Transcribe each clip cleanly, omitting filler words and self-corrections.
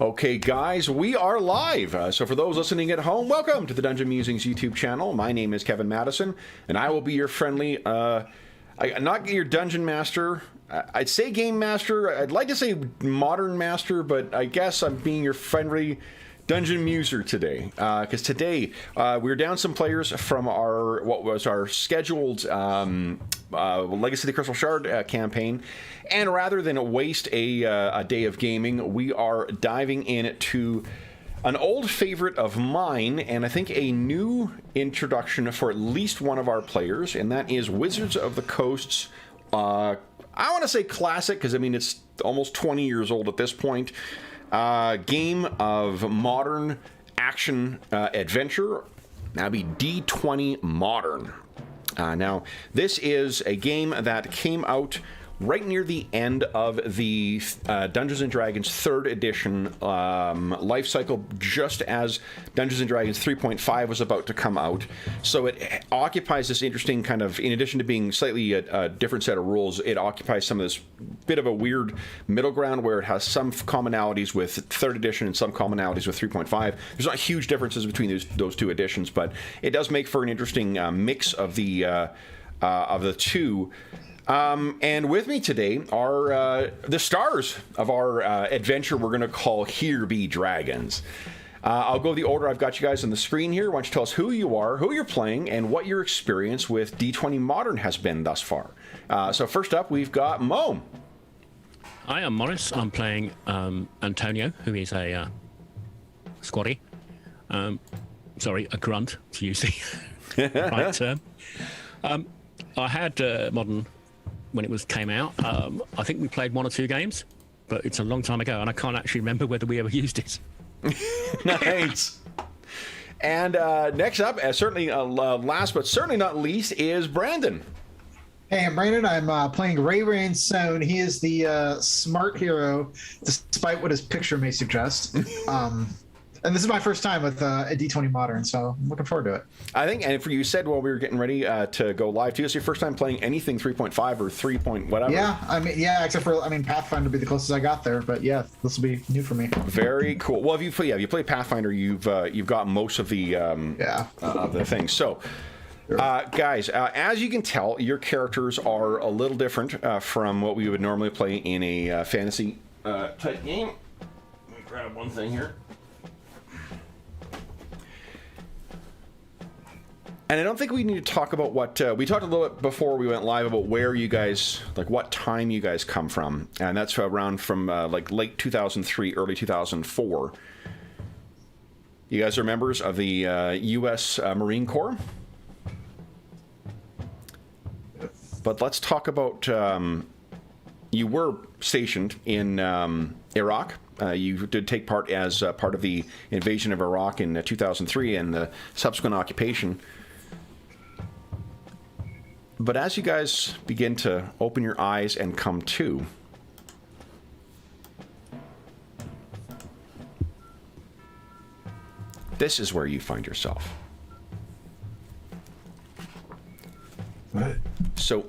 Okay, guys, we are live. So for those listening at home, welcome to the Dungeon Musings YouTube channel. My name is Kevin Madison, and I will be your friendly, not your dungeon master. I'd say game master. I'd like to say modern master, but I guess I'm being your friendly dungeon muser today. Because today we're down some players from what was our scheduled Legacy of the Crystal Shard campaign. And rather than waste a day of gaming, we are diving into an old favorite of mine, and I think a new introduction for at least one of our players, and that is Wizards of the Coast's, I want to say classic, because I mean it's almost 20 years old at this point, game of modern action adventure. That'd be D20 Modern. Now, this is a game that came out right near the end of the Dungeons & Dragons 3rd edition life cycle, just as Dungeons & Dragons 3.5 was about to come out. So it occupies this interesting kind of, in addition to being slightly a different set of rules, it occupies some of this bit of a weird middle ground where it has some commonalities with 3rd edition and some commonalities with 3.5. There's not huge differences between those two editions, but it does make for an interesting mix of the two. And with me today are the stars of our adventure we're going to call Here Be Dragons. I'll go the order I've got you guys on the screen here. Why don't you tell us who you are, who you're playing, and what your experience with D20 Modern has been thus far. So first up, we've got Mo. Hi, I'm Morris. I'm playing Antonio, who is a squatty. Sorry, a grunt, to use the right term. I had Modern when it came out. I think we played 1 or 2 games, but it's a long time ago, and I can't actually remember whether we ever used it. Nice. And next up, certainly last but certainly not least, is Brandon. Hey, I'm Brandon. I'm playing Ray Ransone. He is the smart hero, despite what his picture may suggest. And this is my first time with a D20 Modern, so I'm looking forward to it. I think, and for you said while we were getting ready to go live too, it's your first time playing anything 3.5 or 3. Whatever. Yeah, except for Pathfinder would be the closest I got there, but yeah, this will be new for me. Very cool. Well, if you play Pathfinder, you've got most of the of the things. So. Sure. Guys, as you can tell, your characters are a little different from what we would normally play in a fantasy type game. Let me grab one thing here. And I don't think we need to talk about what we talked a little bit before we went live about where you guys, like what time you guys come from, and that's around from like late 2003, early 2004. You guys are members of the U.S. Marine Corps. But let's talk about, you were stationed in Iraq. You did take part as part of the invasion of Iraq in 2003 and the subsequent occupation. But as you guys begin to open your eyes and come to, this is where you find yourself. What? So,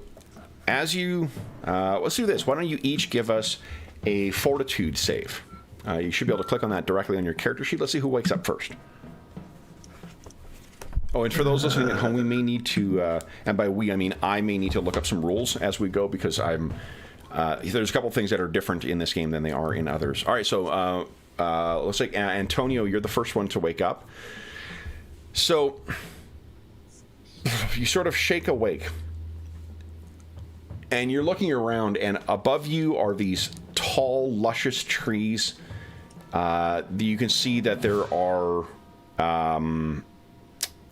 as you, let's do this. Why don't you each give us a fortitude save? You should be able to click on that directly on your character sheet. Let's see who wakes up first. Oh, and for those listening at home, we may need to, and by we I mean I may need to look up some rules as we go, because there's a couple things that are different in this game than they are in others. All right, so let's say Antonio, you're the first one to wake up. So you sort of shake awake, and you're looking around, and above you are these tall, luscious trees. You can see that there are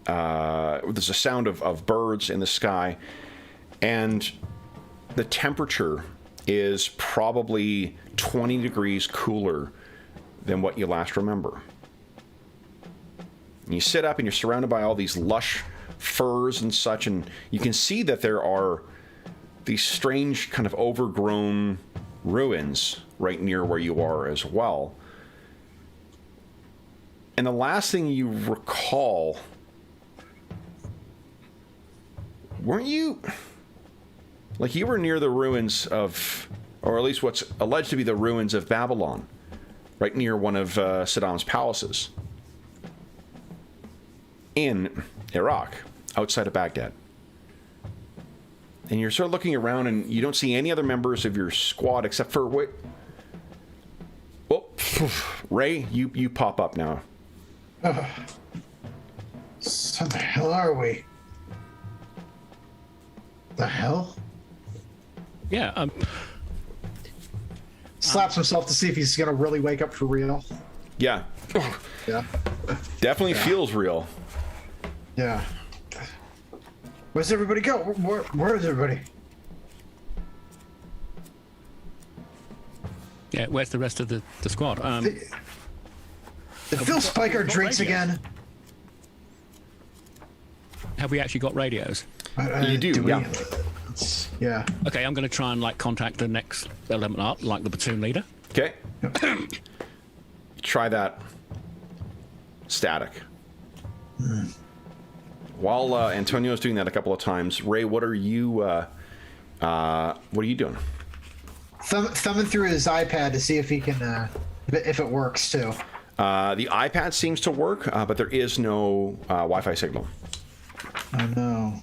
there's a sound of birds in the sky, and the temperature is probably 20 degrees cooler than what you last remember. And you sit up and you're surrounded by all these lush firs and such, and you can see that there are these strange kind of overgrown ruins right near where you are as well. And the last thing you recall, weren't you, like, you were near the ruins of, or at least what's alleged to be the ruins of Babylon, right near one of Saddam's palaces in Iraq, outside of Baghdad. And you're sort of looking around, and you don't see any other members of your squad except for Ray. You pop up now. So the hell are we? The hell? Yeah. Slaps himself to see if he's gonna really wake up for real. Yeah. Yeah. Definitely feels real. Yeah. Where's everybody go? Where is everybody? Yeah. Where's the rest of the squad? Did Phil spike our drinks again? Have we actually got radios? You do, yeah. Yeah. Okay, I'm going to try and contact the next element up, like the platoon leader. Okay. Try that. Static. While Antonio's doing that a couple of times, Ray, what are you doing? Thumbing through his iPad to see if he can, if it works too. The iPad seems to work, but there is no Wi-Fi signal. Oh no.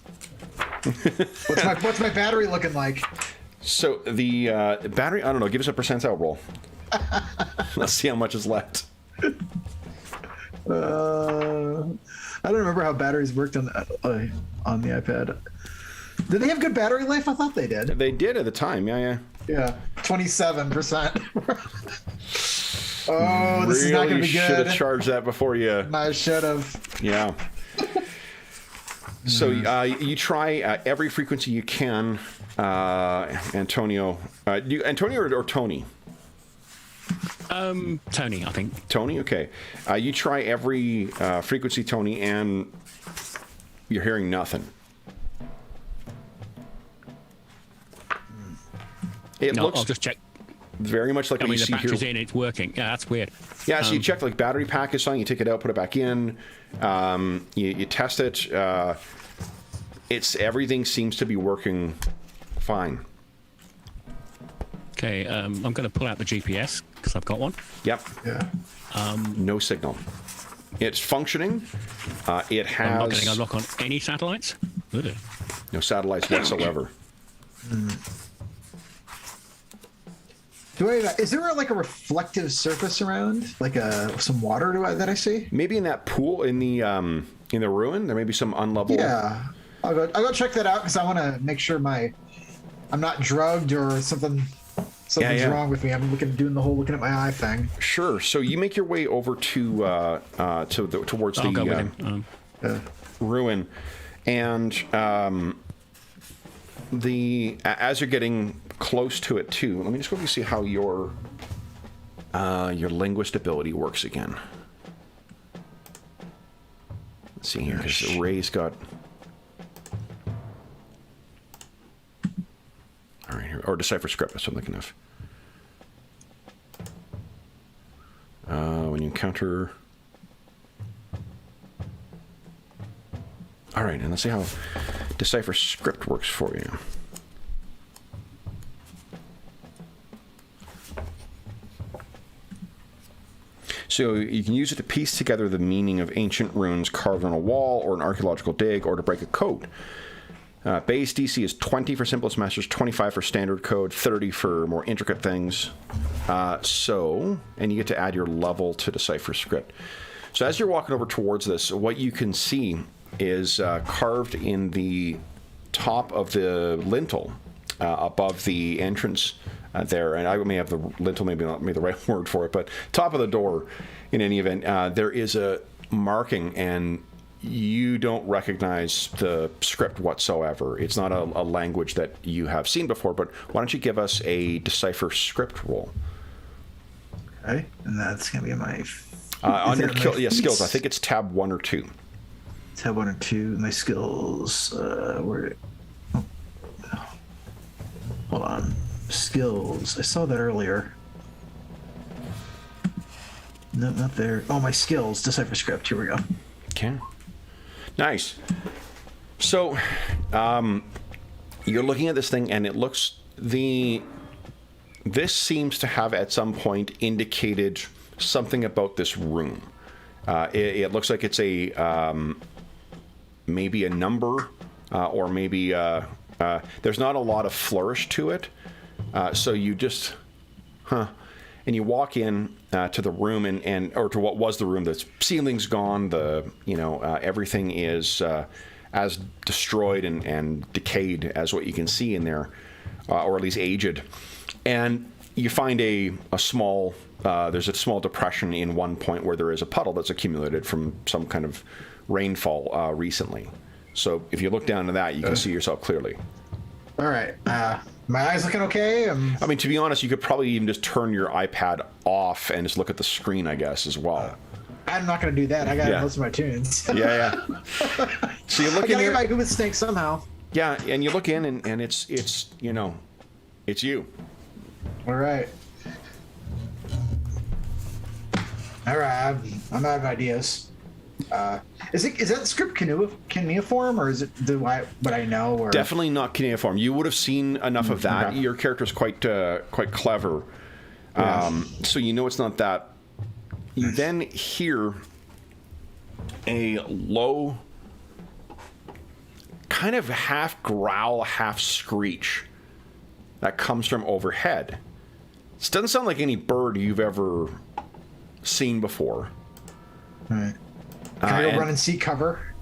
What's my battery looking like? So the battery, I don't know, give us a percentile roll. Let's see how much is left. I don't remember how batteries worked on the iPad. Did they have good battery life? I thought they did. They did at the time, yeah. Yeah, 27%. Oh, this is not going to be good. Should have charged that before you. I should have. Yeah. So you try every frequency you can, Antonio. Antonio or Tony? Tony, I think. Tony, okay. You try every frequency, Tony, and you're hearing nothing. Looks I'll just check. very much like what you the see here. battery's in, it's working. Yeah, that's weird. Yeah, so you check like battery pack is on, you take it out, put it back in, you test it. Everything seems to be working fine. Okay, I'm going to pull out the GPS because I've got one. Yep. Yeah. No signal. It's functioning. It has I'm not getting a lock on any satellites. Ugh. no satellites whatsoever. Is there like a reflective surface around, like some water that I see? Maybe in that pool in the ruin, there may be some unleveled. Yeah, I'll go check that out because I want to make sure I'm not drugged or something's wrong with me. I'm looking at my eye thing. Sure. So you make your way over to towards I'll the go with him. ruin, and as you're getting close to it too. Let me just quickly see how your linguist ability works again. Let's see here, because Ray's got. All right, here, or decipher script. That's what I'm thinking of. When you encounter. All right, and let's see how decipher script works for you. So you can use it to piece together the meaning of ancient runes carved on a wall or an archaeological dig, or to break a code. Base DC is 20 for simplest masters, 25 for standard code, 30 for more intricate things. And you get to add your level to decipher script. So as you're walking over towards this, what you can see is carved in the top of the lintel above the entrance there, and I may have the lintel, maybe not the right word for it, but top of the door, in any event, there is a marking, and you don't recognize the script whatsoever. It's not a language that you have seen before, but why don't you give us a decipher script roll? Okay, and that's going to be my... on your skills, I think it's tab 1 or 2. Tab 1 or 2, my skills, where... Oh. Hold on. Skills. I saw that earlier. No, not there. Oh, my skills. Decipher script. Here we go. Okay. Nice. So, you're looking at this thing, and it looks this seems to have at some point indicated something about this room. It looks like it's a maybe a number, or maybe there's not a lot of flourish to it. So you just, and you walk in to the room and or to what was the room. The ceiling's gone. Everything is as destroyed and decayed as what you can see in there, or at least aged. And you find a small. There's a small depression in one point where there is a puddle that's accumulated from some kind of rainfall recently. So if you look down to that, you can see yourself clearly. All right. My eyes looking okay? I mean, to be honest, you could probably even just turn your iPad off and just look at the screen, I guess, as well. I'm not going to do that. I got most of my tunes. Yeah. So you look in here. I got to get my good snake somehow. Yeah, and you look in, and it's it's you. All right. I'm out of ideas. Is that script cuneiform, or is it what I know? Or? Definitely not cuneiform. You would have seen enough of that. Okay. Your character's quite clever, so you know it's not that. You then hear a low, kind of half growl, half screech that comes from overhead. This doesn't sound like any bird you've ever seen before. All right. Can I go run and seek cover?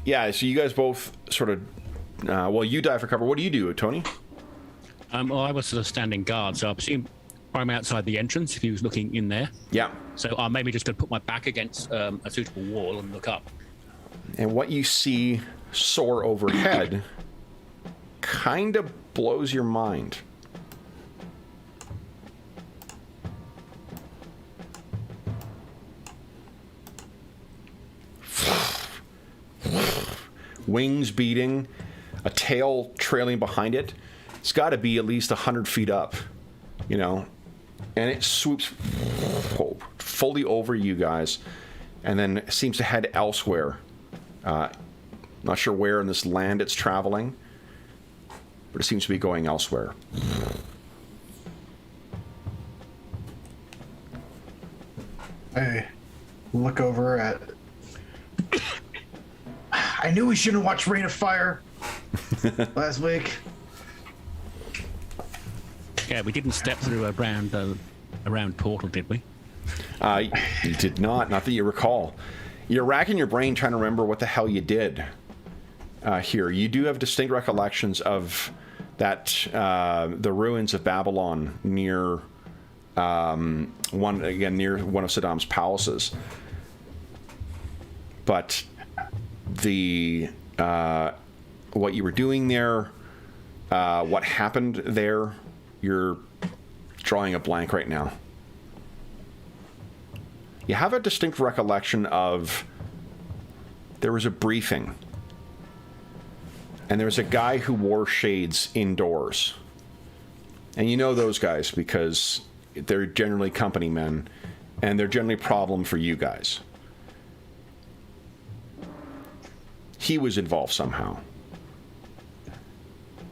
Yeah, so you guys both sort of... you dive for cover. What do you do, Tony? Well, I was sort of standing guard, so I presume I'm outside the entrance if he was looking in there. Yeah. So I'm maybe just going to put my back against a suitable wall and look up. And what you see soar overhead kind of blows your mind. Wings beating, a tail trailing behind it. It's got to be at least 100 feet up, and it swoops fully over you guys, and then seems to head elsewhere. Not sure where in this land it's traveling, but it seems to be going elsewhere. I look over at... I knew we shouldn't watch Rain of Fire last week. Yeah, we didn't step through a round portal, did we? You did not that you recall. You're racking your brain trying to remember what the hell you did here. You do have distinct recollections of that, the ruins of Babylon near one of Saddam's palaces. But the what you were doing there, what happened there, you're drawing a blank right now. You have a distinct recollection of there was a briefing, and there was a guy who wore shades indoors. And you know those guys because they're generally company men, and they're generally a problem for you guys. He was involved somehow.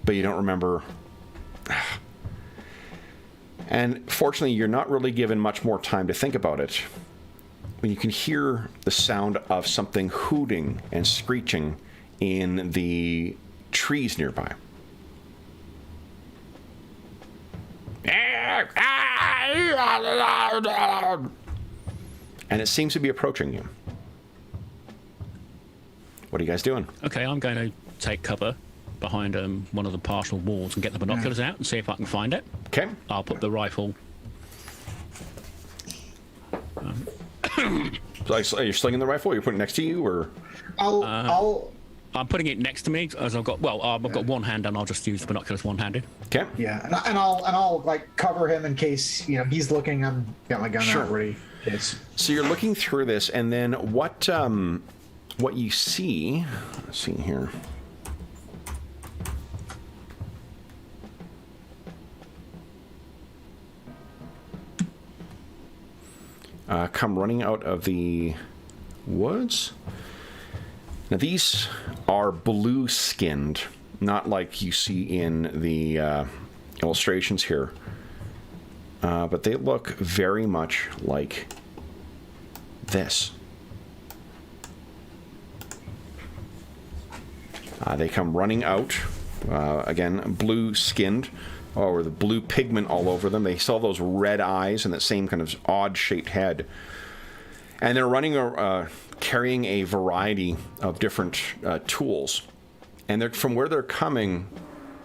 But you don't remember. And fortunately, you're not really given much more time to think about it when you can hear the sound of something hooting and screeching in the trees nearby. And it seems to be approaching you. What are you guys doing? Okay, I'm going to take cover behind one of the partial walls and get the binoculars out and see if I can find it. Okay. I'll put the rifle. So you're slinging the rifle? You're putting it next to you, or? I'm putting it next to me as I've got got one hand and I'll just use the binoculars one-handed. Okay. Yeah, and I'll like cover him in case he's looking. I'm got my gun out ready. So you're looking through this, and then what you see? Let's see here. Come running out of the woods. Now these are blue-skinned, not like you see in the illustrations here, but they look very much like this. They come running out, again, blue-skinned, or the blue pigment all over them. They still have those red eyes and that same kind of odd-shaped head. And they're running, carrying a variety of different tools. And they're, from where they're coming,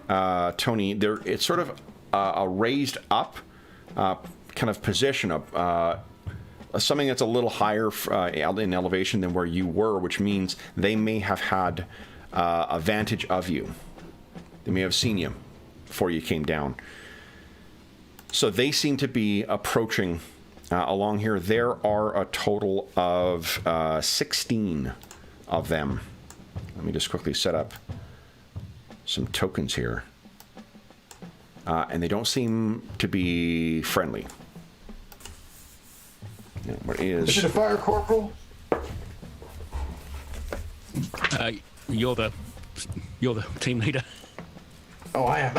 Tony, it's sort of a raised up kind of position, something that's a little higher in elevation than where you were, which means they may have had a vantage of you. They may have seen you before you came down. So they seem to be approaching along here. There are a total of 16 of them. Let me just quickly set up some tokens here. And they don't seem to be friendly. What is it a fire corporal? You're the team leader. Oh, I am.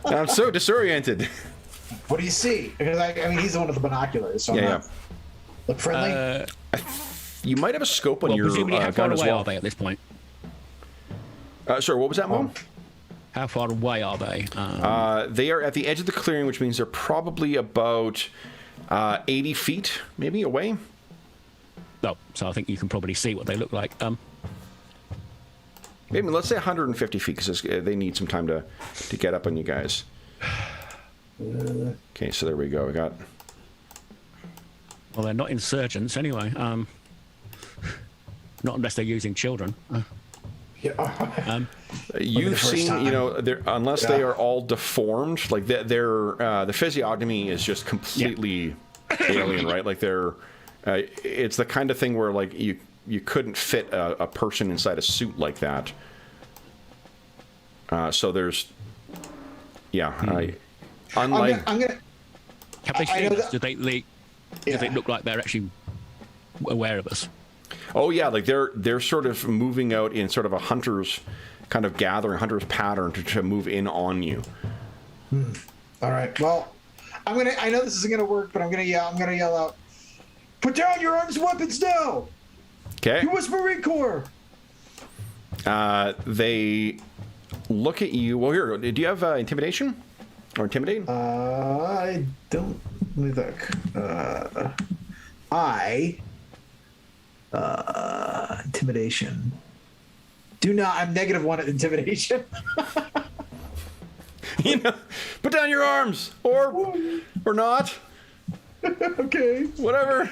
I'm so disoriented. What do you see? Because I mean, he's the one with the binoculars. So Yeah. Look friendly. You might have a scope on your presumably, how far gun as away well. are they at this point? Sorry, what was that, Mo? How far away are they? They are at the edge of the clearing, which means they're probably about 80 feet, maybe, away. Oh, so I think you can probably see what they look like. Maybe, let's say 150 feet, because they need some time to get up on you guys. Okay, so there we go. We got... Well, they're not insurgents anyway. Not unless they're using children. You've seen, you know, unless they are all deformed, like the physiognomy is just completely alien, right? Like it's the kind of thing where like you couldn't fit a person inside a suit like that. So there's, unlike. I'm gonna. Have they seen us? Do they look like they're actually aware of us? Oh yeah, like they're sort of moving out in sort of a hunter's kind of gathering, hunter's pattern to move in on you. All right. Well, I know this isn't gonna work, but I'm gonna yell out, "Put down your arms and weapons now!" Okay. U.S. Marine Corps. They look at you. Well, here, do you have intimidation or intimidate? I don't. Let me look. Intimidation. I'm -1 at intimidation. You know, put down your arms, or not. Okay. Whatever.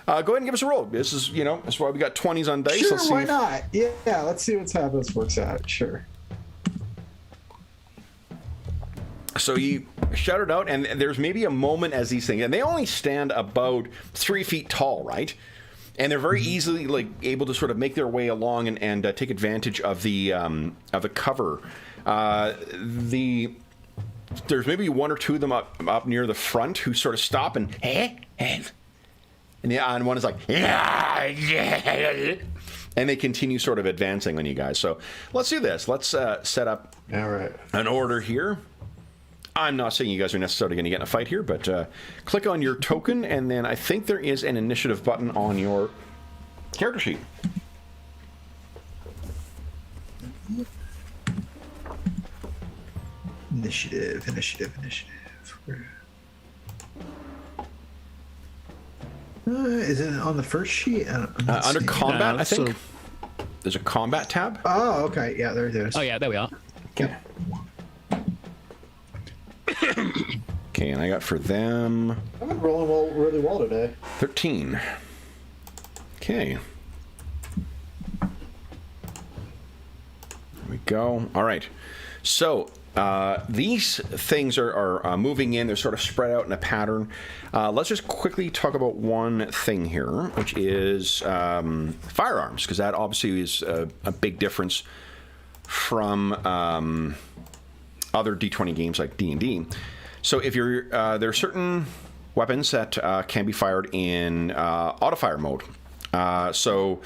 Go ahead and give us a roll. This is, that's why we got 20s on dice. Sure, Let's see why not? Yeah, let's see how this works out. Sure. So you shout it out, and there's maybe a moment as these things, and they only stand about 3 feet tall, right? And they're very easily able to sort of make their way along and take advantage of the cover. There's maybe one or two of them up near the front who sort of stop and one is like, and they continue sort of advancing on you guys. So let's do this. Let's set up an order here. I'm not saying you guys are necessarily going to get in a fight here, but click on your token, and then I think there is an initiative button on your character sheet. Initiative. Is it on the first sheet? Under combat, I think. There's a combat tab. Oh, okay. Yeah, there it is. Oh, yeah, there we are. Okay. Okay, and I got for them I've been rolling really well today. 13. Okay. There we go. All right. So these things are moving in. They're sort of spread out in a pattern. Let's just quickly talk about one thing here, which is firearms, because that obviously is a big difference from other D20 games like D&D. So if you're there are certain weapons that can be fired in auto-fire mode. So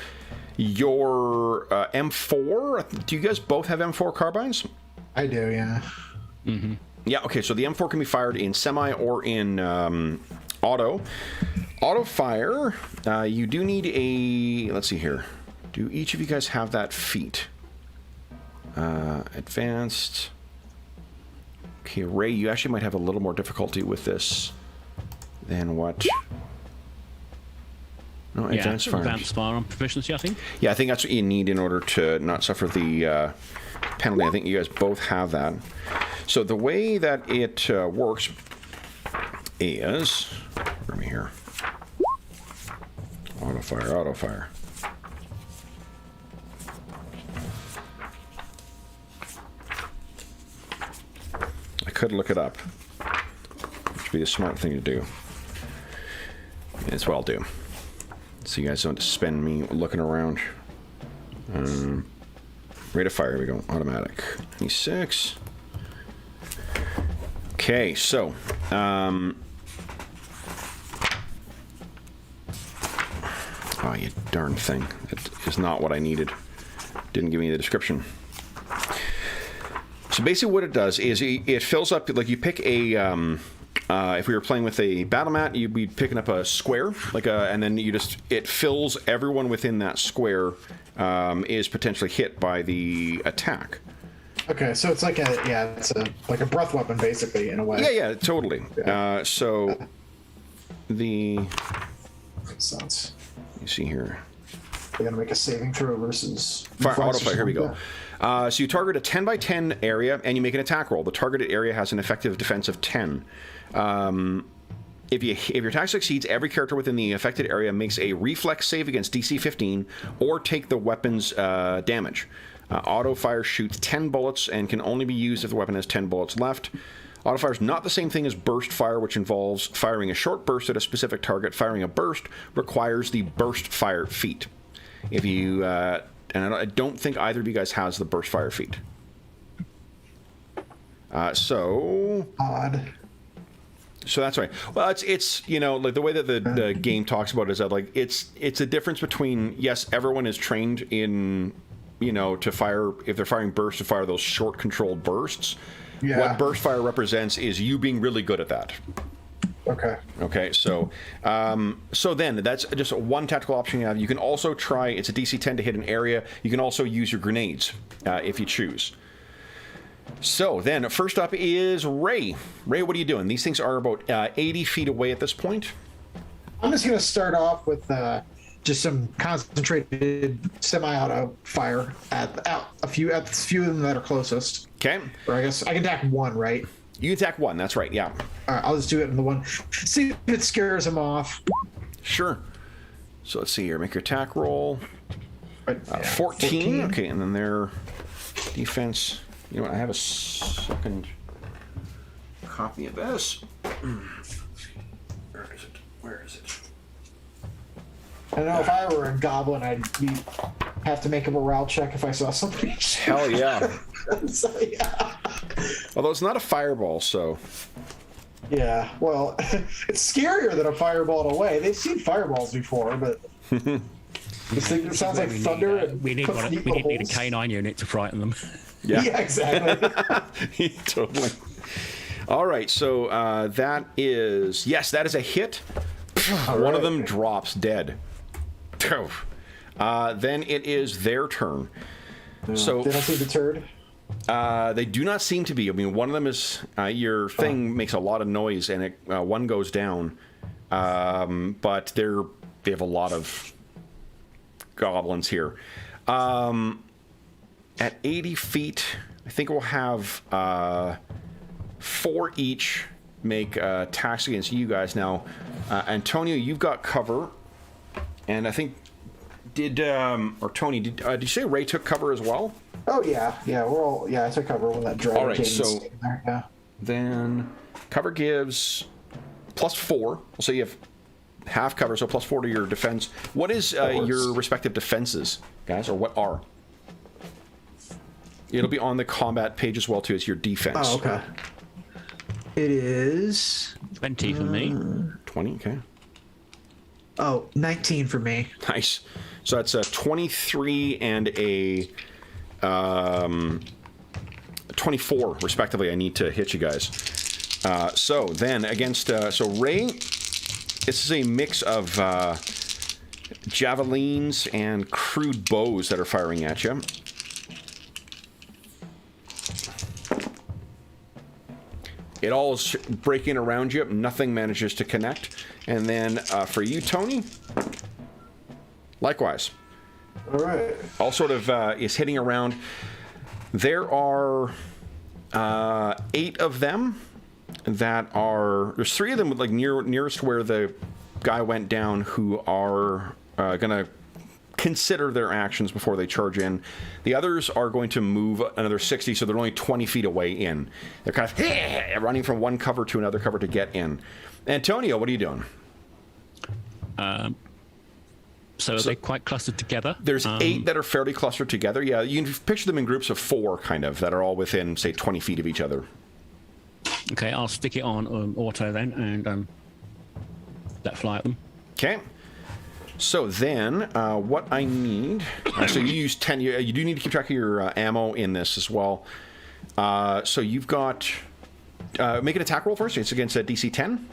your M4, do you guys both have M4 carbines? I do, yeah. Mm-hmm. Yeah, okay, so the M4 can be fired in semi or in auto. Auto fire, you do need a... Let's see here. Do each of you guys have that feat? Advanced. Okay, Ray, you actually might have a little more difficulty with this than what... No, advanced fire. Advanced firearm proficiency, I think. Yeah, I think that's what you need in order to not suffer the penalty. I think you guys both have that. So the way that it works is... Where am I here? Auto fire, auto fire. I could look it up, which would be a smart thing to do. As well do. So you guys don't spend me looking around. Rate of fire, here we go. Automatic. 26. Okay, so oh, you darn thing. That is not what I needed. Didn't give me the description. So basically what it does is it fills up, like you pick a, if we were playing with a battle mat, you'd be picking up a square, and then it fills everyone within that square is potentially hit by the attack. Okay, so it's like like a breath weapon, basically, in a way. Yeah, totally. Yeah. So the... Makes sense. You see here. We're gonna make a saving throw versus... Auto fire, here we go. So you target a 10 by 10 area, and you make an attack roll. The targeted area has an effective defense of 10. If your attack succeeds, every character within the affected area makes a reflex save against DC 15, or take the weapon's damage. Auto fire shoots 10 bullets and can only be used if the weapon has 10 bullets left. Auto fire is not the same thing as burst fire, which involves firing a short burst at a specific target. Firing a burst requires the burst fire feat. If you... and I don't think either of you guys has the burst fire feat. So... Odd. So that's right. Well, it's you know, like the way that the game talks about it is that, like, it's a difference between, yes, everyone is trained in, you know, to fire, if they're firing bursts, to fire those short controlled bursts. Yeah. What burst fire represents is you being really good at that. Okay, so so then that's just one tactical option you have. You can also try, it's a DC 10 to hit an area. You can also use your grenades if you choose. So then first up is Ray. Ray, what are you doing? These things are about 80 feet away at this point. I'm just going to start off with just some concentrated semi-auto fire at a few of them that are closest. Okay. Or I guess I can attack one, right? You attack one, that's right, yeah. All right, I'll just do it in the one. See if it scares them off. Sure. So let's see here. Make your attack roll. 14. Okay, and then their defense. You know what? I have a second copy of this. Where is it? Where is it? I know if I were a goblin, I'd have to make a morale check if I saw somebody. Hell yeah. So, yeah. Although it's not a fireball, so... Yeah, well, it's scarier than a fireball away. They've seen fireballs before, but... This thing sounds like thunder. We need a K9 unit to frighten them. Yeah, yeah, exactly. Totally. All right, so that is... Yes, that is a hit. One of them drops dead. Then it is their turn. So they don't see the turd? They do not seem to be. I mean, one of them is... your thing makes a lot of noise, and one goes down. But they have a lot of goblins here. At 80 feet, I think we'll have 4 each make attacks against you guys. Now, Antonio, you've got cover, and I think or Tony, did you say Ray took cover as well? Oh yeah, I took cover when that dragon. All right, so there. Yeah. Then cover gives +4. So you have half cover, so +4 to your defense. What is your respective defenses, guys, or what are? It'll be on the combat page as well too as your defense. Oh, okay. It is 20 for me. 20, okay. Oh, 19 for me. Nice. So that's a 23 and a 24, respectively, I need to hit you guys. So then against... so Ray, this is a mix of javelins and crude bows that are firing at you. It all is breaking around you. Nothing manages to connect. And then for you, Tony, likewise. All right. All sort of is hitting around. There are 8 of them that are... There's 3 of them like nearest where the guy went down who are going to consider their actions before they charge in. The others are going to move another 60, so they're only 20 feet away in. They're kind of running from one cover to another cover to get in. Antonio, what are you doing? So are they quite clustered together? There's 8 that are fairly clustered together. Yeah, you can picture them in groups of 4, kind of, that are all within, say, 20 feet of each other. Okay, I'll stick it on auto then, and let fly at them. Okay. So then, what I need... so you use 10... You do need to keep track of your ammo in this as well. So you've got... make an attack roll first. It's against a DC 10.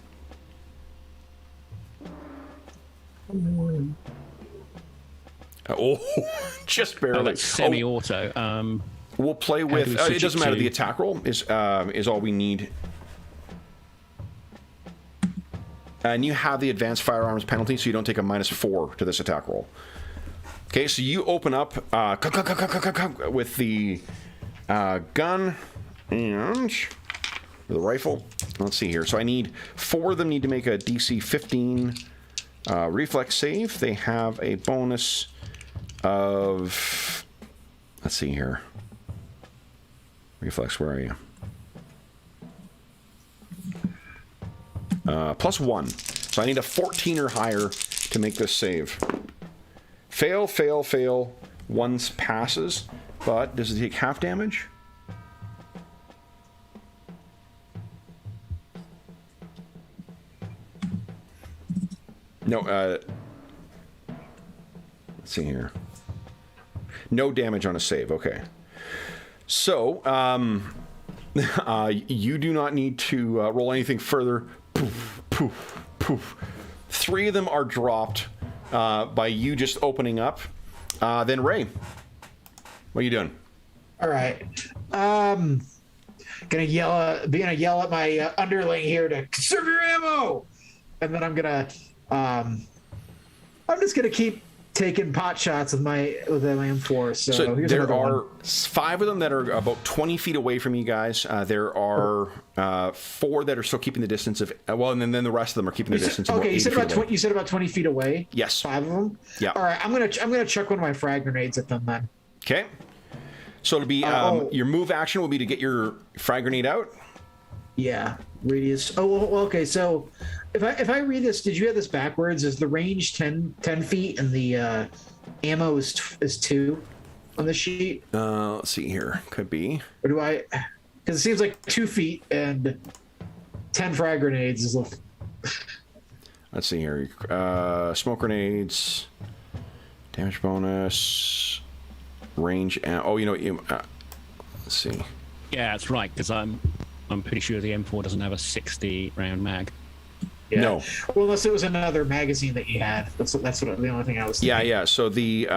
Oh, just barely. Oh, that's semi-auto. We'll play with... it doesn't matter. The attack roll is all we need. And you have the advanced firearms penalty, so you don't take a -4 to this attack roll. Okay, so you open up with the gun and the rifle. Let's see here. So I need 4 of them need to make a DC 15 reflex save. They have a bonus of... Let's see here. Reflex, where are you? +1. So I need a 14 or higher to make this save. Fail, fail, fail. 1 passes, but does it take half damage? No, let's see here. No damage on a save, okay. So, you do not need to roll anything further. Poof, poof, poof. 3 of them are dropped by you just opening up. Then Ray, what are you doing? All right. Gonna yell at my underling here to conserve your ammo, and then I'm just gonna keep taking pot shots with my M4. So here's there are one. 5 of them that are about 20 feet away from you guys. There are 4 that are still keeping the distance of... and then the rest of them are keeping the distance of about 80 feet away. You said about 20 feet away? Yes. 5 of them? Yeah. All right, I'm gonna chuck one of my frag grenades at them then. Okay. So it'll be... your move action will be to get your frag grenade out. Yeah. Radius... Oh, well, okay, so... If I read this, did you have this backwards? Is the range 10 feet and the ammo is 2 on the sheet? Let's see here. Could be. Or do I... Because it seems like 2 feet and 10 frag grenades is... Let's see here. Smoke grenades. Damage bonus. Range. Let's see. Yeah, that's right, because I'm pretty sure the M4 doesn't have a 60-round mag. Yeah. No. Well, unless it was another magazine that you had. That's what the only thing I was thinking. Yeah. So the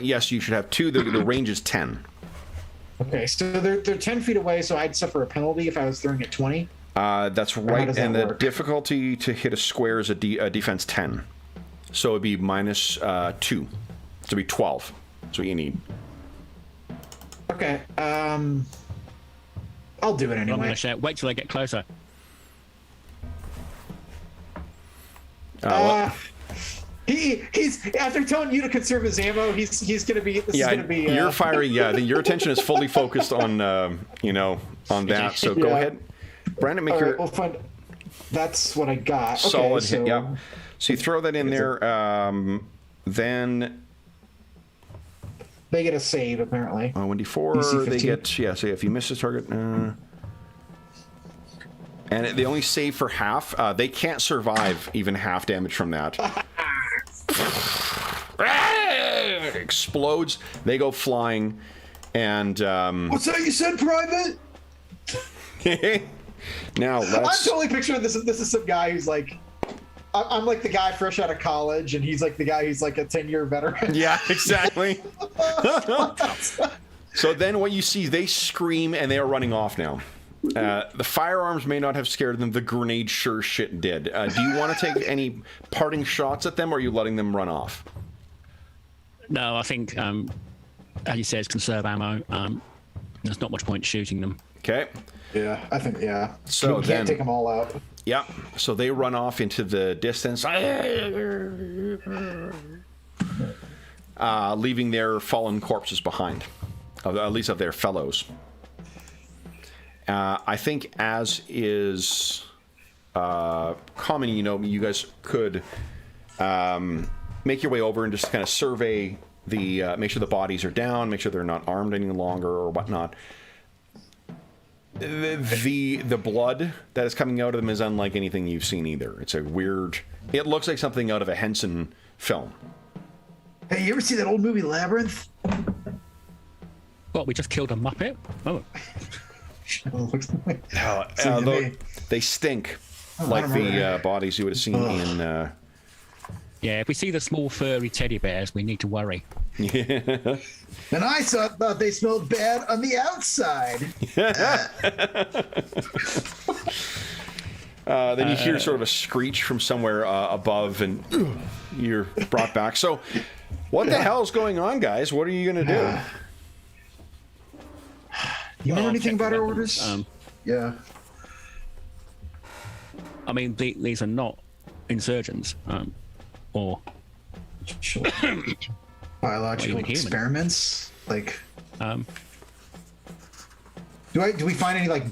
yes, you should have 2. The range is 10. Okay, so they're 10 feet away, so I'd suffer a penalty if I was throwing at 20. That's right, and the work? difficulty to hit a square is a defense 10. So it'd be -2. So it'd be 12. That's what you need. Okay. I'll do it anyway. I'm going to shout, wait till I get closer. He's after telling you to conserve his ammo. He's gonna be. This is gonna be. You're firing. Yeah, your attention is fully focused on on that. So go ahead, Brandon. Make your. Well, fine. That's what I got. Solid okay, hit. Yeah. So you throw that in there. Then they get a save apparently. 1d4. They get So if you miss the target. And they only save for half. They can't survive even half damage from that. It explodes. They go flying. And What's that you said, Private? now I'm let's. totally picturing this. This is some guy who's like, I'm like the guy fresh out of college, and he's like the guy who's like a 10-year veteran. Yeah, exactly. So then what you see, they scream and they are running off now. The firearms may not have scared them. The grenade sure shit did. Do you want to take any parting shots at them, or are you letting them run off? No, I think, as you said, conserve ammo. There's not much point shooting them. Okay. Yeah, I think, yeah. So we then, can't take them all out. Yeah. So they run off into the distance, leaving their fallen corpses behind, at least of their fellows. I think, as is common, you guys could make your way over and just kind of survey make sure the bodies are down, make sure they're not armed any longer or whatnot. The blood that is coming out of them is unlike anything you've seen either. It's a weird. It looks like something out of a Henson film. Hey, you ever see that old movie Labyrinth? What, we just killed a Muppet? Oh. They stink like the bodies you would have seen in. Yeah, if we see the small furry teddy bears, we need to worry. Yeah. And I thought they smelled bad on the outside. Then you hear sort of a screech from somewhere above, and you're brought back. So, what the hell is going on, guys? What are you going to do? You remember anything about our orders? Yeah. I mean, these are not insurgents, or Sure. Biological experiments, like. Do we find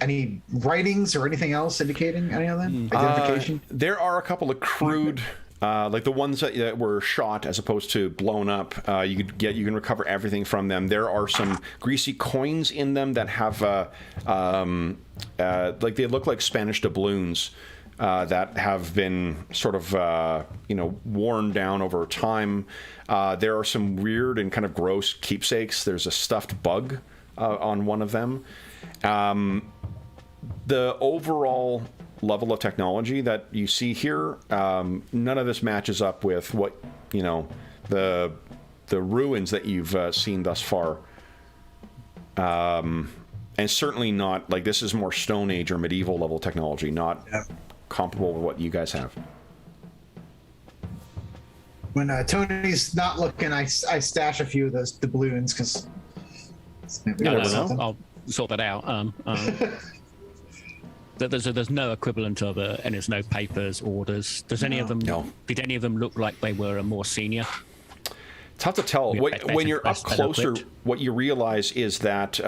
any writings or anything else indicating any of them? Identification. There are a couple of crude, like the ones that were shot as opposed to blown up. You can recover everything from them. There are some greasy coins in them that have, like they look like Spanish doubloons. That have been sort of, worn down over time. There are some weird and kind of gross keepsakes. There's a stuffed bug on one of them. The overall level of technology that you see here, none of this matches up with what, the ruins that you've seen thus far. And certainly not, like, this is more Stone Age or medieval level technology, not... Yeah. Comparable with what you guys have. When Tony's not looking, I stash a few of those doubloons because I'll sort that out. There's no equivalent of and there's no papers, orders. Does any of them? No. Did any of them look like they were a more senior? It's tough to tell. When you're up closer, what you realize is that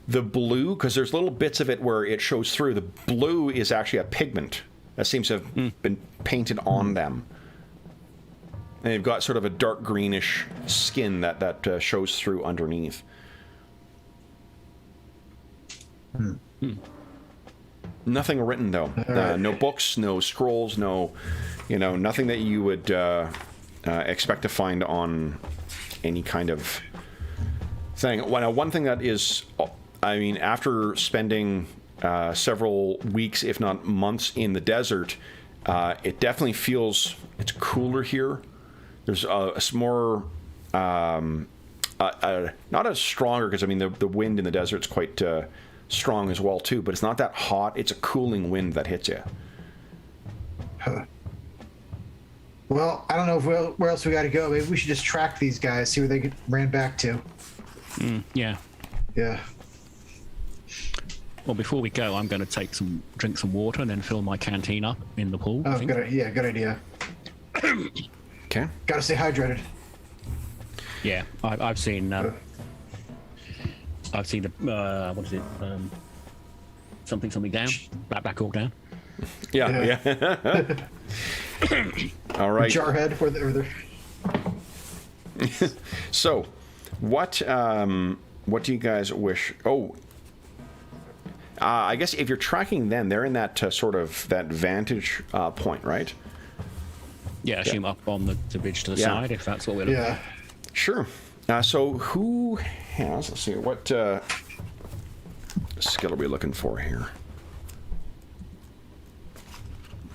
the blue, because there's little bits of it where it shows through, the blue is actually a pigment that seems to have been painted on them. And they've got sort of a dark greenish skin that shows through underneath. Nothing written, though. No books, no scrolls, nothing that you would expect to find on any kind of thing. One thing that is... after spending several weeks, if not months, in the desert, it definitely feels it's cooler here. There's a more, not as stronger, because the wind in the desert's quite strong as well too. But it's not that hot. It's a cooling wind that hits you. Huh. Well, I don't know where else we got to go. Maybe we should just track these guys, see where they ran back to. Yeah. Yeah. Well, before we go, I'm going to drink some water and then fill my canteen up in the pool. Oh, good idea. Okay. Got to stay hydrated. Yeah, I've seen the what is it? Something down, black hawk down. Yeah. All right. Jarhead or the. So, what do you guys wish? Oh. I guess if you're tracking them, they're in that sort of that vantage point, right? Yeah, assume up on the ridge to the side, if that's what we're looking at. Sure. So who has? Let's see. What skill are we looking for here?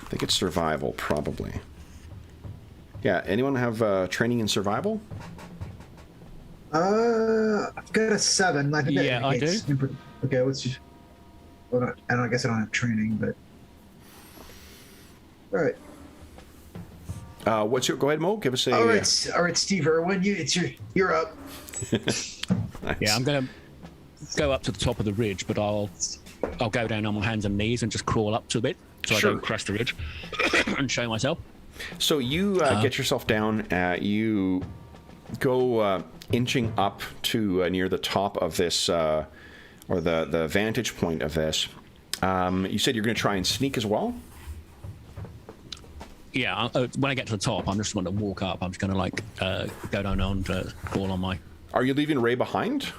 I think it's survival, probably. Yeah. Anyone have training in survival? I've got a 7. I think that Yeah, I do. Okay, let's just. Well, I guess I don't have training, but. All right. What's your? Go ahead, Mo. Give us a. All right, Steve Irwin, you're up. Nice. Yeah, I'm going to go up to the top of the ridge, but I'll go down on my hands and knees and just crawl up to a bit so Sure. I don't crash the ridge and show myself. So you get yourself down. You go inching up to near the top of this, or the vantage point of this. You said you're going to try and sneak as well. Yeah, when I get to the top, I'm just going to walk up. I'm just going to like go down and crawl on my. Are you leaving Ray behind?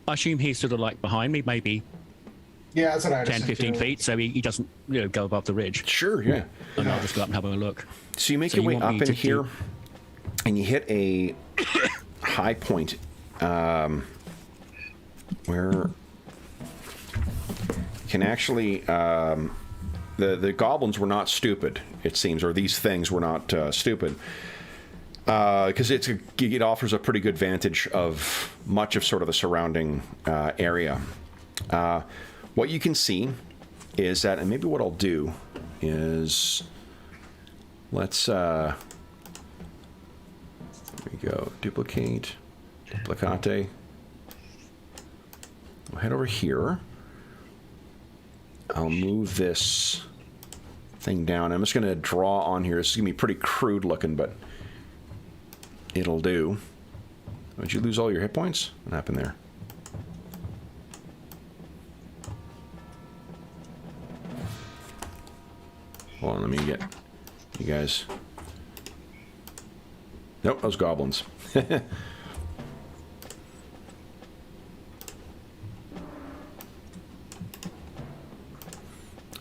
I assume he's sort of like behind me, maybe Yeah, that's what I 10, 15 feet, so he doesn't go above the ridge. Sure, yeah. And I'll just go up and have a look. So you make So your you way want me up in to here, and you hit a high point where you can actually. The goblins were not stupid, it seems, or these things were not stupid, because it offers a pretty good vantage of much of sort of the surrounding area. What you can see is that, and maybe what I'll do is, let's, there we go, duplicate. We'll head over here. I'll move this thing down. I'm just going to draw on here. This is going to be pretty crude looking, but it'll do. Did you lose all your hit points? What happened there? Hold on, let me get you guys. Nope, those goblins. I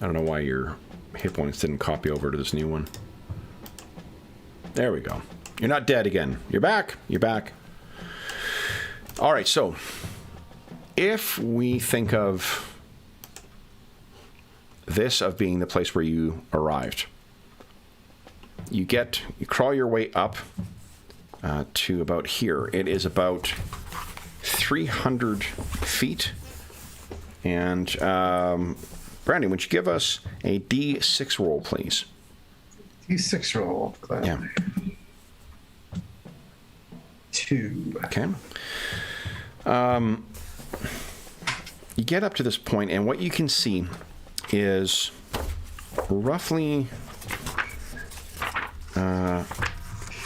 don't know why your hit points didn't copy over to this new one. There we go. You're not dead again. You're back. You're back. All right, so if we think of this of being the place where you arrived, you crawl your way up to about here. It is about 300 feet. And Brandon, would you give us a D6 roll, please? D6 roll. Yeah. 2. Okay. You get up to this point, and what you can see is roughly. Let's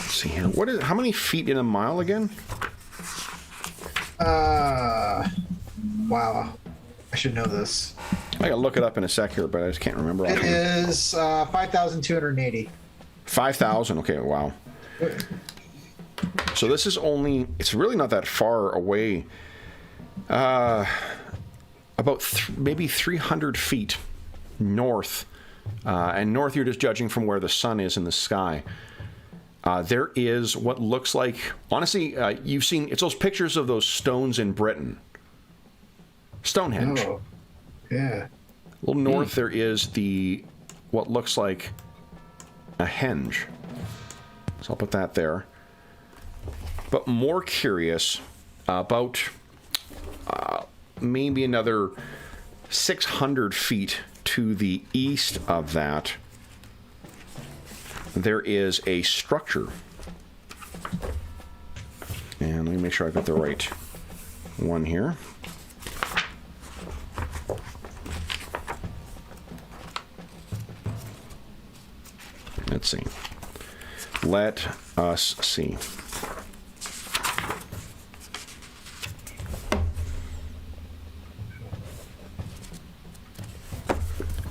see here. How many feet in a mile again? Wow. I should know this. I gotta look it up in a sec here, but I just can't remember. It is 5,280. 5,000. Okay. Wow. So this is it's really not that far away. About maybe 300 feet north. And north, you're just judging from where the sun is in the sky. There is what looks like, honestly, you've seen, it's those pictures of those stones in Britain. Stonehenge. Oh, yeah. A little north, there is what looks like a henge. So I'll put that there. But more curious, about maybe another 600 feet to the east of that, there is a structure. And let me make sure I've got the right one here. Let's see. Let us see.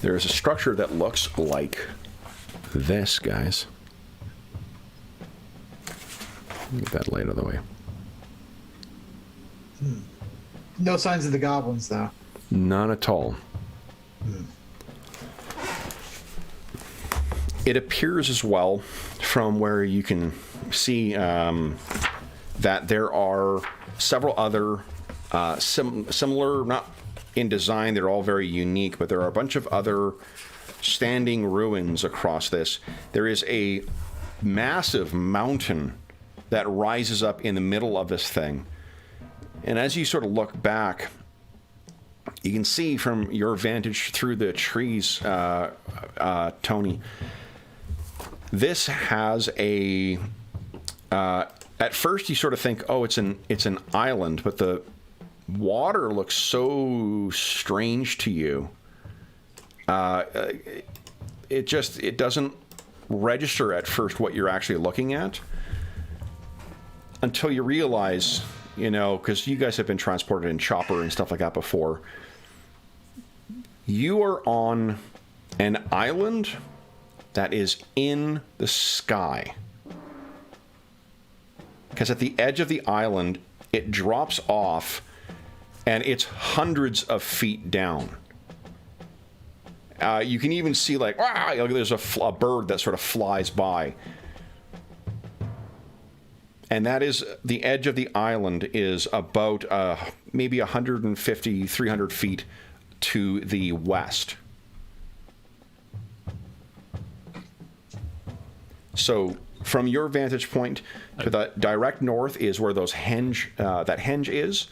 There is a structure that looks like this, guys. Get that light out of the way. No signs of the goblins, though. None at all. It appears as well, from where you can see that there are several other similar, not in design, they're all very unique, but there are a bunch of other standing ruins across this. There is a massive mountain that rises up in the middle of this thing. And as you sort of look back, you can see from your vantage through the trees, Tony, this has a... at first you sort of think, oh, it's an island, but the water looks so strange to you. It doesn't register at first what you're actually looking at until you realize, you know, because you guys have been transported in chopper and stuff like that before. You are on an island that is in the sky. Because at the edge of the island, it drops off, and it's hundreds of feet down. You can even see, like, there's a bird that sort of flies by. And that is, the edge of the island is about maybe 150, 300 feet to the west. So from your vantage point to the direct north is where those that henge is.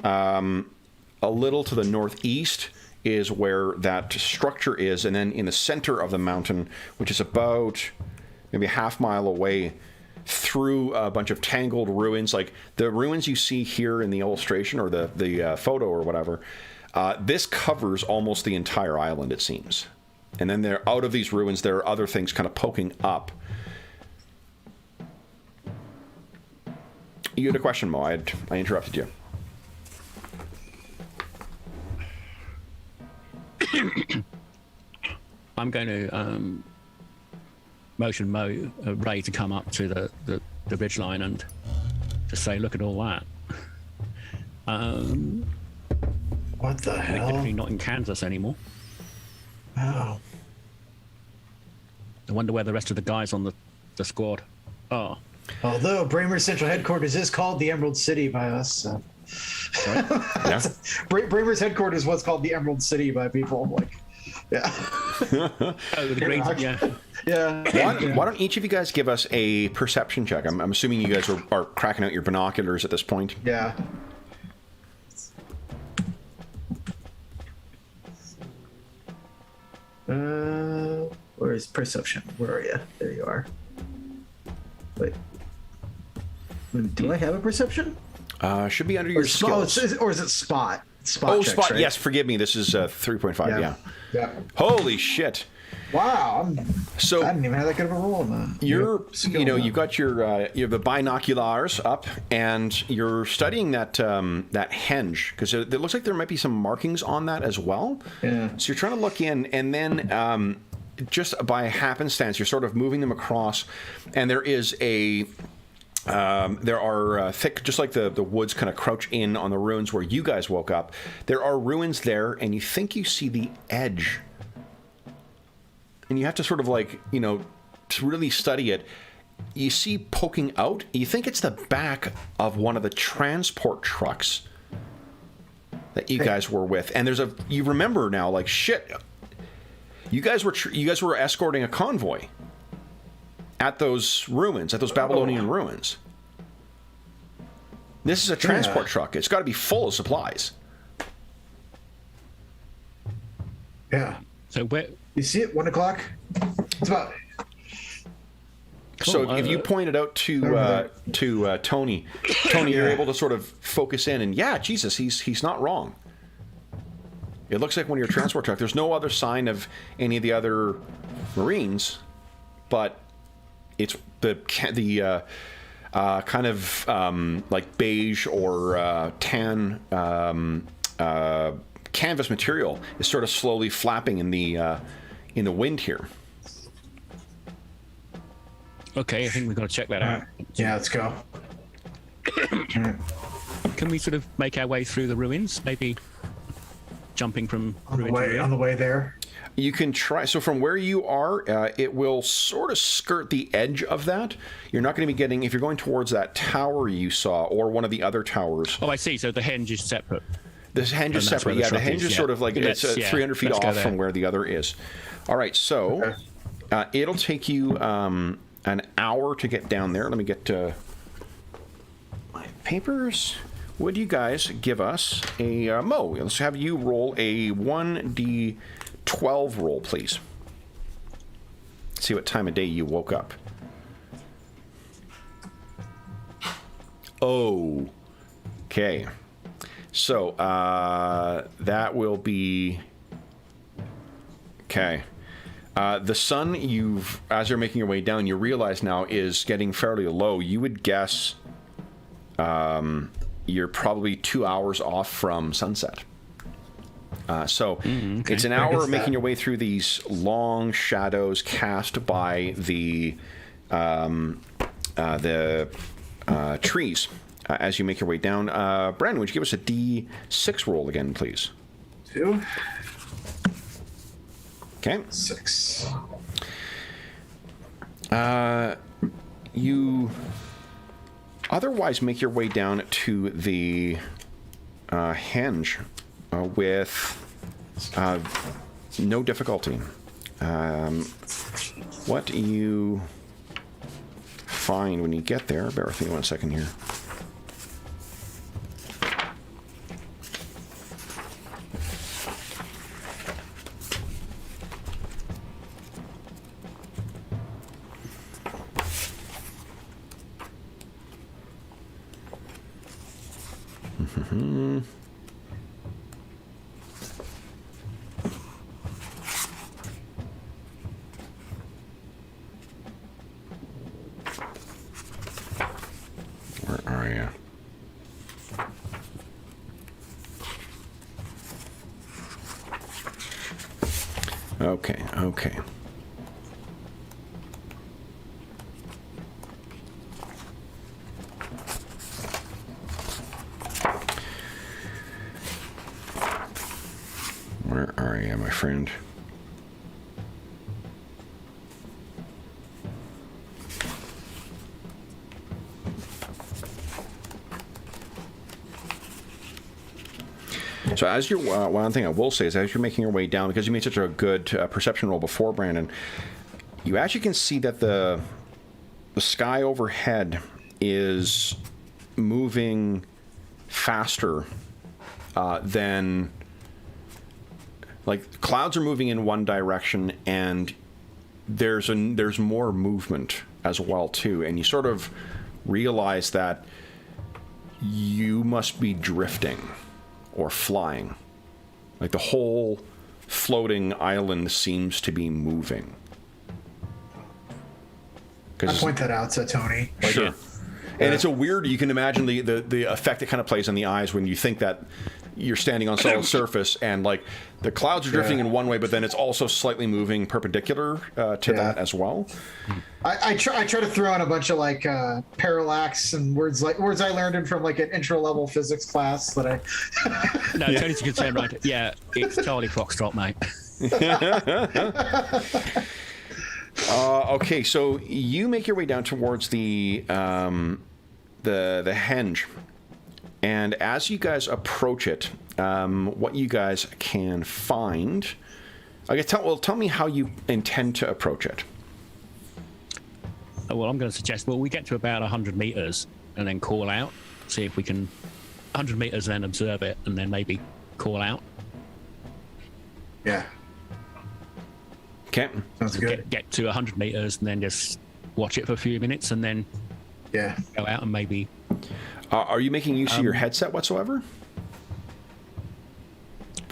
A little to the northeast is where that structure is, and then in the center of the mountain, which is about maybe a half-mile away, through a bunch of tangled ruins, like the ruins you see here in the illustration or the photo or whatever. This covers almost the entire island, it seems. And then out of these ruins, there are other things kind of poking up. You had a question, Mo. I interrupted you. I'm going to motion Ray to come up to the ridgeline and just say, look at all that. What the We're hell? definitely not in Kansas anymore. Oh. I wonder where the rest of the guys on the squad are. Although Bramer's central headquarters is called the Emerald City by us. So. Sorry? Yeah. Bramer's headquarters was called the Emerald City by people. Like, yeah. Oh, the green, yeah. Yeah. Why don't each of you guys give us a perception check? I'm assuming you guys are cracking out your binoculars at this point. Yeah. Where is perception? Where are you? There you are. Wait. Do I have a perception? Should be under your skills. Or is it spot? Spot. Oh, checks, spot. right? Yes, forgive me. This is 3.5. Yeah. Yeah. Holy shit. Wow. I So didn't even have that good of a roll in that. you've got you have the binoculars up, and you're studying that henge, because it looks like there might be some markings on that as well. Yeah. So you're trying to look in, and then just by happenstance, you're sort of moving them across, and there is there are thick, just like the woods kind of crouch in on the ruins where you guys woke up. There are ruins there, and you think you see the edge. And you have to sort of to really study it. You see poking out, you think it's the back of one of the transport trucks that you guys were with. And you remember now, like, shit, you guys were escorting a convoy at those ruins, at those Babylonian ruins. This is a transport truck. It's got to be full of supplies. Yeah. So where? You see it? 1 o'clock? It's about... So if you point it out to Tony, you're able to sort of focus in, and yeah, Jesus, he's not wrong. It looks like one of your transport truck. There's no other sign of any of the other Marines, but it's the kind of like beige or tan canvas material is sort of slowly flapping in the wind here. Okay, I think we've got to check that out. Yeah, let's go. Can we sort of make our way through the ruins? Maybe jumping from On ruin to ruin? the way there. You can try. So from where you are, it will sort of skirt the edge of that. You're not going to be getting, if you're going towards that tower you saw, or one of the other towers. Oh, I see. So the hinge is separate. The hinge is separate. Yeah, the hinge is sort of like it's 300 feet off from where the other is. All right, so it'll take you an hour to get down there. Let me get my papers. Would you guys give us a Mo? Let's have you roll a 1d12 roll, please. See what time of day you woke up. Oh, okay. So that will be okay. The sun, as you're making your way down, you realize now is getting fairly low. You would guess you're probably 2 hours off from sunset. Okay. It's an hour making your way through these long shadows cast by the trees as you make your way down. Brandon, would you give us a D6 roll again, please? 2. Okay. 6. You otherwise make your way down to the henge with no difficulty. What you find when you get there, bear with me 1 second here. Where are you? Okay, okay. Where are you, my friend? So as you're, one thing I will say is as you're making your way down, because you made such a good perception roll before, Brandon, you actually can see that the sky overhead is moving faster than, like, clouds are moving in one direction, and there's more movement as well too, and you sort of realize that you must be drifting or flying. Like the whole floating island seems to be moving. I point that out to Tony. Sure. Yeah. And it's a weird, you can imagine the effect it kind of plays on the eyes when you think that you're standing on solid surface and like the clouds are drifting in one way, but then it's also slightly moving perpendicular to that as well. I try to throw in a bunch of like parallax and words I learned in from like an intro level physics class that I. No, Tony's concerned, right? Yeah, it's Charlie Foxtrot, mate. Okay, so you make your way down towards the henge, and as you guys approach it, what you guys can find. Okay, tell me how you intend to approach it. Well, I'm going to suggest, we get to about 100 meters and then call out, see if we can 100 meters, then observe it, and then maybe call out. Yeah. Okay. Sounds good. Get to 100 meters and then just watch it for a few minutes and then go out and maybe. Are you making use of your headset whatsoever?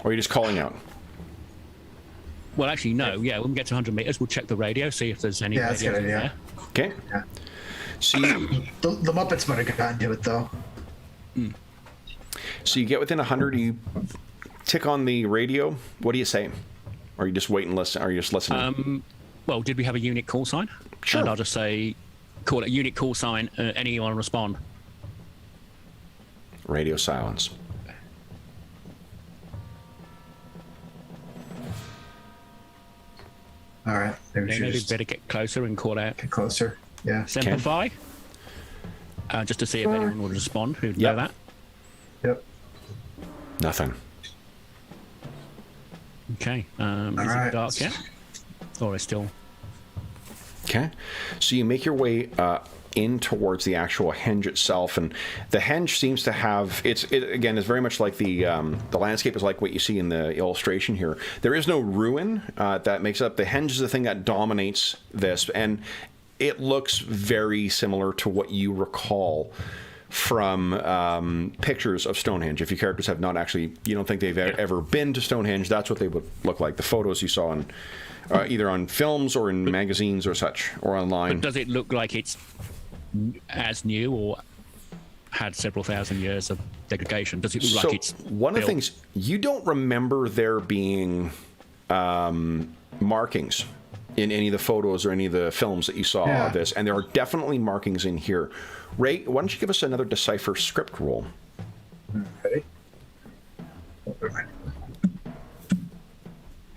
Or are you just calling out? Well, actually, no. Yeah, when we get to 100 meters, we'll check the radio, see if there's any radio that's a good idea. there. Okay. Yeah. So the Muppets might have gotten to it, though. So you get within 100, you tick on the radio. What do you say? Or you just wait and listen? Or are you just listening? Well, did we have a unit call sign? Sure. And I'll just say, call it unit call sign, anyone respond. Radio silence. All right. Maybe we Yeah, should maybe just better get closer and call out get closer. Yeah. Semper just to see if anyone would respond who'd know that. Yep. Nothing. Okay. Is right. it dark yet? Or is still... Okay. So you make your way in towards the actual henge itself, and the henge seems to have again is very much like the landscape is like what you see in the illustration here. There is no ruin that makes up the henge is the thing that dominates this, and it looks very similar to what you recall from pictures of Stonehenge. If your characters have not actually, you don't think they've ever been to Stonehenge, that's what they would look like. The photos you saw in either on films or in magazines or such, or online. But does it look like it's as new or had several thousand years of degradation? Does it look like it's one of the things, you don't remember there being markings in any of the photos or any of the films that you saw of this, and there are definitely markings in here. Ray, why don't you give us another Decipher script roll? Okay.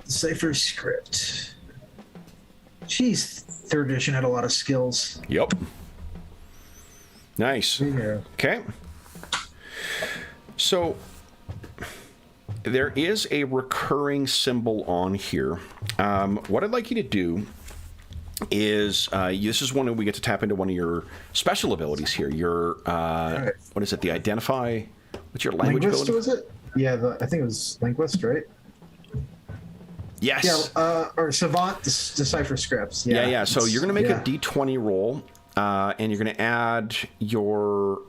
Decipher script. Jeez, third edition had a lot of skills. Yep. Nice. Yeah. Okay. So there is a recurring symbol on here. What I'd like you to do is this is one that we get to tap into one of your special abilities here. Your right. What is it? The identify. What's your language Linguist, ability? was it? Yeah, I think it was linguist, right? Yes. Yeah, or savant decipher scripts. Yeah. So you're going to make yeah. a d20 roll, and you're going to add your.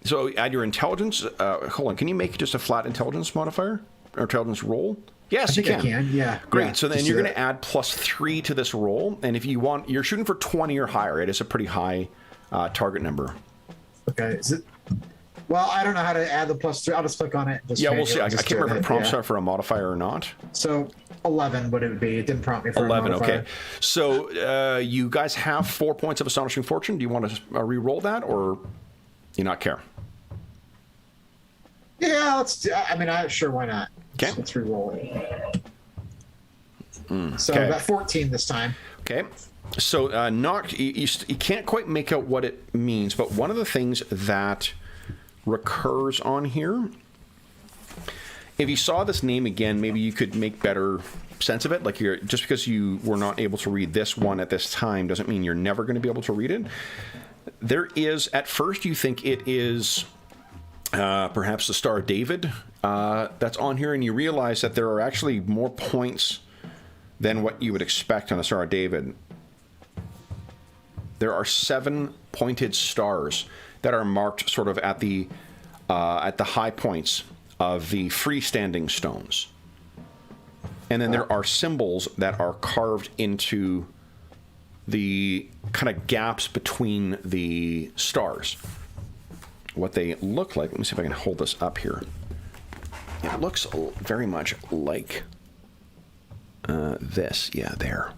So add your intelligence. Hold on. Can you make just a flat intelligence modifier or intelligence roll? Yes, I think you can. I can. Yeah. Great. Yeah, So then you're going to add +3 to this roll, and if you want, you're shooting for 20 or higher. It is a pretty high target number. Okay. Is it? Well, I don't know how to add the +3. I'll just click on it. Yeah, we'll see. I can't remember if it prompts yeah. for a modifier or not. So 11 would it be? It didn't prompt me for 11. a modifier. Okay. So you guys have 4 points of astonishing fortune. Do you want to re-roll that, or you not care? Yeah, let's. I mean, sure. Why not? Okay. Let's re-roll it. So okay. got 14 this time. Okay. So you can't quite make out what it means, but one of the things that recurs on here, if you saw this name again, maybe you could make better sense of it. Like just because you were not able to read this one at this time doesn't mean you're never going to be able to read it. There is, at first you think it is perhaps the Star of David that's on here, and you realize that there are actually more points than what you would expect on the Star of David. There are 7 pointed stars that are marked sort of at the high points of the freestanding stones. And then there are symbols that are carved into the kind of gaps between the stars. What they look like, let me see if I can hold this up here. It looks very much like this. Yeah, there.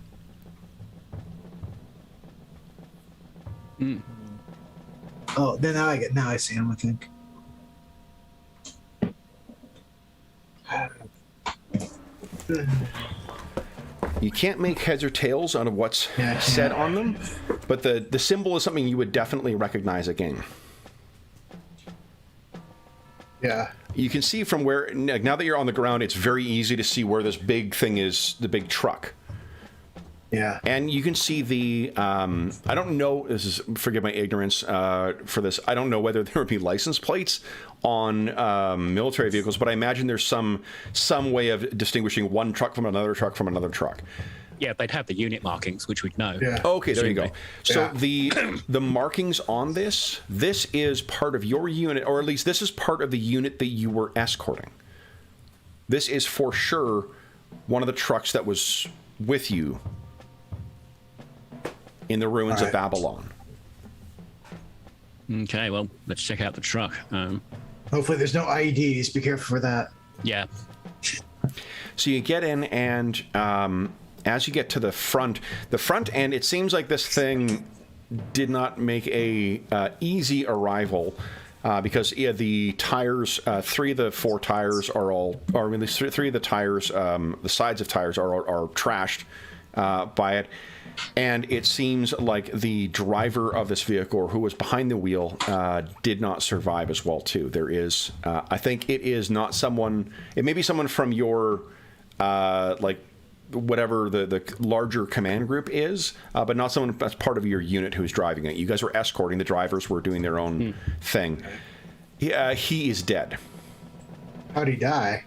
Oh, then now I see him, I think. You can't make heads or tails out of what's Yeah, said on them, but the symbol is something you would definitely recognize again. Yeah. You can see from where, now that you're on the ground, it's very easy to see where this big thing is, the big truck. Yeah. And you can see the, I don't know, forgive my ignorance for this, I don't know whether there would be license plates on military vehicles, but I imagine there's some way of distinguishing one truck from another truck from another truck. Yeah, they'd have the unit markings, which we'd know. Yeah. Okay, there you go. So Yeah. the markings on this is part of your unit, or at least this is part of the unit that you were escorting. This is for sure one of the trucks that was with you in the ruins of Babylon. Okay, well, let's check out the truck. Hopefully there's no IEDs. Be careful for that. Yeah. So you get in, and as you get to the front end, it seems like this thing did not make a easy arrival because the tires, 3 of the 4 tires are all, or at least 3 of the tires, the sides of tires are trashed by it. And it seems like the driver of this vehicle, or who was behind the wheel, did not survive as well, too. There is, I think it is not someone, it may be someone from your, whatever the larger command group is, but not someone that's part of your unit who's driving it. You guys were escorting, the drivers were doing their own thing. He is dead. How'd he die?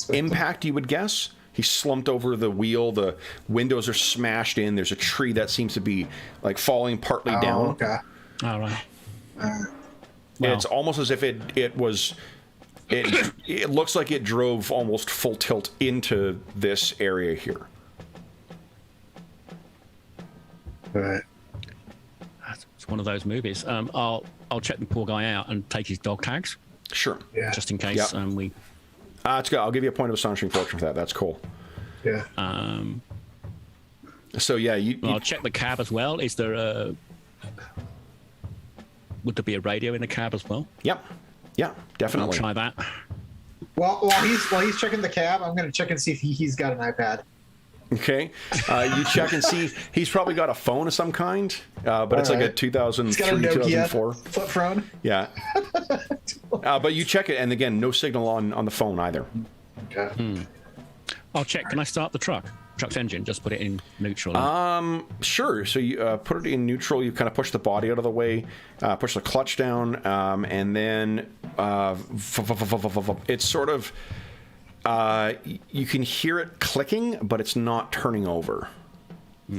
Impact, you would guess. He slumped over the wheel. The windows are smashed in. There's a tree that seems to be like falling partly down. Okay. All right. It's almost as if it looks like it drove almost full tilt into this area here. Right. It's one of those movies. I'll check the poor guy out and take his dog tags. Sure. Yeah. Just in case we. That's good. I'll give you a point of astonishing fortune for that. That's cool. Yeah. So yeah, I'll check the cab as well. Is there would there be a radio in the cab as well? Yep. Yeah, definitely. I'll try that. Well, while he's checking the cab, I'm going to check and see if he's got an iPad. Okay. You check and see. He's probably got a phone of some kind, but it's like a 2003, He's got a Nokia 2004 flip phone. Yeah. But you check it, and again, no signal on the phone either. Okay. I'll check. Can I start the truck's engine? Just put it in neutral. Sure. So you put it in neutral. You kind of push the body out of the way, push the clutch down, and then it's sort of you can hear it clicking, but it's not turning over.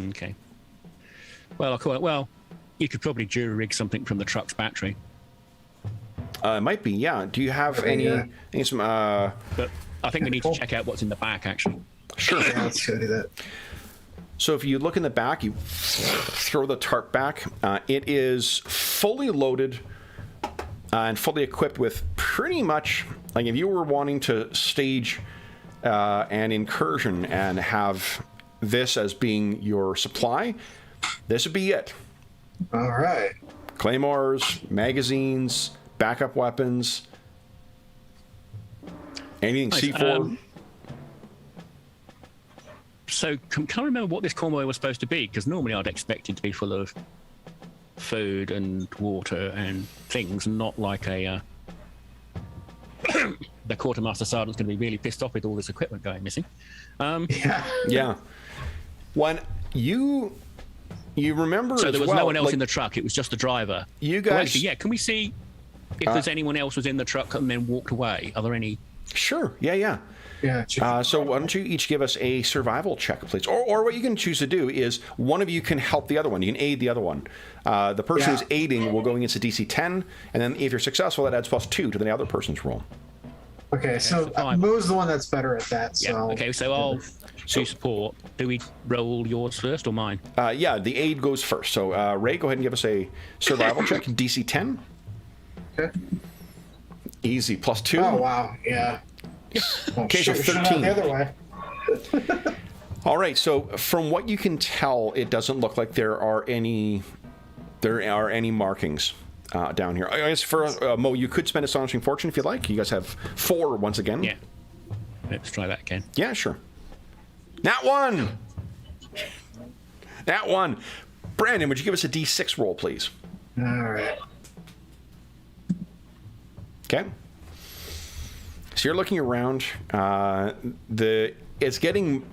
Okay. Well, you could probably jury rig something from the truck's battery. It might be. Yeah. Do you have any some? But I think we need to check out what's in the back, actually. Sure. Yeah, let's go do that. So if you look in the back, you throw the tarp back. It is fully loaded and fully equipped with pretty much, like if you were wanting to stage an incursion and have this as being your supply, this would be it. All right. Claymores, magazines, backup weapons, anything Nice. C4. So can't remember what this convoy was supposed to be, because normally I'd expect it to be full of food and water and things, not like a the quartermaster sergeant's going to be really pissed off with all this equipment going missing. Yeah. When you remember, So there was well, no one else like, in the truck. It was just the driver. You Well, guys, actually, yeah. Can we see if there's anyone else was in the truck and then walked away? Are there any? sure, yeah. Yeah. So why don't you each give us a survival check, please? Or what you can choose to do is one of you can help the other one. You can aid the other one. The person who's aiding will go against a DC 10, and then if you're successful, that adds +2 to the other person's roll. Okay, so Mo's the one that's better at that. So Yeah. Okay. So I'll do support. Do we roll yours first or mine? Yeah, the aid goes first. So Ray, go ahead and give us a survival check. DC 10. Okay. Easy. +2. Oh wow, yeah. Okay, so Should have 13. the other way. All right, so from what you can tell, it doesn't look like there are any markings down here. I guess for Mo, you could spend Astonishing Fortune if you like. You guys have 4 once again. Yeah. Let's try that again. Yeah, sure. Nat 1! Nat 1. Brandon, would you give us a D6 roll, please? All right. Okay. So you're looking around. It's getting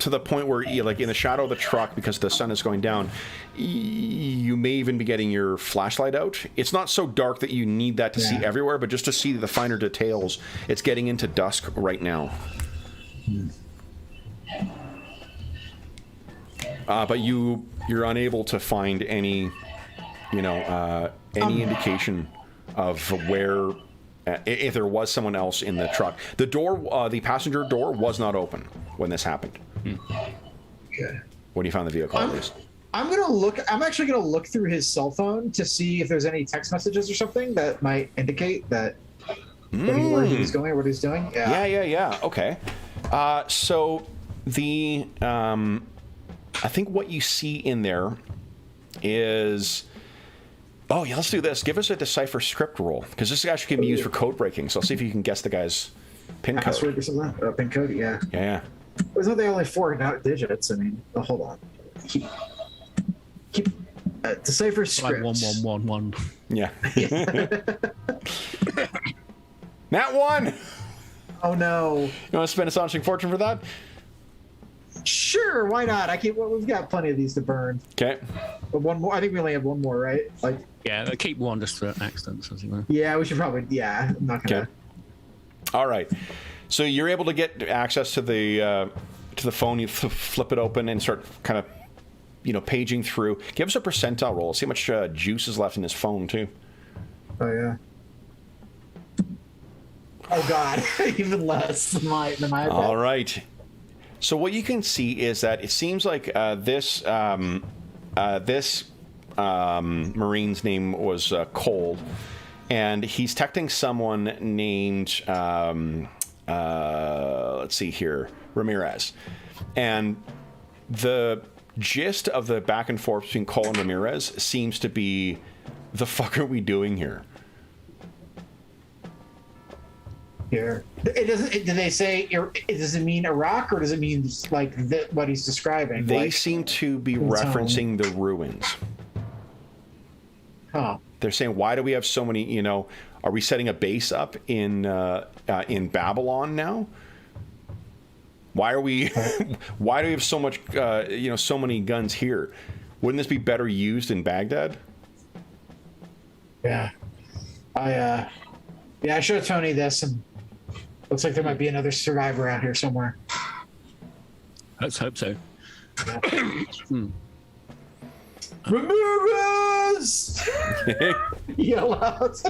to the point where, like in the shadow of the truck, because the sun is going down, you may even be getting your flashlight out. It's not so dark that you need that to see everywhere, but just to see the finer details. It's getting into dusk right now. But you're unable to find any indication of where. If there was someone else in the truck. The door, the passenger door was not open when this happened. Okay. When you found the vehicle, at least. I'm actually gonna look through his cell phone to see if there's any text messages or something that might indicate that where he was going or what he's doing. Yeah. Okay. So the I think what you see in there is. Oh, yeah, let's do this. Give us a decipher script roll, because this actually can be used for code breaking. So I'll see if you can guess the guy's pin code. Password or something? Pin code, yeah. Yeah. Wasn't they only 4 digits? I mean, hold on. Keep decipher script. Like 1111. Yeah. Nat 1! Oh no. You want to spend astonishing fortune for that? Sure, why not? Well, we've got plenty of these to burn. Okay. But one more. I think we only have one more, right? Like. Yeah, keep one just for accidents, as it were. Yeah, we should probably. Yeah, I'm not gonna. Okay. All right. So you're able to get access to the phone. You flip it open and start kind of, paging through. Give us a percentile roll. See how much juice is left in this phone too. Oh yeah. Oh god, even less than my iPad. All right. So what you can see is that it seems like this Marine's name was Cold, and he's texting someone named let's see here, Ramirez, and the gist of the back and forth between Cole and Ramirez seems to be, the fuck are we doing here? Here, it doesn't. Do they say? Does it mean Iraq, or does it mean like what he's describing? They like, seem to be referencing the ruins. Huh. They're saying, why do we have so many? Are we setting a base up in Babylon now? Why are we? Why do we have so much? So many guns here. Wouldn't this be better used in Baghdad? Yeah. I showed Tony this, and looks like there might be another survivor out here somewhere. Let's hope so. Yeah. Ramirez! Yell out.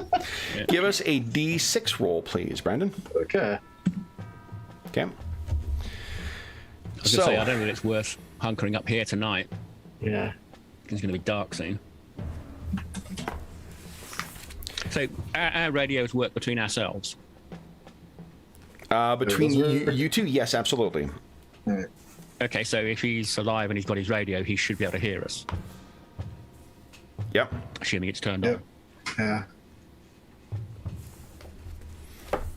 Give us a D6 roll, please, Brandon. Okay. Okay. I was going to say, I don't think it's worth hunkering up here tonight. Yeah. It's going to be dark soon. So our radios work between ourselves. Between you two, yes, absolutely. All right. Okay, so if he's alive and he's got his radio, he should be able to hear us. Yep. Assuming it's turned Yep. on.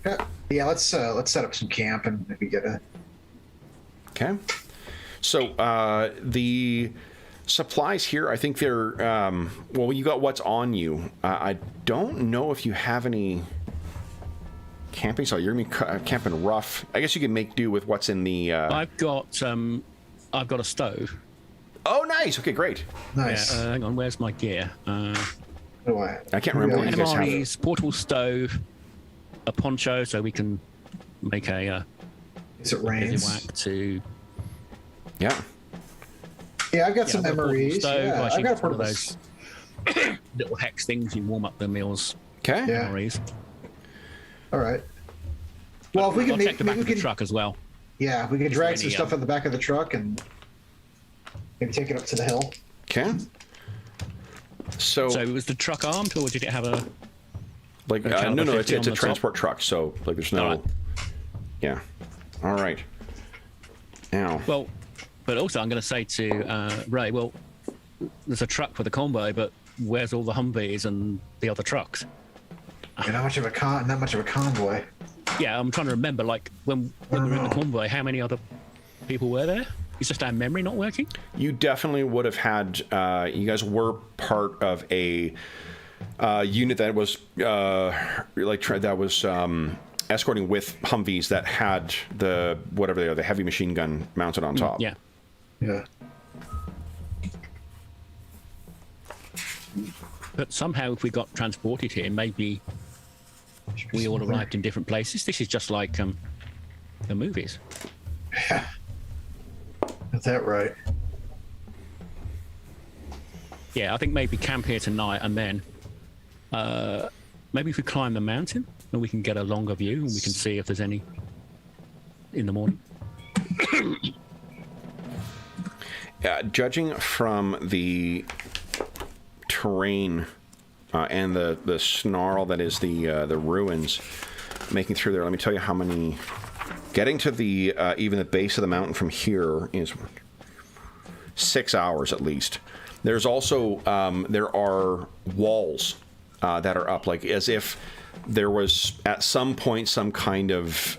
Yeah. Yeah. Let's set up some camp and maybe get a. Okay. So the supplies here, I think they're well, you got what's on you. I don't know if you have any camping. So you're gonna be camping rough. I guess you can make do with what's in the. I've got a stove. Oh, nice. Okay, great. Nice. Yeah, hang on, where's my gear? I can't remember what you guys have. MRE's portable stove, a poncho, so we can make a Is it rains? bivouac to. Yeah. Yeah, I've got some I've got a portable memories. stove. Yeah, I I've think got it's one of portable. those little hex things you warm up the meals. Okay. Yeah. MREs. All right. Well, if we can I'll check the back of the truck as well. Yeah, we can drag some any, stuff on the back of the truck and maybe take it up to the hill. Okay. So was the truck armed, or did it have a? like a no, caliber it's 50 a on the transport truck. So like there's no. All right. Yeah. All right. Now. Well, but also I'm going to say to Ray, well, there's a truck for the convoy, but where's all the Humvees and the other trucks? And not much of a convoy. Yeah, I'm trying to remember, like, when we were in the convoy, how many other people were there? Is just our memory not working? You definitely would have had. You guys were part of a unit that was escorting with Humvees that had the whatever they are, the heavy machine gun mounted on top. Yeah. Yeah. But somehow, if we got transported here, maybe we all arrived in different places. This is just like the movies. Yeah. Got that right. Yeah, I think maybe camp here tonight, and then maybe if we climb the mountain, then we can get a longer view and we can see if there's any in the morning. Judging from the terrain and the snarl that is the ruins making through there, let me tell you how many. Getting to the even the base of the mountain from here is 6 hours at least. There's also there are walls that are up, like as if there was at some point some kind of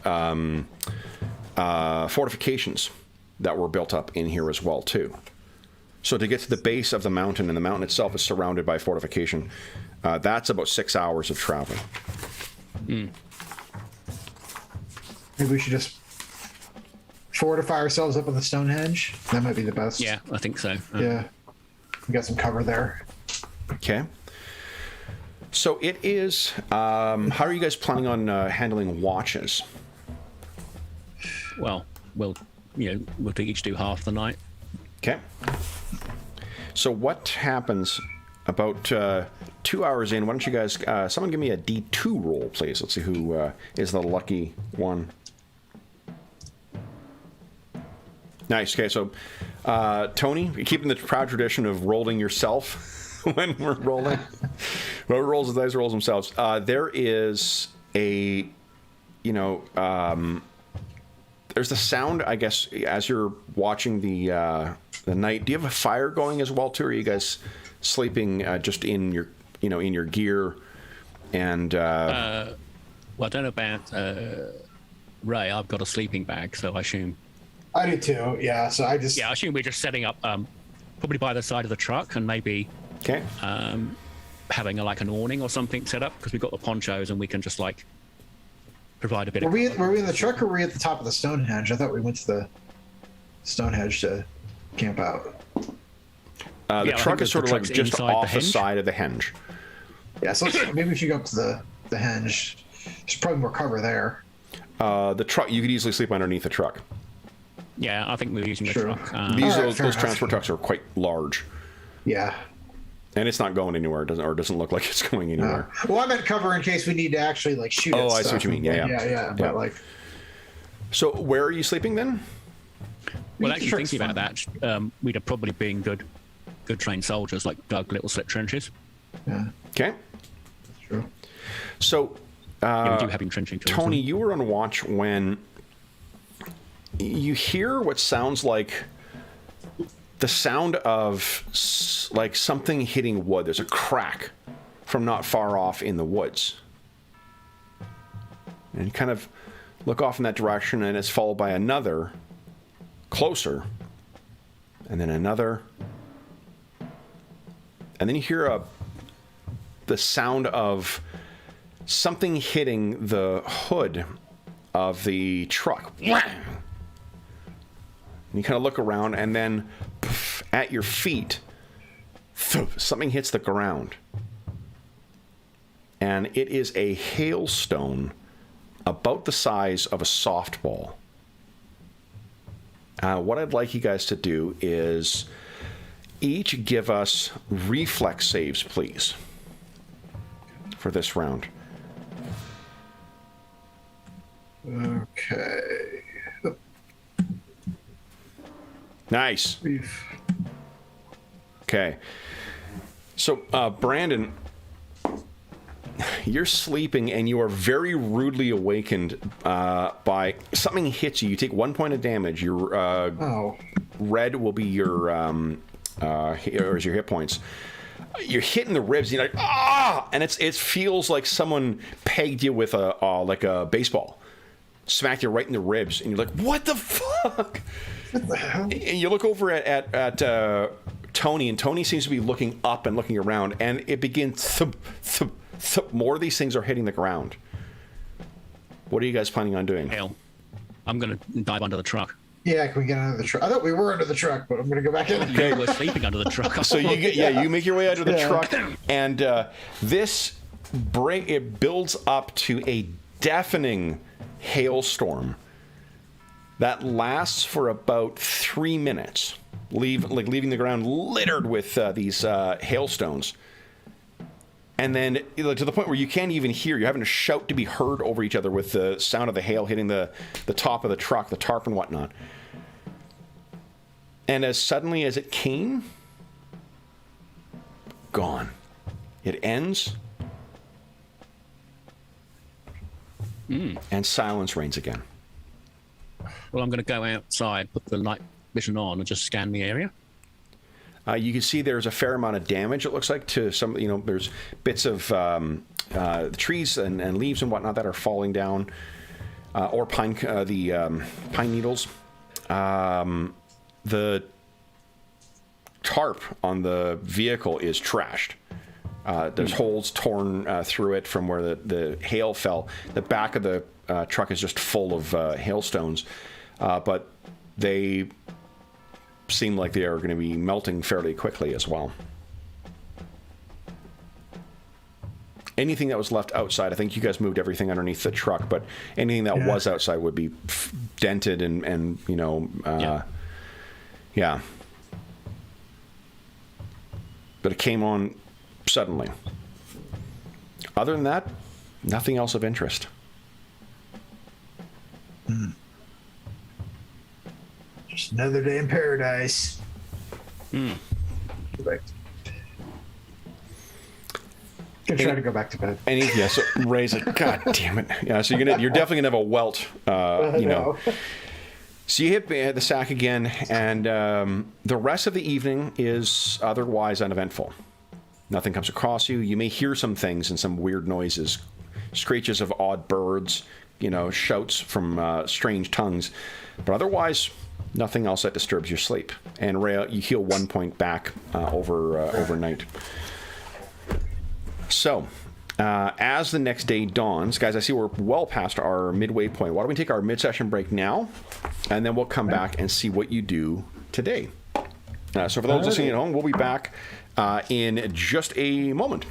fortifications that were built up in here as well, too. So to get to the base of the mountain, and the mountain itself is surrounded by fortification, that's about 6 hours of travel. Maybe we should just fortify ourselves up on the Stonehenge. That might be the best. Yeah, I think so. Yeah. We got some cover there. Okay. So it is... how are you guys planning on handling watches? Well, we'll each do half the night. Okay. So what happens about 2 hours in? Why don't you guys... someone give me a D2 roll, please. Let's see who is the lucky one. Nice. Okay, so Tony, you're keeping the proud tradition of rolling yourself when we're rolling. Whoever rolls the dice rolls themselves. There is a... there's the sound, I guess, as you're watching the night. Do you have a fire going as well, too? Or are you guys sleeping just in your, in your gear? And well, I don't know about Ray. I've got a sleeping bag, so I assume. I do too. Yeah. So I assume we're just setting up probably by the side of the truck, and maybe okay, having an awning or something set up, because we've got the ponchos and we can just provide a bit of... Were we in the truck, or were we at the top of the Stonehenge? I thought we went to the Stonehenge to camp out. The truck is sort of just off the side of the henge. Yeah, so maybe we should go up to the henge. There's probably more cover there. The truck, you could easily sleep underneath the truck. Yeah, I think we're using the truck. Those transport trucks are quite large. Yeah. And it's not going anywhere, doesn't look like it's going anywhere. Well, I meant cover in case we need to actually shoot. Oh, I see what you mean. Yeah. But so where are you sleeping then? Well, actually thinking about that, we'd have probably been good trained soldiers, dug little slip trenches. Yeah. Okay. That's true. So, we do have entrenching tools. Tony, you were on watch when you hear what sounds like the sound of something hitting wood. There's a crack from not far off in the woods. And you kind of look off in that direction, and it's followed by another closer, and then another, and then you hear the sound of something hitting the hood of the truck. And you kind of look around, and then poof, at your feet, something hits the ground. And it is a hailstone about the size of a softball. What I'd like you guys to do is each give us reflex saves, please, for this round. Okay. Nice. Okay. So, Brandon, you're sleeping and you are very rudely awakened by something hits you. You take 1 point of damage. Your red will be your hit points. You're hitting the ribs. You're like, ah! And it feels like someone pegged you with a baseball, smacked you right in the ribs, and you're like, what the fuck? What the hell? And you look over at Tony, and Tony seems to be looking up and looking around, and it begins more of these things are hitting the ground. What are you guys planning on doing? Hell, I'm going to dive under the truck. Yeah, can we get under the truck? I thought we were under the truck, but I'm going to go back in. Okay, we're sleeping under the truck. So you make your way under the truck, and it builds up to a deafening hailstorm that lasts for about 3 minutes, leaving the ground littered with these hailstones. And then to the point where you can't even hear. You're having to shout to be heard over each other with the sound of the hail hitting the top of the truck, the tarp and whatnot. And as suddenly as it came, gone. It ends. And silence reigns again. Well, I'm going to go outside, put the night vision on, and just scan the area. You can see there's a fair amount of damage, it looks like, to some, there's bits of trees and leaves and whatnot that are falling down. or pine pine needles. The tarp on the vehicle is trashed. There's holes torn through it from where the hail fell. The back of the truck is just full of hailstones, but they seem like they are going to be melting fairly quickly as well. Anything that was left outside, I think you guys moved everything underneath the truck, but anything that was outside would be dented and you know, yeah. But it came on suddenly. Other than that, nothing else of interest. Just another day in paradise. Perfect. Gonna try to go back to bed. So Ray's like, God damn it. Yeah, so you're definitely gonna have a welt, you know. So you hit the sack again, and the rest of the evening is otherwise uneventful. Nothing comes across you. You may hear some things and some weird noises, screeches of odd birds, you know, shouts from strange tongues, but otherwise nothing else that disturbs your sleep. And Ray, you heal 1 point back overnight. So, as the next day dawns, guys, I see we're well past our midway point. Why don't we take our mid-session break now, and then we'll come back and see what you do today. So for those listening at home, we'll be back in just a moment.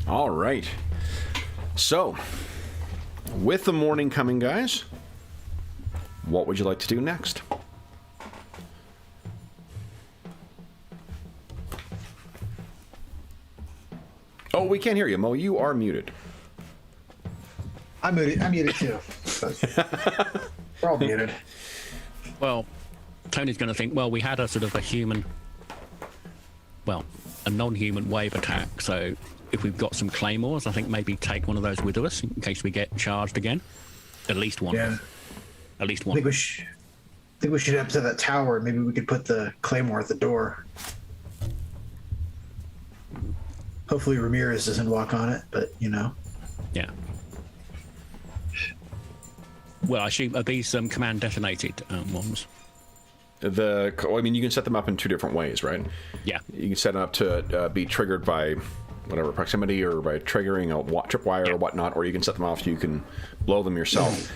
All right. So, with the morning coming, guys, what would you like to do next? Oh, we can't hear you, Mo. You are muted. I'm muted too. We're all muted. Well, Tony's going to think, well, we had a sort of a human, well, a non-human wave attack, so if we've got some claymores, I think maybe take one of those with us in case we get charged again. At least one. Yeah. At least I one. think we should head up to that tower. Maybe we could put the claymore at the door. Hopefully Ramirez doesn't walk on it, but you know. Yeah. Well, I assume are these command detonated ones? I mean, you can set them up in two different ways, right? Yeah. You can set them up to be triggered by whatever proximity or by triggering a tripwire or whatnot, or you can set them off so you can blow them yourself.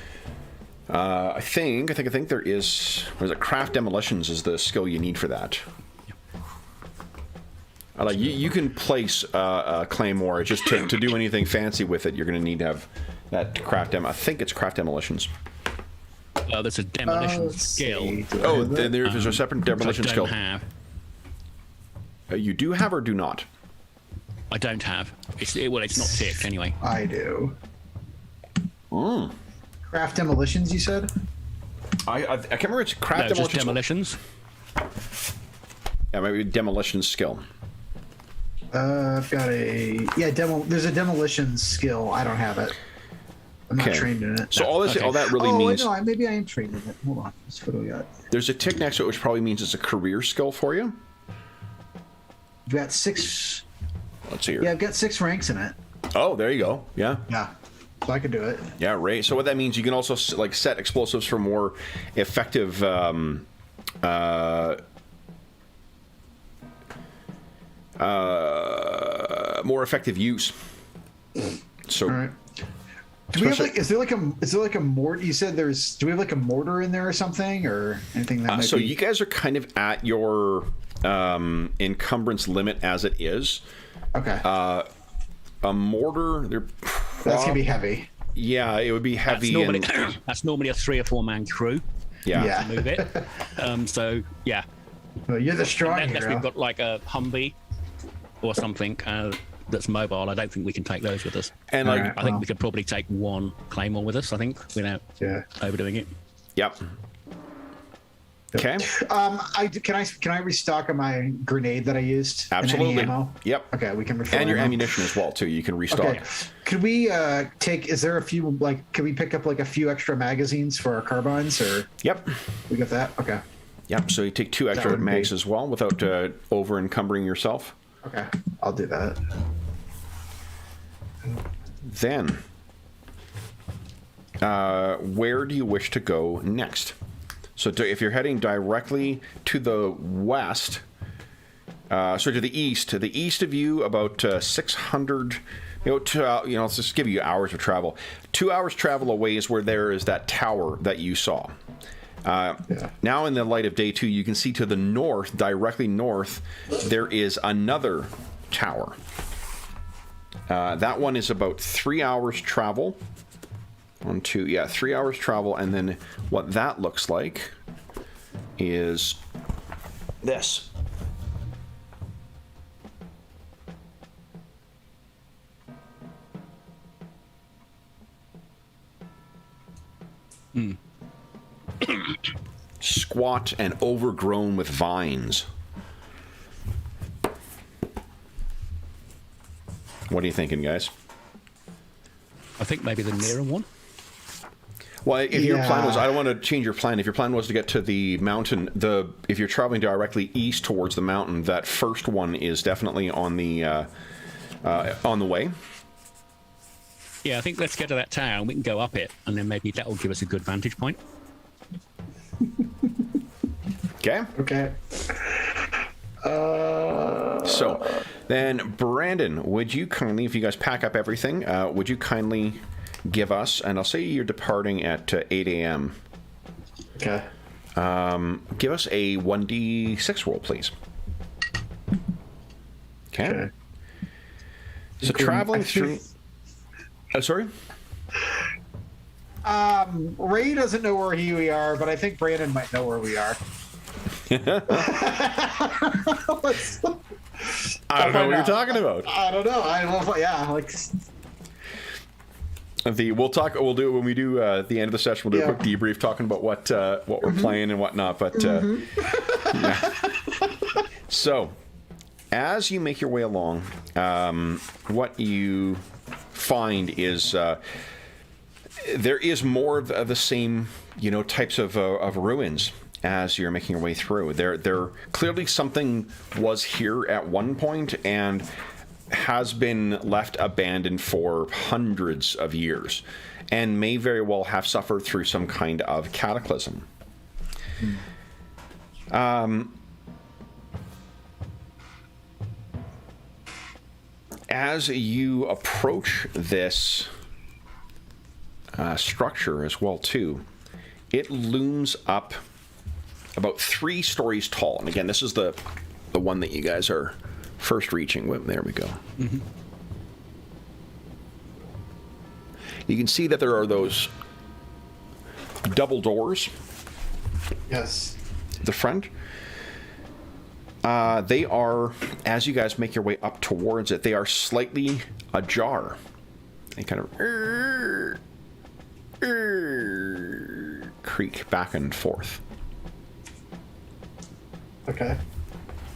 I think there is. What is it? Craft demolitions is the skill you need for that. Like you can place a claymore. Just to do anything fancy with it, you're going to need to have that craft I think it's craft demolitions. There's a demolition skill. Oh, there's a separate demolition skill. Have. You do have or do not? I don't have. It's not ticked anyway. I do. Craft demolitions, you said? I can't remember. It's craft Just demolitions. Yeah, maybe demolition skill. I've got there's a demolition skill. I don't have it. I'm not trained in it. So all that really means. Oh, maybe I am trained in it. Hold on. What do we got? There's a tick next to it, which probably means it's a career skill for you. You've got 6. Let's see here. Yeah, I've got 6 ranks in it. Oh, there you go. Yeah. Yeah. So I could do it. Yeah, right. So what that means, you can also like set explosives for more effective use. So all right. Do we have is there like a mortar? You said do we have like a mortar in there or something or anything that might so be... you guys are kind of at your encumbrance limit as it is. Okay. A mortar, that's gonna be heavy. Yeah, it would be heavy. That's normally a 3 or 4 man crew. Yeah. To move it. So yeah. Well, you're the strong Unless hero. we've got like a Humvee or something that's mobile, I don't think we can take those with us. And like, I think we could probably take 1 claymore with us. I think without overdoing it. Yep. Okay. Can I restock on my grenade that I used? Absolutely. And any ammo? Yep. Okay, we can refill. And your ammo. ammunition as well too. You can restock. Okay. Could we take? Is there a few Can we pick up like a few extra magazines for our carbines or? Yep. We got that. Okay. Yep. So you take 2 extra mags as well without over encumbering yourself. Okay, I'll do that. Then, where do you wish to go next? So if you're heading directly to the west, to the east of you, about 600, let's just give you hours of travel. 2 hours travel away is where there is that tower that you saw. Now in the light of day 2, you can see to the north, directly north, there is another tower. That one is about 3 hours travel. 3 hours travel, and then what that looks like is this. squat and overgrown with vines. What are you thinking, guys? I think maybe the nearer one. Well, if your plan was, I don't want to change your plan. If your plan was to get to the mountain, if you're traveling directly east towards the mountain, that first one is definitely on the way. Yeah, I think let's get to that tower and we can go up it, and then maybe that will give us a good vantage point. Okay. Okay. So, then, Brandon, would you kindly, if you guys pack up everything, would you kindly give us, and I'll say you're departing at 8 a.m. Okay. Give us a 1d6 roll, please. Okay. So, traveling through... Oh, sorry? Ray doesn't know where we are, but I think Brandon might know where we are. I don't know what you're talking about. I don't know. I don't know. Yeah, like... We'll do it when we do at the end of the session. We'll do a quick debrief talking about what we're playing and whatnot. But yeah. So, as you make your way along, what you find is there is more of the same, types of ruins as you're making your way through. There clearly something was here at one point and has been left abandoned for hundreds of years and may very well have suffered through some kind of cataclysm. As you approach this structure as well, too, it looms up about 3 stories tall. And again, this is the one that you guys are first reaching. There we go. Mm-hmm. You can see that there are those double doors. Yes. At the front. They are, as you guys make your way up towards it, they are slightly ajar. They kind of creak back and forth. Okay.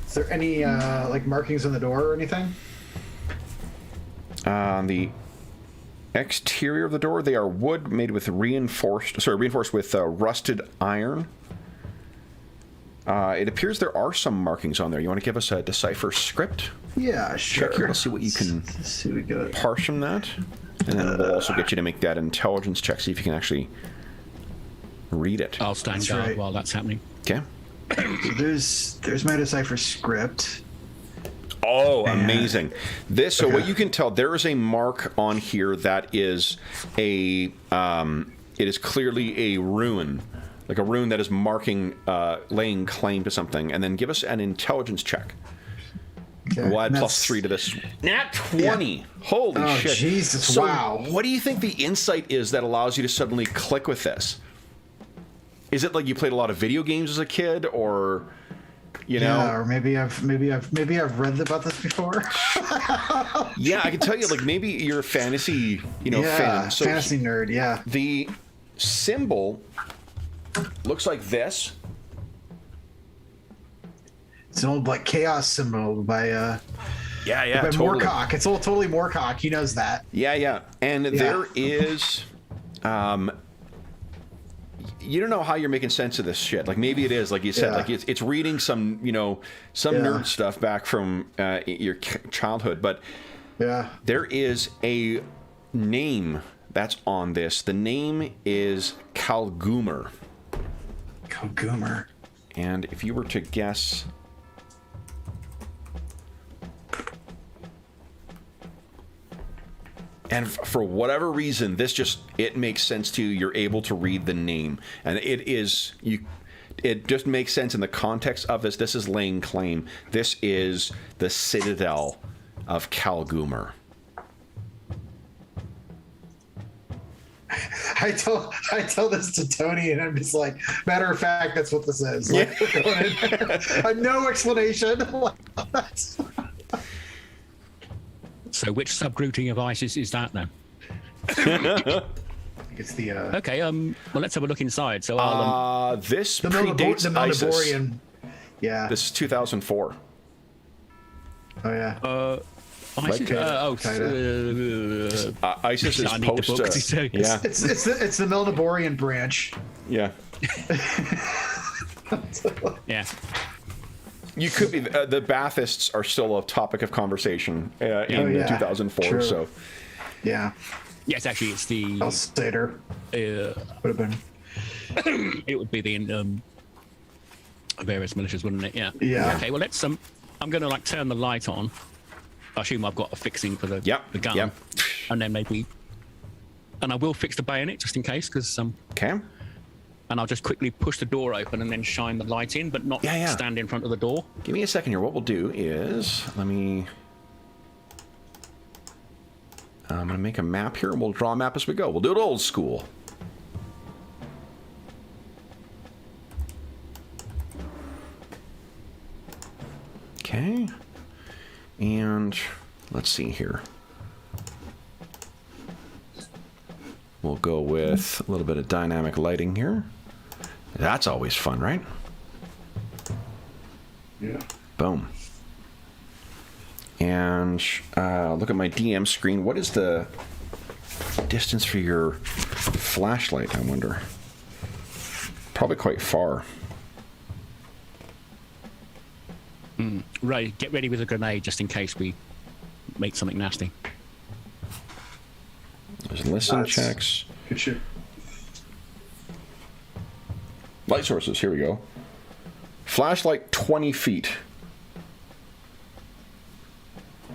Is there any markings on the door or anything? On the exterior of the door, they are wood made with reinforced with rusted iron. It appears there are some markings on there. You want to give us a decipher script? Yeah, sure. Check here. Let's see what you can parse from that. And then we'll also get you to make that intelligence check, see if you can actually read it. I'll stand guard while that's happening. Okay. So there's my decipher script. Oh, amazing. So what you can tell, there is a mark on here that is it is clearly a rune. Like a rune that is marking, laying claim to something. And then give us an intelligence check. Okay. We'll add +3 to this. Nat 20! Yeah. Holy shit. Jesus, so wow. What do you think the insight is that allows you to suddenly click with this? Is it like you played a lot of video games as a kid, or or maybe I've read about this before. Yeah, I can tell you, like, maybe you're a fantasy, fan. So fantasy nerd. Yeah. The symbol looks like this. It's an old chaos symbol by by totally. Moorcock. It's totally Moorcock. He knows that. Yeah. And there is you don't know how you're making sense of this shit. Like, maybe it is, like you said, like it's reading some, some nerd stuff back from your childhood, but there is a name that's on this. The name is Calgoomer. Calgoomer. And if you were to guess, and for whatever reason, it makes sense to you. You're able to read the name. And it just makes sense in the context of this. This is laying claim. This is the Citadel of Calgoomer. I tell this to Tony, and I'm just like, matter of fact, that's what this is. Like, no explanation. So which subgrouping of ISIS is that then? think it's the Okay. Well, let's have a look inside. So I'll. This the predates ISIS. Melniborian. Yeah. This is 2004. Oh yeah. ISIS, ISIS is I need the post. book, so- Yeah, It's the Melniborian branch. yeah. Yeah. You could be. The Baathists are still a topic of conversation in yeah. 2004. True. So Yeah. Yes, actually, it's the. Alsader would have been. It would be the various militias, wouldn't it? Yeah. Yeah. Okay. Well, let's. I'm going to like turn the light on. I assume I've got a fixing for the gun, Yep. and then maybe. And I will fix the bayonet just in case, because Okay. and I'll just quickly push the door open and then shine the light in, but not Yeah. stand in front of the door. Give me a second here. What we'll do is I'm gonna make a map here, and we'll draw a map as we go. We'll do it old school. Okay. And let's see here. We'll go with a little bit of dynamic lighting here. That's always fun, right? Yeah. Boom. And look at my DM screen. What is the distance for your flashlight, I wonder? Probably quite far. Right, get ready with a grenade just in case we make something nasty. There's listen That's- checks. Good shit. Light sources, here we go. Flashlight 20 feet.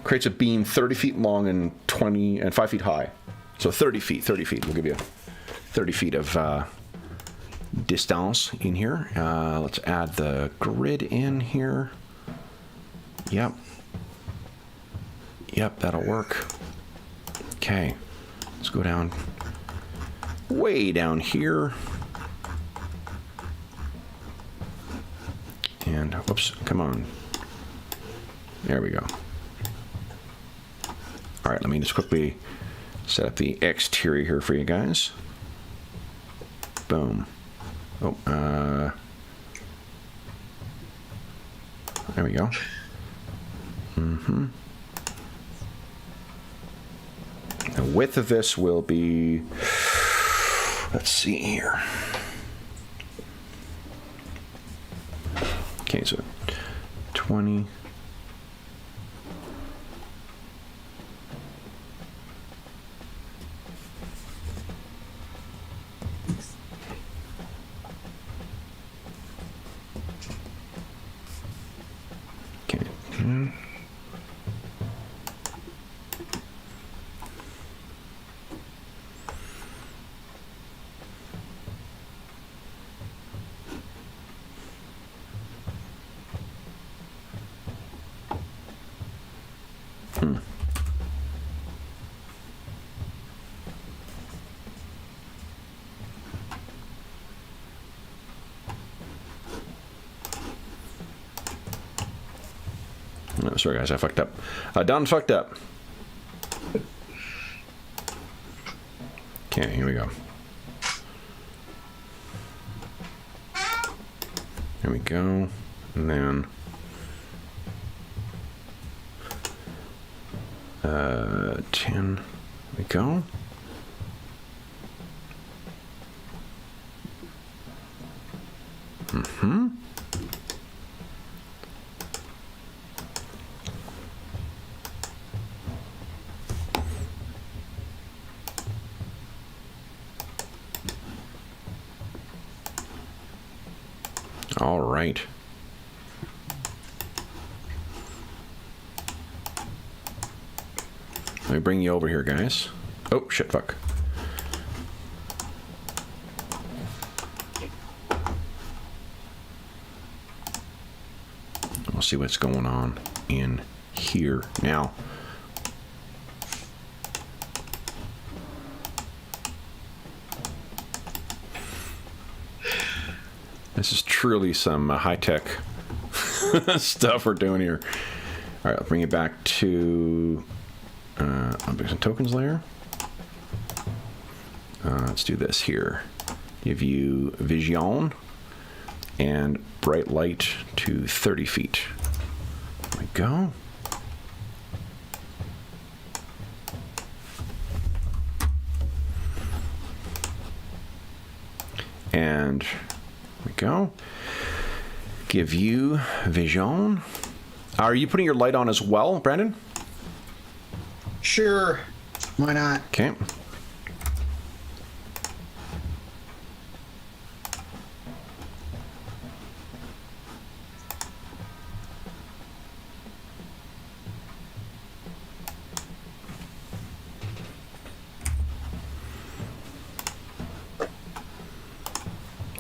Creates a beam 30 feet long and 5 feet high. So 30 feet. We'll give you 30 feet of distance in here. Let's add the grid in here. Yep, that'll work. Okay, let's go down, way down here. And, whoops, come on. There we go. All right, let me just quickly set up the exterior here for you guys. Boom. Oh, there we go. The width of this will be, let's see here. Okay, so 20. Okay. Oh, sorry guys, I fucked up. Done fucked up. Okay, here we go. There we go. And then 10. There we go. All right. Let me bring you over here, guys. Oh, shit, fuck. We'll see what's going on in here now. This is truly some high-tech stuff we're doing here. All right, I'll bring it back to objects and tokens layer. Let's do this here. Give you vision and bright light to 30 feet. There we go. And there we go. Give you vision. Are you putting your light on as well, Brandon? Sure. Why not? Okay.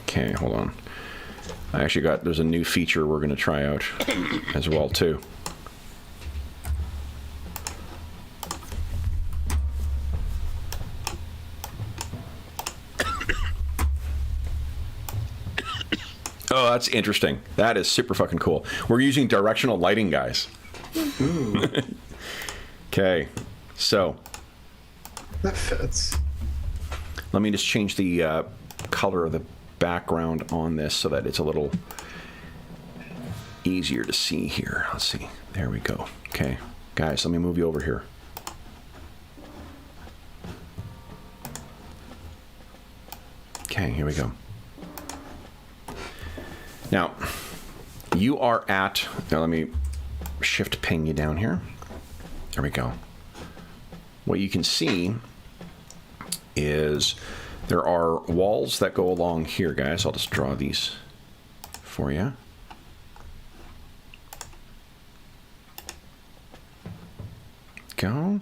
Okay, hold on. I actually there's a new feature we're going to try out as well, too. Oh, that's interesting. That is super fucking cool. We're using directional lighting, guys. Okay, so. That fits. Let me just change the color of the background on this so that it's a little easier to see here. Let's see. There we go. Okay, guys, let me move you over here. Okay, here we go. Now, you are at... Now, let me shift ping you down here. There we go. What you can see is there are walls that go along here, guys. I'll just draw these for you. Go.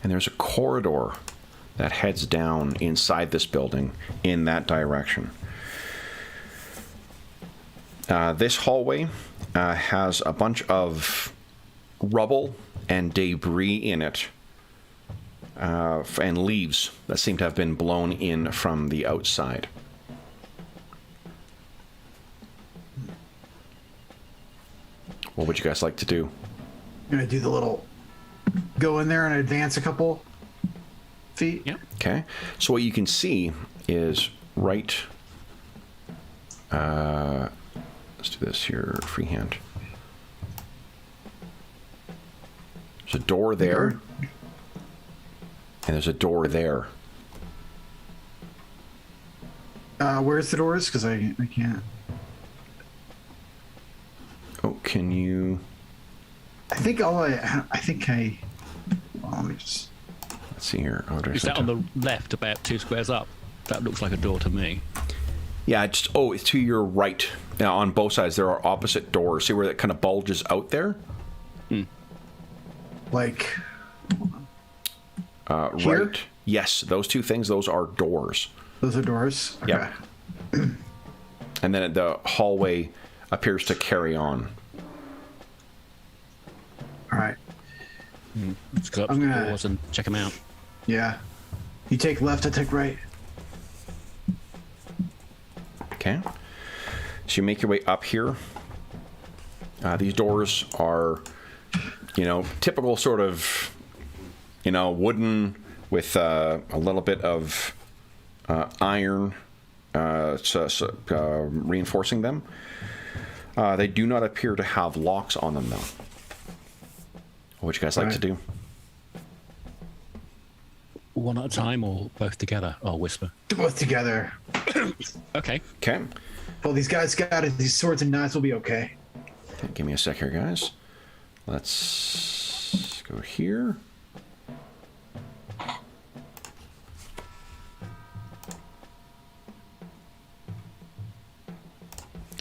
And there's a corridor that heads down inside this building in that direction. This hallway has a bunch of rubble and debris in it, and leaves that seem to have been blown in from the outside. What would you guys like to do? I'm gonna do the little go in there and advance a couple feet. Yep. Okay. So what you can see is right. Let's do this here, freehand. There's a door there, and there's a door there. Where's the doors? Because I can't. Oh, can you? I think well, let me just. Let's see here. Oh, Is that on the left, about 2 squares up? That looks like a door to me. Yeah, it's to your right. Now, on both sides, there are opposite doors. See where that kind of bulges out there? Like. Here? Right. Yes, those two things, those are doors. Those are doors? Okay. Yep. And then the hallway appears to carry on. All right. Let's go up to the doors and check them out. Yeah. You take left, I take right. Okay. So you make your way up here. These doors are, typical sort of, wooden with a little bit of iron reinforcing them. They do not appear to have locks on them, though. What would you guys like to do? One at a time or both together? I'll whisper. Both together. Okay. Okay. Well, these guys got it. These swords and knives will be okay. Okay, give me a sec here, guys. Let's go here.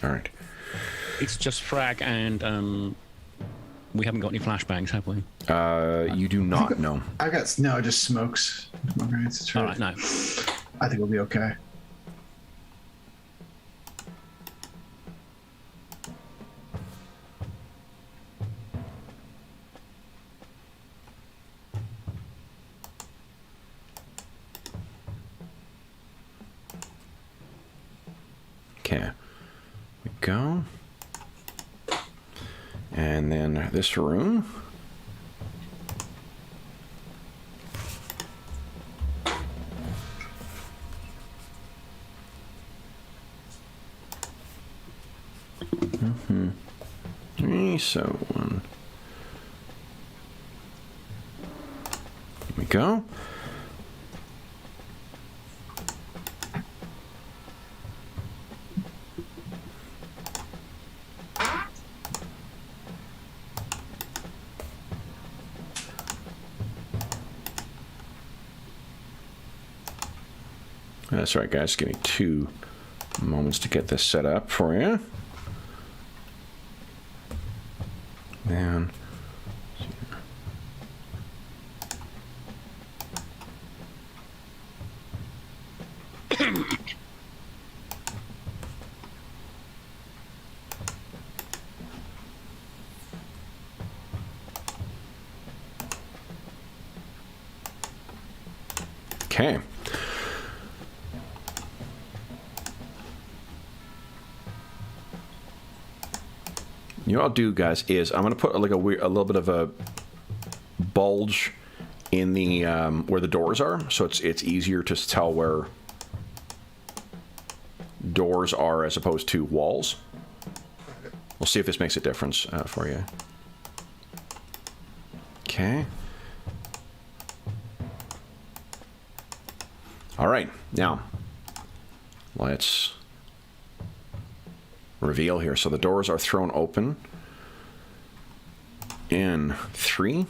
All right. It's just frag and we haven't got any flashbangs, have we? You do not know. I got just smokes. All right, no. I think we'll be okay. Okay. We go. And then this room. Okay, so here we go. That's right, guys. Give me 2 moments to get this set up for you. And okay. You know what I'll do, guys, is I'm going to put like a little bit of a bulge in the where the doors are, so it's easier to tell where doors are as opposed to walls. We'll see if this makes a difference for you. Okay. All right, now let's reveal here. So the doors are thrown open in 3,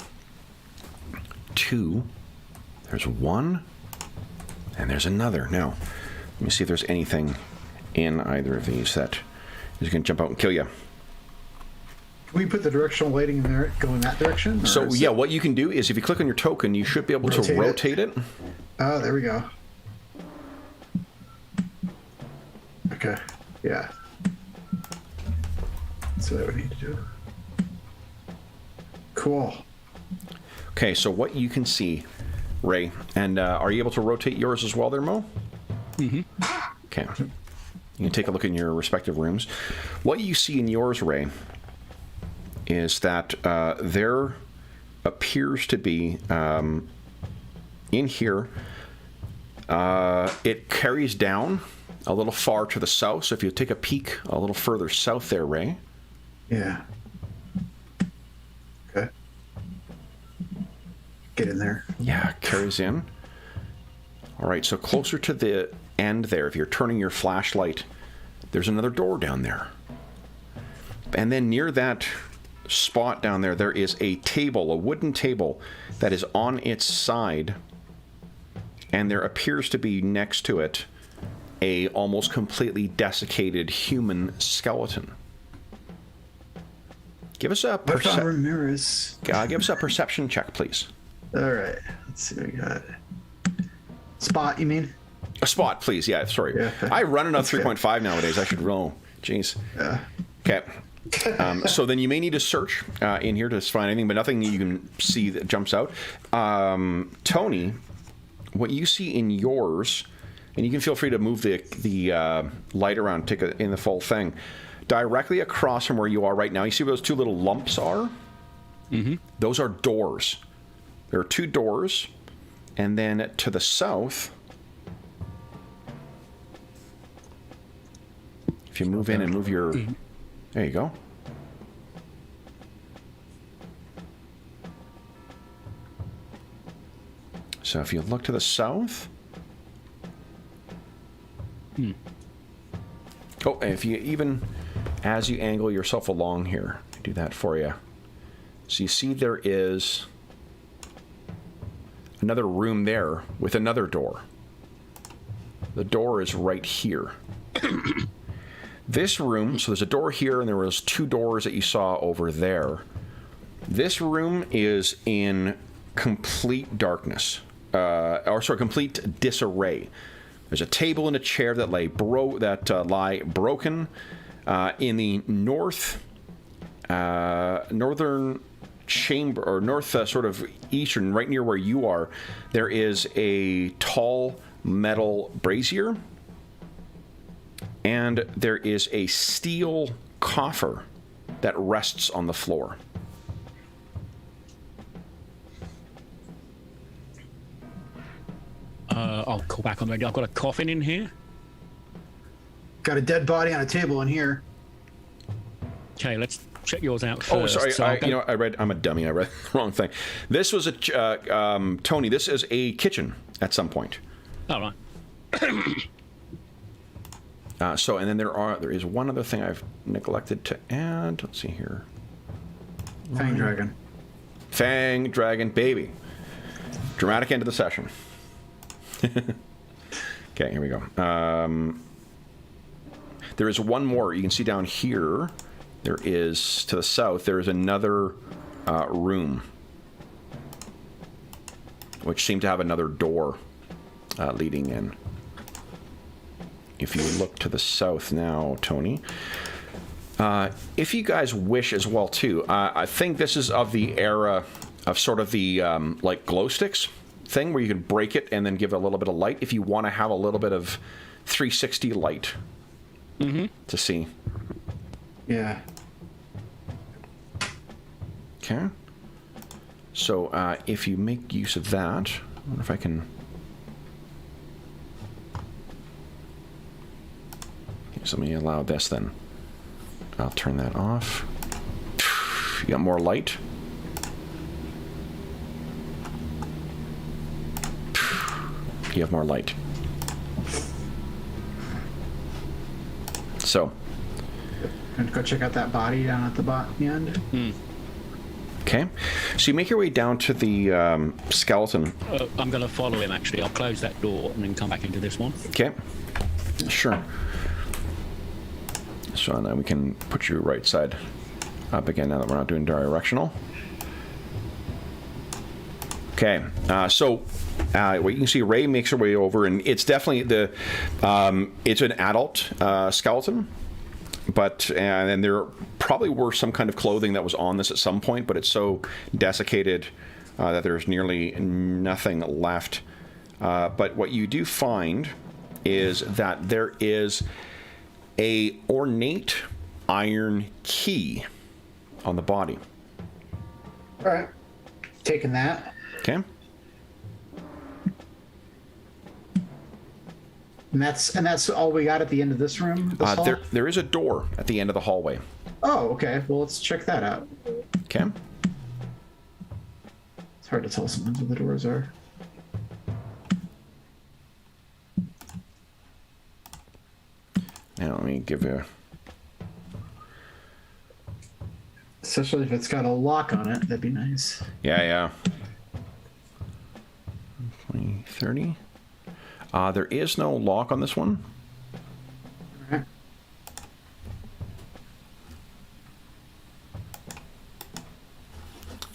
2, there's 1, and there's another. Now, let me see if there's anything in either of these that is going to jump out and kill you. Can we put the directional lighting in there, go in that direction? So yeah, what you can do is if you click on your token, you should be able to rotate it. Oh, there we go. Okay, yeah. That's what I would need to do. Cool. Okay, so what you can see, Ray, and are you able to rotate yours as well there, Mo? Mm-hmm. Okay. You can take a look in your respective rooms. What you see in yours, Ray, is that there appears to be, in here, it carries down a little far to the south. So if you take a peek a little further south there, Ray. Yeah. Okay. Get in there. Yeah, carries in. All right, so closer to the end there, if you're turning your flashlight, there's another door down there. And then near that spot down there, there is a table, a wooden table, that is on its side. And there appears to be next to it a almost completely desiccated human skeleton. Give us a give us a perception check, please. All right. Let's see what we got. Spot, you mean? A spot, please. Yeah, sorry. Yeah. I run enough 3.5 nowadays. I should roll. Jeez. Yeah. Okay. So then you may need to search in here to find anything, but nothing you can see that jumps out. Tony, what you see in yours, and you can feel free to move the light around, take in the full thing. Directly across from where you are right now, you see where those 2 little lumps are? Mm-hmm. Those are doors. There are 2 doors, and then to the south, if you move in and move your... There you go. So if you look to the south... Oh, and if you even... As you angle yourself along here, I do that for you. So you see there is another room there with another door. The door is right here. This room, so there's a door here and there was 2 doors that you saw over there. This room is in complete darkness, complete disarray. There's a table and a chair that lie broken. In the northern chamber, or north sort of eastern, right near where you are, there is a tall metal brazier, and there is a steel coffer that rests on the floor. I'll call back on radio. I've got a coffin in here. Got a dead body on a table in here. Okay, let's check yours out first. Oh, sorry. So I'm a dummy. I read the wrong thing. This was Tony. This is a kitchen at some point. All right. And then there is one other thing I've neglected to add. Let's see here. Fang Dragon, baby. Dramatic end of the session. Okay, here we go. There is one more. You can see down here, there is, to the south, there is another room, which seemed to have another door leading in. If you look to the south now, Tony, if you guys wish as well too, I think this is of the era of sort of the like glow sticks thing where you can break it and then give it a little bit of light if you want to have a little bit of 360 light to see. Yeah. Okay. So if you make use of that, I wonder if I can. So let me allow this then. I'll turn that off. You got more light. You have more light. So. And go check out that body down at the end. Okay. So you make your way down to the skeleton. I'm going to follow him, actually. I'll close that door and then come back into this one. Okay. Sure. So now we can put you right side up again now that we're not doing directional. Okay. What you can see, Ray makes her way over, and it's definitely it's an adult skeleton. But and there probably were some kind of clothing that was on this at some point, but it's so desiccated that there's nearly nothing left. But what you do find is that there is a ornate iron key on the body. All right, taking that. Okay. And that's all we got at the end of this room. This hall? There is a door at the end of the hallway. Oh, okay. Well, let's check that out. Okay. It's hard to tell sometimes where the doors are. Now let me give you. Especially if it's got a lock on it, that'd be nice. Yeah. 20, 30. There is no lock on this one. All right.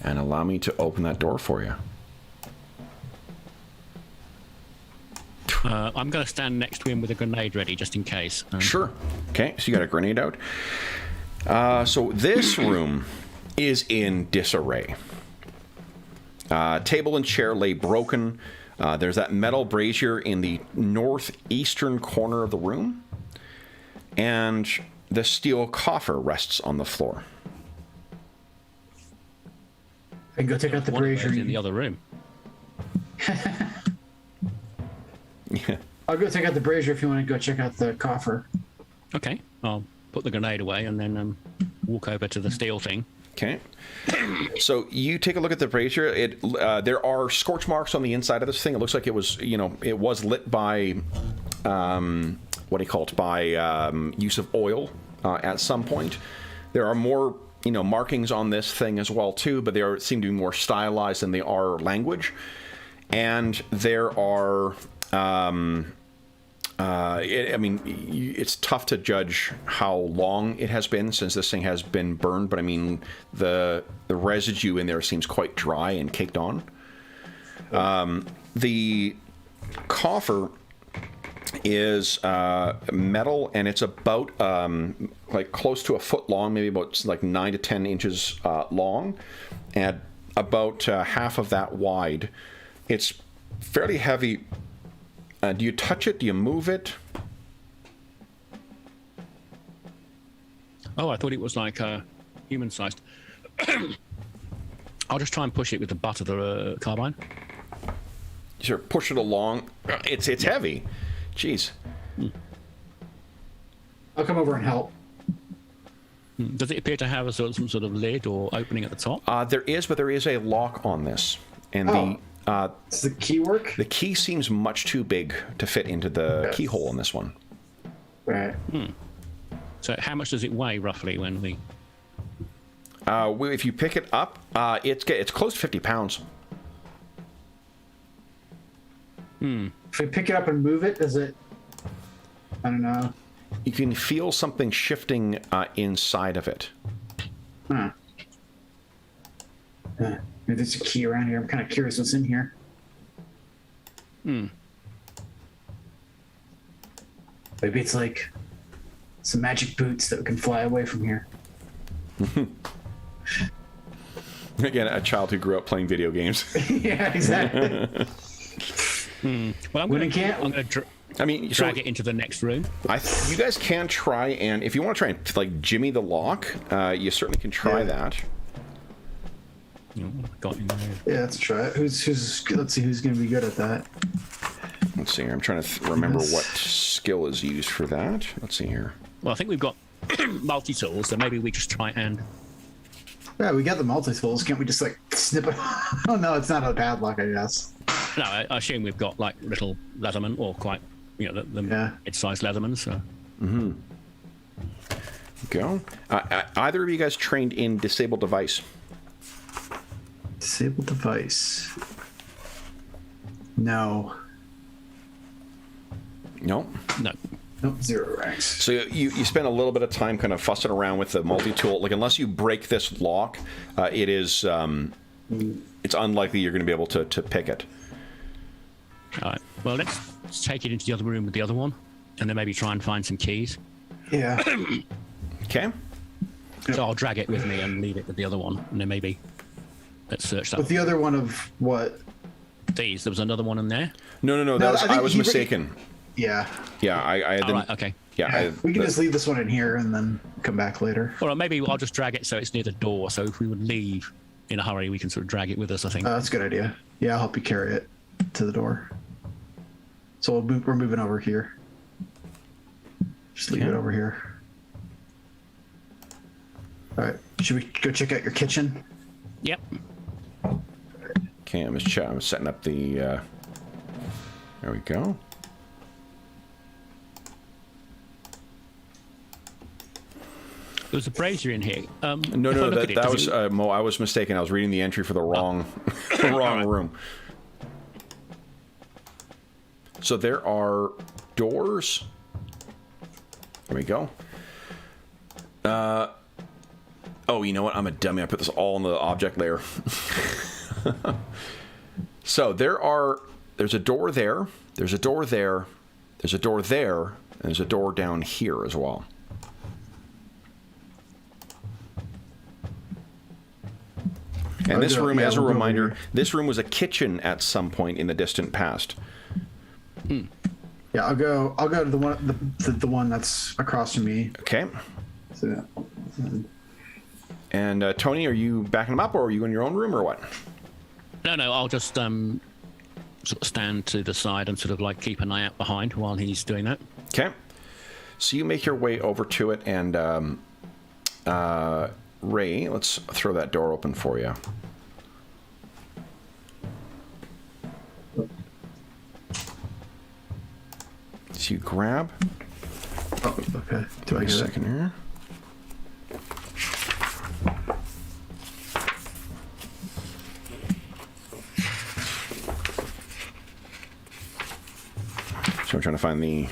And allow me to open that door for you. I'm going to stand next to him with a grenade ready, just in case. Sure. Okay, so you got a grenade out. So this room is in disarray. Table and chair lay broken. There's that metal brazier in the northeastern corner of the room. And the steel coffer rests on the floor. I can go take out the One of brazier. those in the other room. Yeah. I'll go take out the brazier if you want to go check out the coffer. Okay, I'll put the grenade away and then walk over to the steel thing. Okay. So you take a look at the brazier. There are scorch marks on the inside of this thing. It looks like it was, it was lit by, by use of oil at some point. There are more, markings on this thing as well too, but they seem to be more stylized than they are language. And there are, it's tough to judge how long it has been since this thing has been burned, but I mean, the residue in there seems quite dry and caked on. The coffer is metal, and it's about like close to a foot long, maybe about like 9 to 10 inches long, and about half of that wide. It's fairly heavy. Do you touch it? Do you move it? Oh, I thought it was like human-sized. I'll just try and push it with the butt of the carbine. Sure, push it along. It's heavy. Jeez. I'll come over and help. Does it appear to have some sort of lid or opening at the top? There is, but there is a lock on this. And does the key work? the key seems much too big to fit into the keyhole in this one. Right. So how much does it weigh roughly when we... If you pick it up, it's close to 50 pounds. If we pick it up and move it, does it... I don't know. You can feel something shifting inside of it. Huh. Maybe there's a key around here. I'm kind of curious what's in here. Maybe it's like some magic boots that can fly away from here. Again, a child who grew up playing video games. Yeah, exactly. Well, I'm going to drag it into the next room. You guys can try, and if you want to try and like jimmy the lock, you certainly can try that. Got in there. Yeah, let's try it. Let's see who's going to be good at that. Let's see here. I'm trying to remember what skill is used for that. Let's see here. Well, I think we've got multi-tools, so maybe we just try and... Yeah, we got the multi-tools. Can't we just like snip it? Oh no, it's not a padlock, I guess. No, I assume we've got like little Leatherman, or quite, the mid-sized Leatherman. So. Go. Either of you guys trained in disable device? Disable device. No. No. No. Nope, 0 ranks. So you spend a little bit of time kind of fussing around with the multi-tool. Like, unless you break this lock, it is it's unlikely you're going to be able to pick it. All right. Well, let's take it into the other room with the other one, and then maybe try and find some keys. Yeah. Okay. So I'll drag it with me and leave it with the other one, and then maybe let's search that. With the other one of what? These. There was another one in there. No. I was mistaken. Yeah. Yeah, I had All right. Okay. Yeah. We can just leave this one in here and then come back later. Or maybe I'll just drag it so it's near the door. So if we would leave in a hurry, we can sort of drag it with us, I think. That's a good idea. Yeah, I'll help you carry it to the door. So we're moving over here. Just leave it over here. All right. Should we go check out your kitchen? Yep. Okay, I'm setting up the... there we go. There was a brazier in here. No, that was Mo. I was mistaken. I was reading the entry for the wrong, wrong room. So there are doors. There we go. Oh, you know what? I'm a dummy. I put this all in the object layer. So there's a door there. There's a door there. There's a door there. And there's a door down here as well. And this room, as a reminder, this room was a kitchen at some point in the distant past. Yeah, I'll go to the one that's across from me. Okay. So, and Tony, are you backing him up, or are you in your own room, or what? No, I'll just sort of stand to the side and sort of like keep an eye out behind while he's doing that. Okay. So you make your way over to it, and Ray, let's throw that door open for you. So you grab. oh, okay. Do I Wait a get it? second here. So I'm trying to find the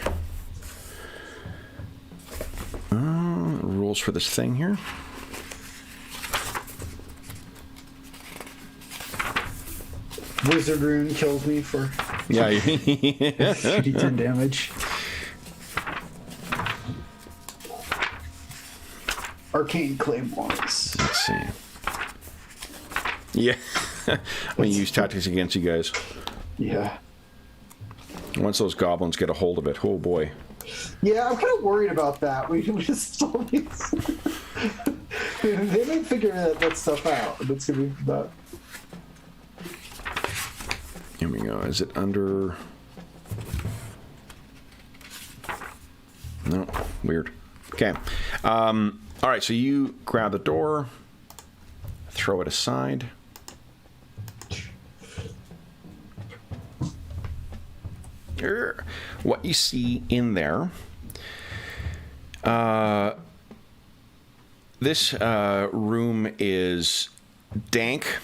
rules for this thing here. Wizard rune kills me for Yeah. 10 damage. Arcane claymores. Let's see. Yeah. I'm going to use tactics against you guys. Yeah. Once those goblins get a hold of it, oh boy. Yeah, I'm kind of worried about that. We just always... they may figure that stuff out. That's gonna be that. Here we go. Is it under... No. Weird. Okay. All right, so you grab the door, throw it aside. What you see in there, this room is dank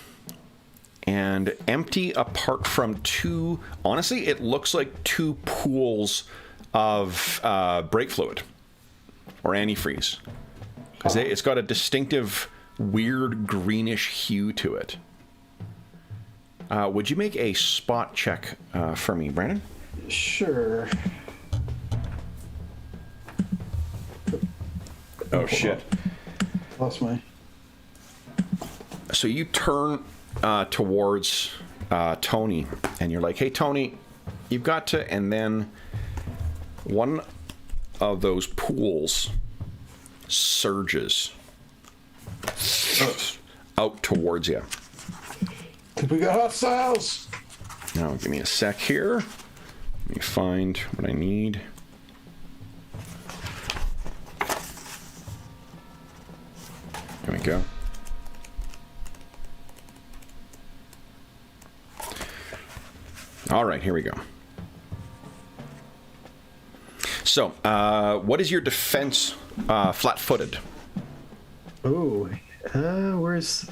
and empty apart from two, honestly, it looks like two pools of brake fluid or antifreeze. Because it's got a distinctive, weird greenish hue to it. Would you make a spot check for me, Brandon? Sure. Oh, shit. Lost my... So you turn towards Tony, and you're like, hey, Tony, you've got to... And then one of those pools surges out towards you. We got hostiles. Now, give me a sec here. Let me find what I need. There we go. All right, here we go. So, what is your defense flat-footed? Oh, where's...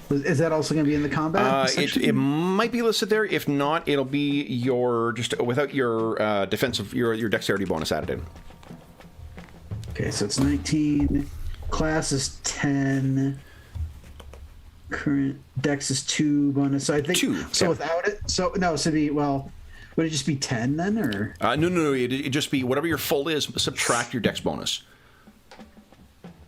Is that also going to be in the combat section? It might be listed there. If not, it'll be your just without your defensive your dexterity bonus added in. Okay, so it's 19. Class is 10. Current dex is 2 bonus. So I think 2. So yeah. without it, so no, so the would it just be 10 then, or? No. It'd just be whatever your full is. Subtract your dex bonus.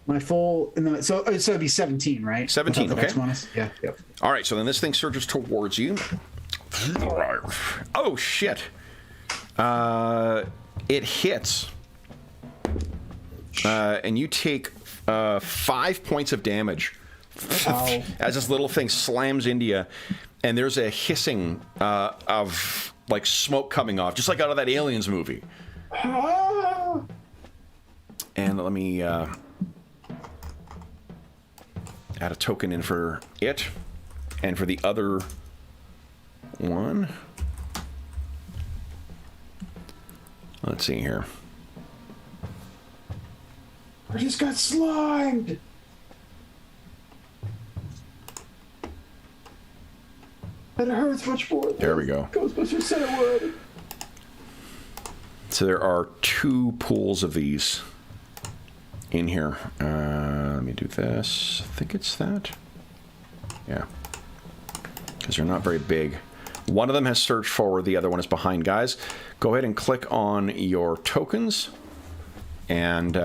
My full, so it'd be 17, right? 17, Without the okay. dex bonus? Yeah, yep. All right, so then this thing surges towards you. Oh, shit. It hits. And you take 5 points of damage as this little thing slams into you. And there's a hissing of, like, smoke coming off, just like out of that Aliens movie. And let me... add a token in for it, and for the other one. Let's see here. I just got slimed. And it hurts much more. There we go. Ghostbusters said it would. So there are 2 pools of these in here. Let me do this. I think it's that. Yeah. Because they're not very big. One of them has surged forward. The other one is behind. Guys, go ahead and click on your tokens. And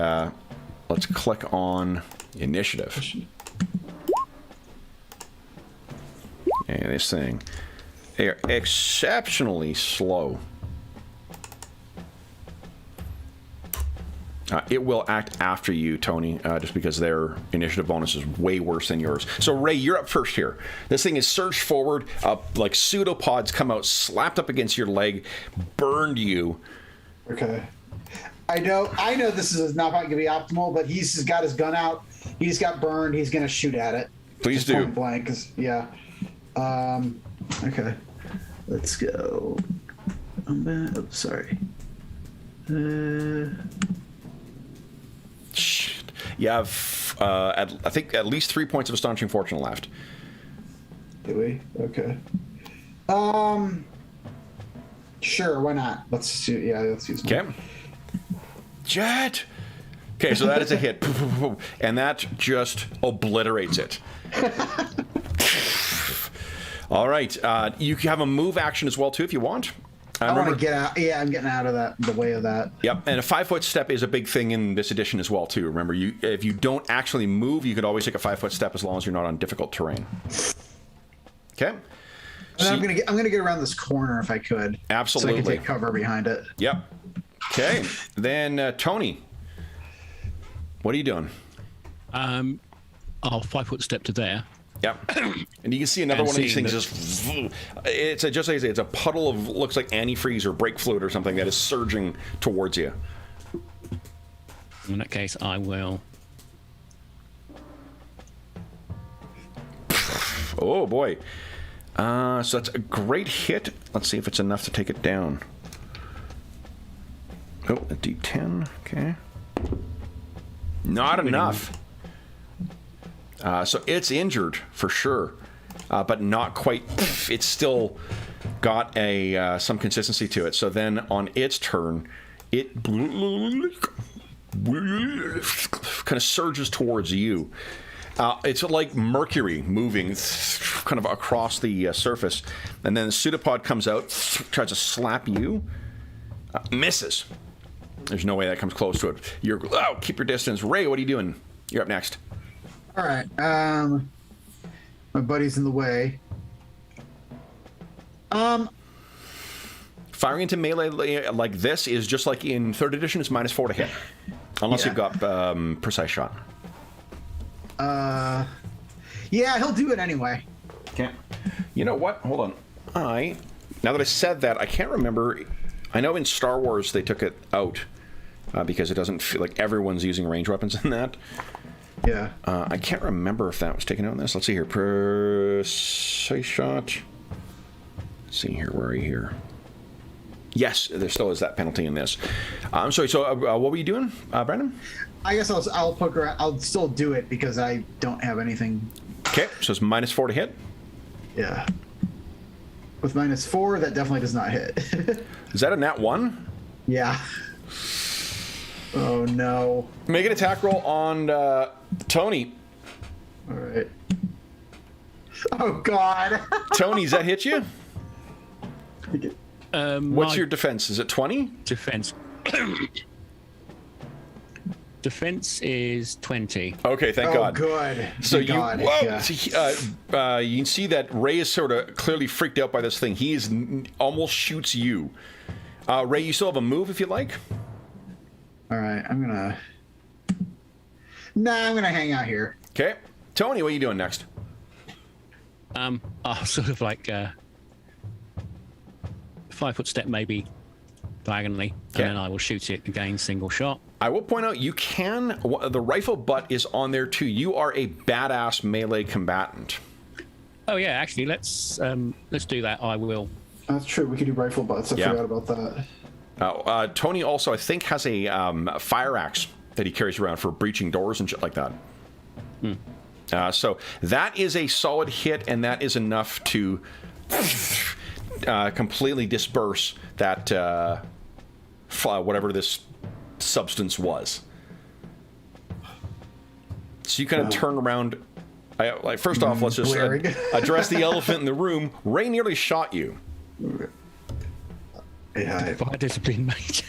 let's click on initiative. And this thing. They are exceptionally slow. It will act after you, Tony, just because their initiative bonus is way worse than yours. So, Ray, you're up first here. This thing is surged forward, like pseudopods come out, slapped up against your leg, burned you. Okay. I know this is not going to be optimal, but he's got his gun out. He's got burned. He's going to shoot at it. Please Just do. Point blank, 'cause, yeah. Okay. Let's go. Sorry. You have, I think, at least 3 points of astonishing fortune left. Do we? Okay. Sure, why not? Let's use Okay. Jet! Okay, so that is a hit. And that just obliterates it. All right. You have a move action as well, too, if you want. I want to get out. Yeah, I'm getting out of the way of that. Yep, and a 5-foot step is a big thing in this edition as well, too. Remember, if you don't actually move, you could always take a 5-foot step as long as you're not on difficult terrain. Okay. And I'm gonna get around this corner if I could. Absolutely. So I can take cover behind it. Yep. Okay. Then Tony, what are you doing? I'll 5-foot step to there. Yep. And you can see another And one of these seeing things it's a puddle of looks like antifreeze or brake fluid or something that is surging towards you. In that case, I will Oh, boy. So that's a great hit. Let's see if it's enough to take it down. Oh, a d10. Okay. Not enough. So it's injured for sure, but not quite. It's still got some consistency to it. So then on its turn, it kind of surges towards you. It's like mercury moving kind of across the surface, and then the pseudopod comes out, tries to slap you, misses. There's no way that comes close to it. Keep your distance. Ray, what are you doing? You're up next. All right. My buddy's in the way. Firing into melee like this is just like in 3rd edition. It's -4 to hit, unless you've got precise shot. Yeah, he'll do it anyway. Okay. You know what? Hold on. Now that I said that, I can't remember. I know in Star Wars they took it out because it doesn't feel like everyone's using range weapons in that. Yeah. I can't remember if that was taken out in this. Let's see here. Precise shot. Let's see here. Where are you here? Yes, there still is that penalty in this. I'm sorry. So, what were you doing, Brandon? I guess I'll poke around. I'll still do it because I don't have anything. Okay, so it's -4 to hit. Yeah. With -4, that definitely does not hit. Is that a nat 1? Yeah. Oh no. Make an attack roll on Tony. All right. Oh God. Tony, does that hit you? What's My your defense? Is it 20? defense? Defense is 20. Okay, thank Oh, God. good. So Thank you, God. whoa, Yeah. you can see that Ray is sort of clearly freaked out by this thing. He almost shoots you. Ray, you still have a move if you like. All right. I'm gonna hang out here. Okay, Tony, what are you doing next? I'll sort of like 5-foot step maybe diagonally, Okay. and then I will shoot it again, single shot. I will point out the rifle butt is on there too. You are a badass melee combatant. Oh yeah, actually, let's do that. I will. That's true. We could do rifle butts. I forgot about that. Tony also, I think, has a fire axe that he carries around for breaching doors and shit like that. So that is a solid hit, and that is enough to completely disperse that whatever this substance was. So you kind of turn around. First off, let's just address the elephant in the room. Ray nearly shot you. Yeah. Fire discipline, mate.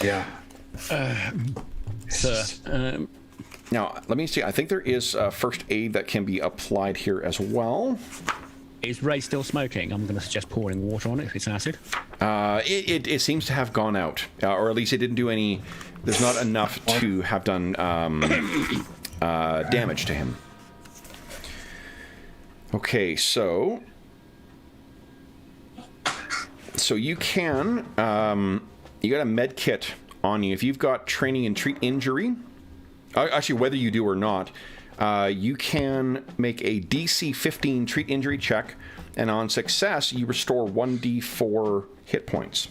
Yeah. Sir, Now, let me see. I think there is first aid that can be applied here as well. is Ray still smoking? I'm going to suggest pouring water on it if it's acid. It seems to have gone out, or at least it didn't do any. There's not enough to have done damage to him. Okay, so you can you got a med kit on you if you've got training and treat injury. Actually, whether you do or not, you can make a DC 15 treat injury check, and on success, you restore 1d4 hit points.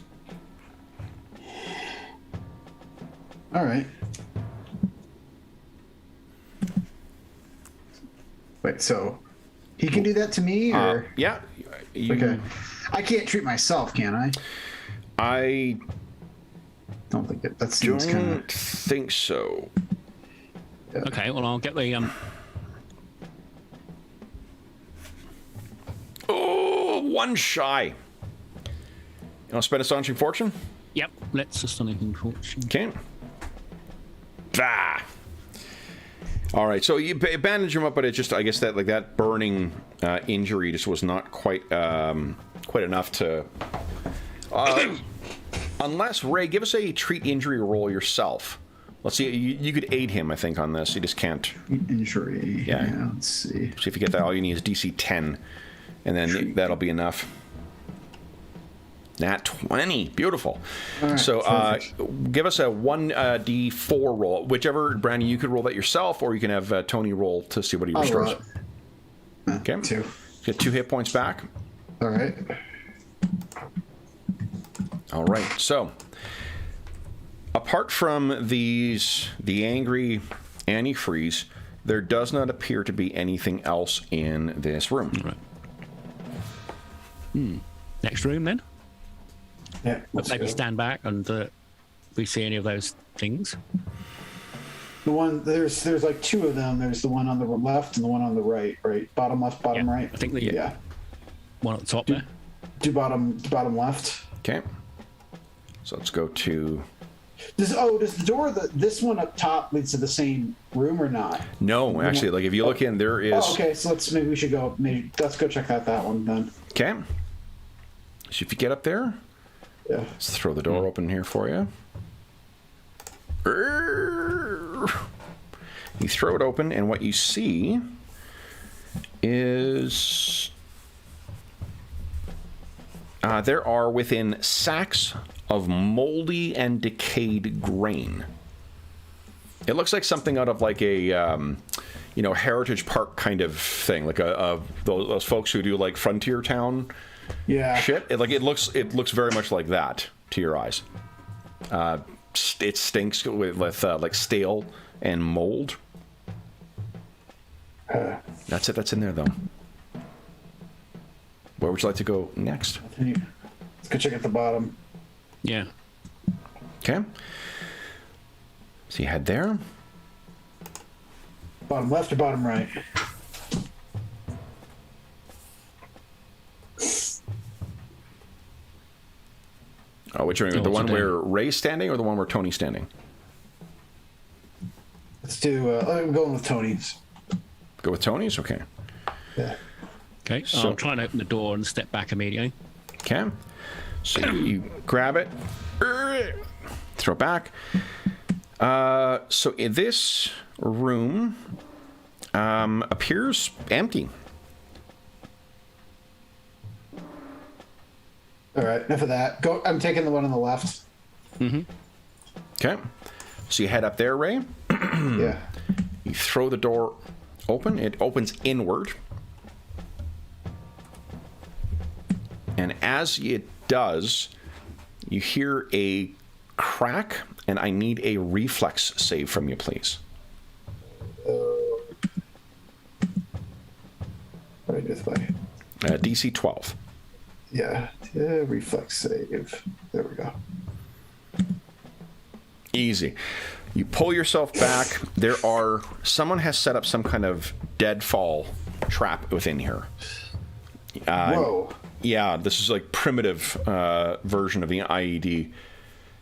All right. Wait, so he can do that to me, or Yeah. okay? I can't treat myself, can I? I Don't think that seems kind don't of. think so. Okay, well, I'll get the Oh, one shy. You want to spend Astonishing Fortune? Yep, let's Astonishing Fortune. Okay. Ah. All right, so you bandage him up, but it just, I guess that like that burning injury just was not quite enough to. Unless Ray, give us a treat injury roll yourself. Let's see. You could aid him, I think, on this. You just can't. Injury. Yeah. Let's see. So if you get that, all you need is DC 10, and then that'll be enough. Nat 20. Beautiful. All right, So give us a 1d4 roll. Whichever, Brandon, you could roll that yourself, or you can have Tony roll to see what he restores. Okay. 2. Get 2 hit points back. All right. All right. So apart from the angry antifreeze, there does not appear to be anything else in this room. Right. Next room then. Yeah. Maybe stand back and we see any of those things. The one there's like 2 of them. There's the one on the left and the one on the right. Right, bottom left, bottom right. I think the yeah. one at the top there. Do bottom left. Okay. So let's go to... Does the door this one up top leads to the same room or not? No, actually, like if you look in, there is... Oh, okay. So let's go check out that one then. Okay. So if you get up there, Yeah. let's throw the door open here for you. You throw it open, and what you see is there are within sacks of moldy and decayed grain. It looks like something out of like a Heritage Park kind of thing, like those folks who do like Frontier Town shit. It looks very much like that to your eyes. It stinks with like stale and mold. That's it. That's in there though. Where would you like to go next? Let's go check at the bottom. Yeah. Okay. So you head there. Bottom left or bottom right? Oh, which one? The one where Ray's standing or the one where Tony's standing? Let's do. I'm going with Tony's. Go with Tony's? Okay. Yeah. Okay. So I'll try and open the door and step back immediately. Okay. So you grab it, throw it back. So in this room appears empty. All right. Enough of that. Go. I'm taking the one on the left. Mm-hmm. Okay. So you head up there, Ray. Yeah. You throw the door open. It opens inward. And as it does, you hear a crack, and I need a reflex save from you, please. What do I do this way? DC 12. Yeah. Reflex save. There we go. Easy. You pull yourself back. Someone has set up some kind of deadfall trap within here. Whoa. Yeah, this is like primitive version of the IED.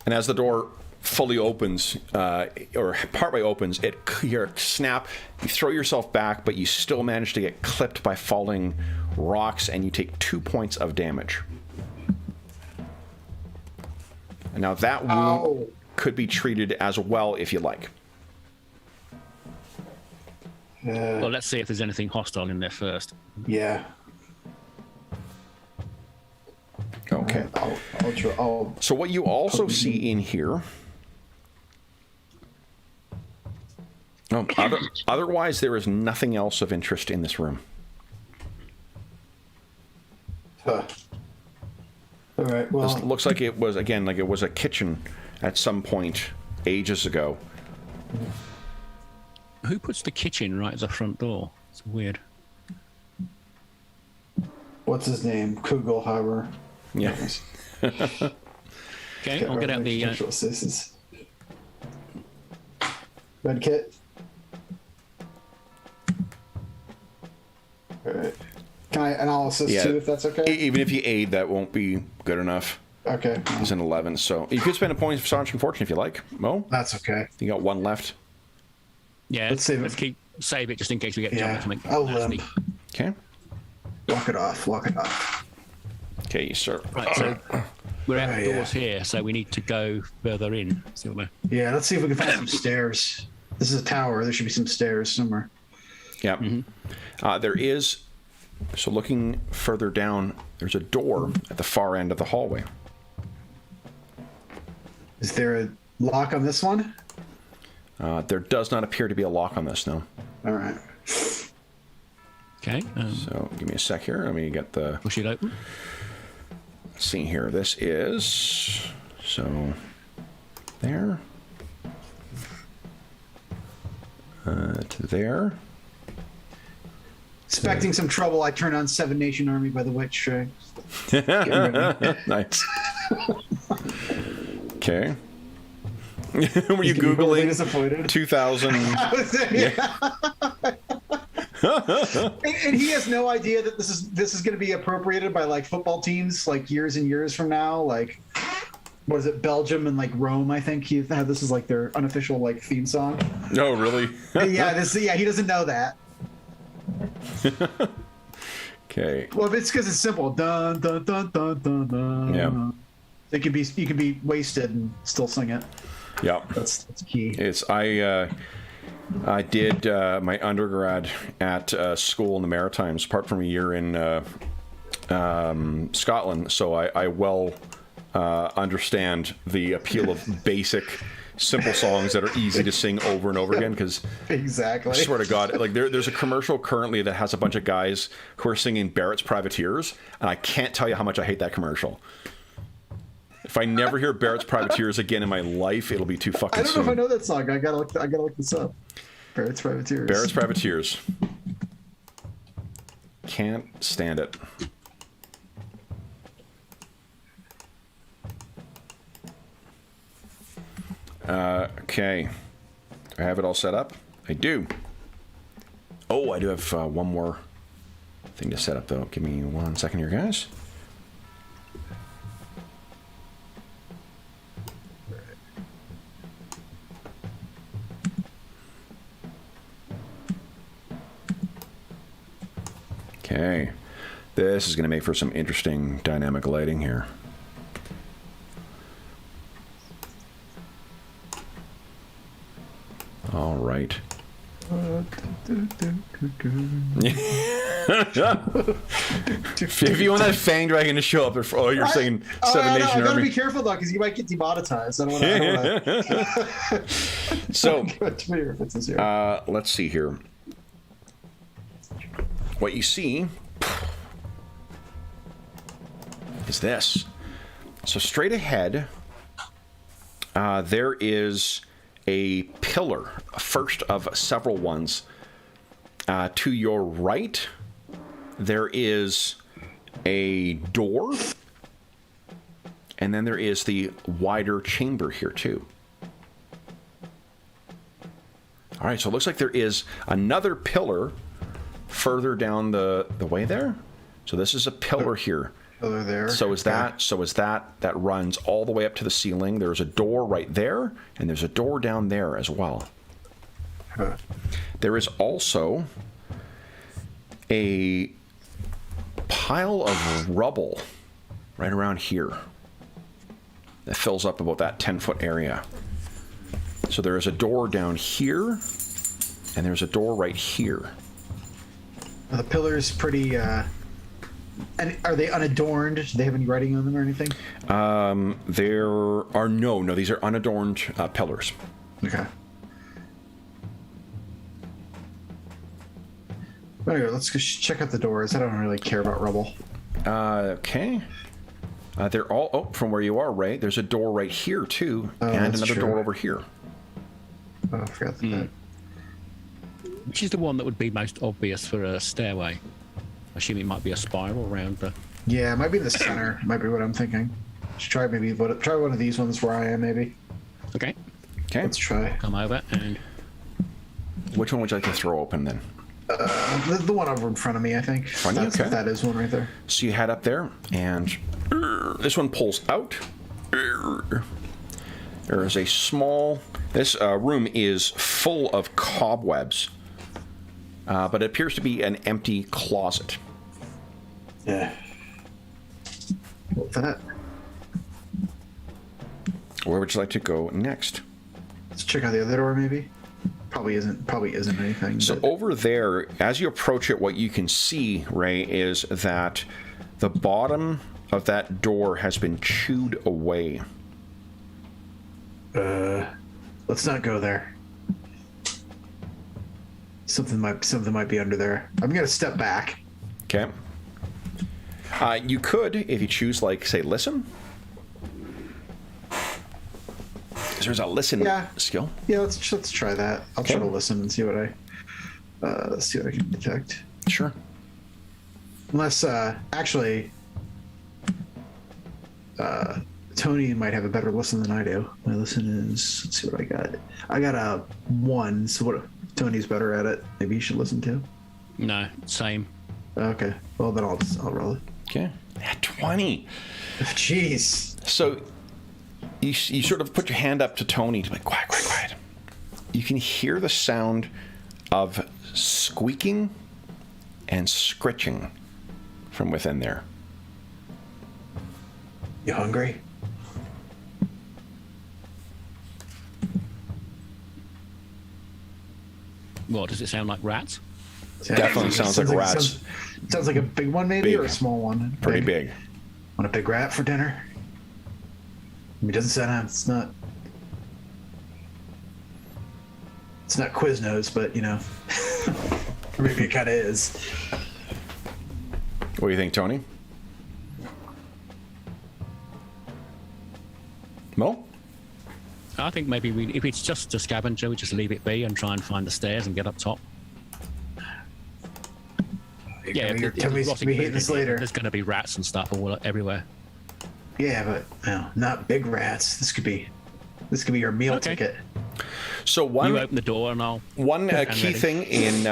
And as the door fully opens, or partway opens, you snap, you throw yourself back, but you still manage to get clipped by falling rocks, and you take 2 points of damage. And now that wound could be treated as well if you like. Well, let's see if there's anything hostile in there first. Yeah. Okay. I'll So what you also see in here... otherwise, there is nothing else of interest in this room. All right. Well, This looks like it was, again, like it was a kitchen at some point ages ago. Who puts the kitchen right at the front door? It's weird. what's his name? Kugelheimer. Yeah. Okay, I'll get out the... Red kit. All right. Can I analysis too, if that's okay? Even if you aid, that won't be good enough. Okay. He's an 11, so you could spend a point of Sergeant Fortune if you like. Mo? That's okay. You got 1 left. Yeah, Let's save it. Save it just in case we get jumped or something. I'll nasty. Okay. Walk it off. Walk it off. Okay, sir. Right, so we're outdoors here, so we need to go further in. See what we're... Yeah, let's see if we can find some stairs. This is a tower. There should be some stairs somewhere. Yeah. Mm-hmm. There is. So looking further down, there's a door at the far end of the hallway. Is there a lock on this one? There does not appear to be a lock on this, no. All right. Okay. So give me a sec here. Let me get the... Push it open. Let's see here. This is... So... There. To there. Expecting some trouble, I turn on Seven Nation Army by the Witch. Nice. Okay. Were you Really Googling disappointed. 2000? And he has no idea that this is going to be appropriated by like football teams like years and years from now. Like, what is it, Belgium and like Rome? I think this is like their unofficial like theme song. No, really? Yeah, he doesn't know that. Okay. Well, it's because it's simple. Dun dun dun dun dun dun. Yeah. You can be wasted and still sing it. Yeah. That's key. I did my undergrad at school in the Maritimes, apart from a year in Scotland, so I well understand the appeal of basic, simple songs that are easy to sing over and over again. Because exactly, I swear to God, like there's a commercial currently that has a bunch of guys who are singing Barrett's Privateers, and I can't tell you how much I hate that commercial. If I never hear Barrett's Privateers again in my life, it'll be too fucking I don't know soon. if I know that song. I gotta look this up. Barrett's Privateers. Barrett's Privateers. Can't stand it. Okay. Do I have it all set up? I do. Oh, I do have one more thing to set up, though. Give me 1 second here, guys. Okay. This is going to make for some interesting dynamic lighting here. All right. If you want that Fang Dragon to show up, you're saying Seven Nation I gotta Army. be careful though, because you might get demonetized. I don't want to. So, too many references here. let's see here. What you see is this. So straight ahead, there is a pillar, first of several ones. To your right, there is a door, and then there is the wider chamber here too. All right, so it looks like there is another pillar further down the way there. So this is a pillar here. Pillar there. So is that runs all the way up to the ceiling. There's a door right there, and there's a door down there as well. Huh. There is also a pile of rubble right around here that fills up about that 10-foot area. So there is a door down here, and there's a door right here. The pillar's pretty. And are they unadorned? Do they have any writing on them or anything? There are no. These are unadorned pillars. Okay. Anyway, let's just check out the doors. I don't really care about rubble. Okay. They're all... Oh, from where you are, Ray, there's a door right here, too. And another door over here. Oh, I forgot that. Which is the one that would be most obvious for a stairway? I assume it might be a spiral around the... Yeah, it might be the center. Might be what I'm thinking. Let's try one of these ones where I am, maybe. Okay. Okay. Let's try. Come over and... Which one would you like to throw open, then? The one over in front of me, I think. Okay. That is one right there. So you head up there, and this one pulls out. There is a small... This room is full of cobwebs, but it appears to be an empty closet. Yeah. What's that? Where would you like to go next? Let's check out the other door, maybe. Probably isn't anything. So over there, as you approach it, what you can see, Ray, is that the bottom of that door has been chewed away. Let's not go there. Something might be under there. I'm gonna step back. Okay. You could, if you choose, like, say, listen. Because there's a listen skill. Yeah, let's try that. I'll Okay. try to listen and see what I can detect. Sure. Unless, actually, Tony might have a better listen than I do. My listen is, let's see what I got. I got a 1, so what? Tony's better at it. Maybe you should listen too. No, same. Okay. Well, then I'll roll it. Okay. At 20. Jeez. So you sort of put your hand up to Tony to be like, quiet, quiet, quiet. You can hear the sound of squeaking and scritching from within there. You hungry? What, does it sound like rats? Definitely sounds like rats. Sounds like a big one, maybe, Big. or a small one. Pretty big. Want a big rat for dinner? I mean, it doesn't sound. It's not Quiznos, but you know, maybe it kind of is. What do you think, Tony? Mo? I think maybe if it's just a scavenger, we just leave it be and try and find the stairs and get up top. Yeah, Tell me to be hitting this later. There's going to be rats and stuff all everywhere. Yeah, but no, not big rats. This could be your meal ticket. So You open the door and I'll... One I'm key ready. thing in,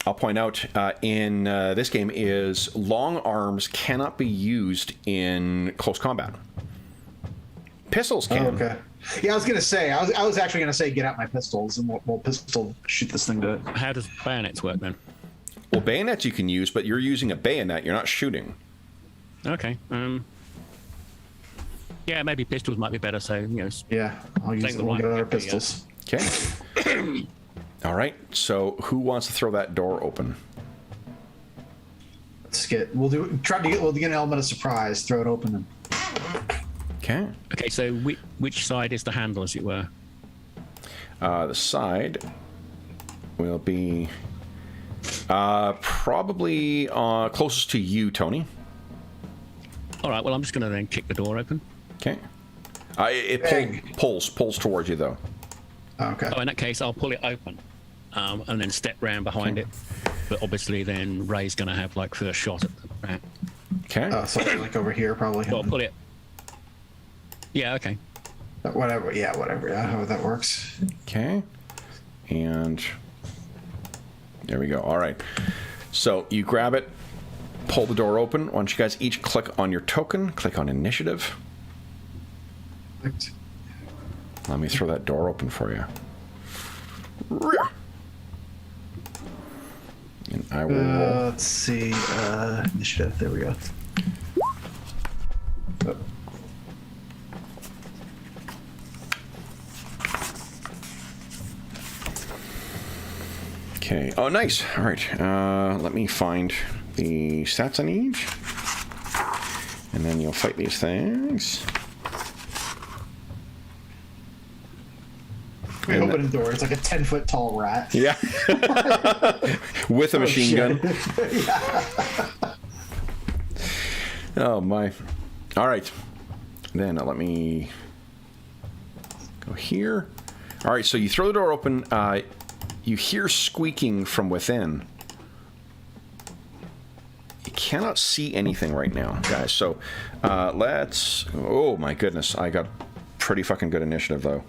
I'll point out, in this game is long arms cannot be used in close combat. Pistols can. Oh, okay. Yeah, I was gonna say. I was actually gonna say, get out my pistols and we'll pistol shoot this thing to. How does bayonets work then? Well, bayonets you can use, but you're using a bayonet. You're not shooting. Okay. Yeah, maybe pistols might be better. So Yeah, I'll use Take the we'll right get other weapon, pistols. Okay. All right. So who wants to throw that door open? Let's get. We'll get an element of surprise. Throw it open. And, Okay. Okay, so which side is the handle, as it were? The side will be probably closest to you, Tony. All right. Well, I'm just going to then kick the door open. Okay. It Bang. pulls towards you, though. okay. Oh, in that case, I'll pull it open, and then step round behind it. But obviously, then Ray's going to have like first shot at the rat. Okay. So like over here, probably. Well, pull it. Yeah. Okay. Whatever. Yeah, whatever. Yeah, however that works. Okay. And there we go. All right. So you grab it, pull the door open. Why don't you guys each click on your token, click on initiative. Perfect. Let me throw that door open for you. And I will roll. Let's see. Initiative. There we go. Oh. Okay. Oh, nice. All right. Let me find the stats I need. And then you'll fight these things. We open the door. It's like a 10-foot tall rat. Yeah. With a machine shit. gun. Oh, my. All right. Then let me go here. All right. So you throw the door open. You hear squeaking from within. You cannot see anything right now, guys. So let's... Oh, my goodness. I got pretty fucking good initiative, though.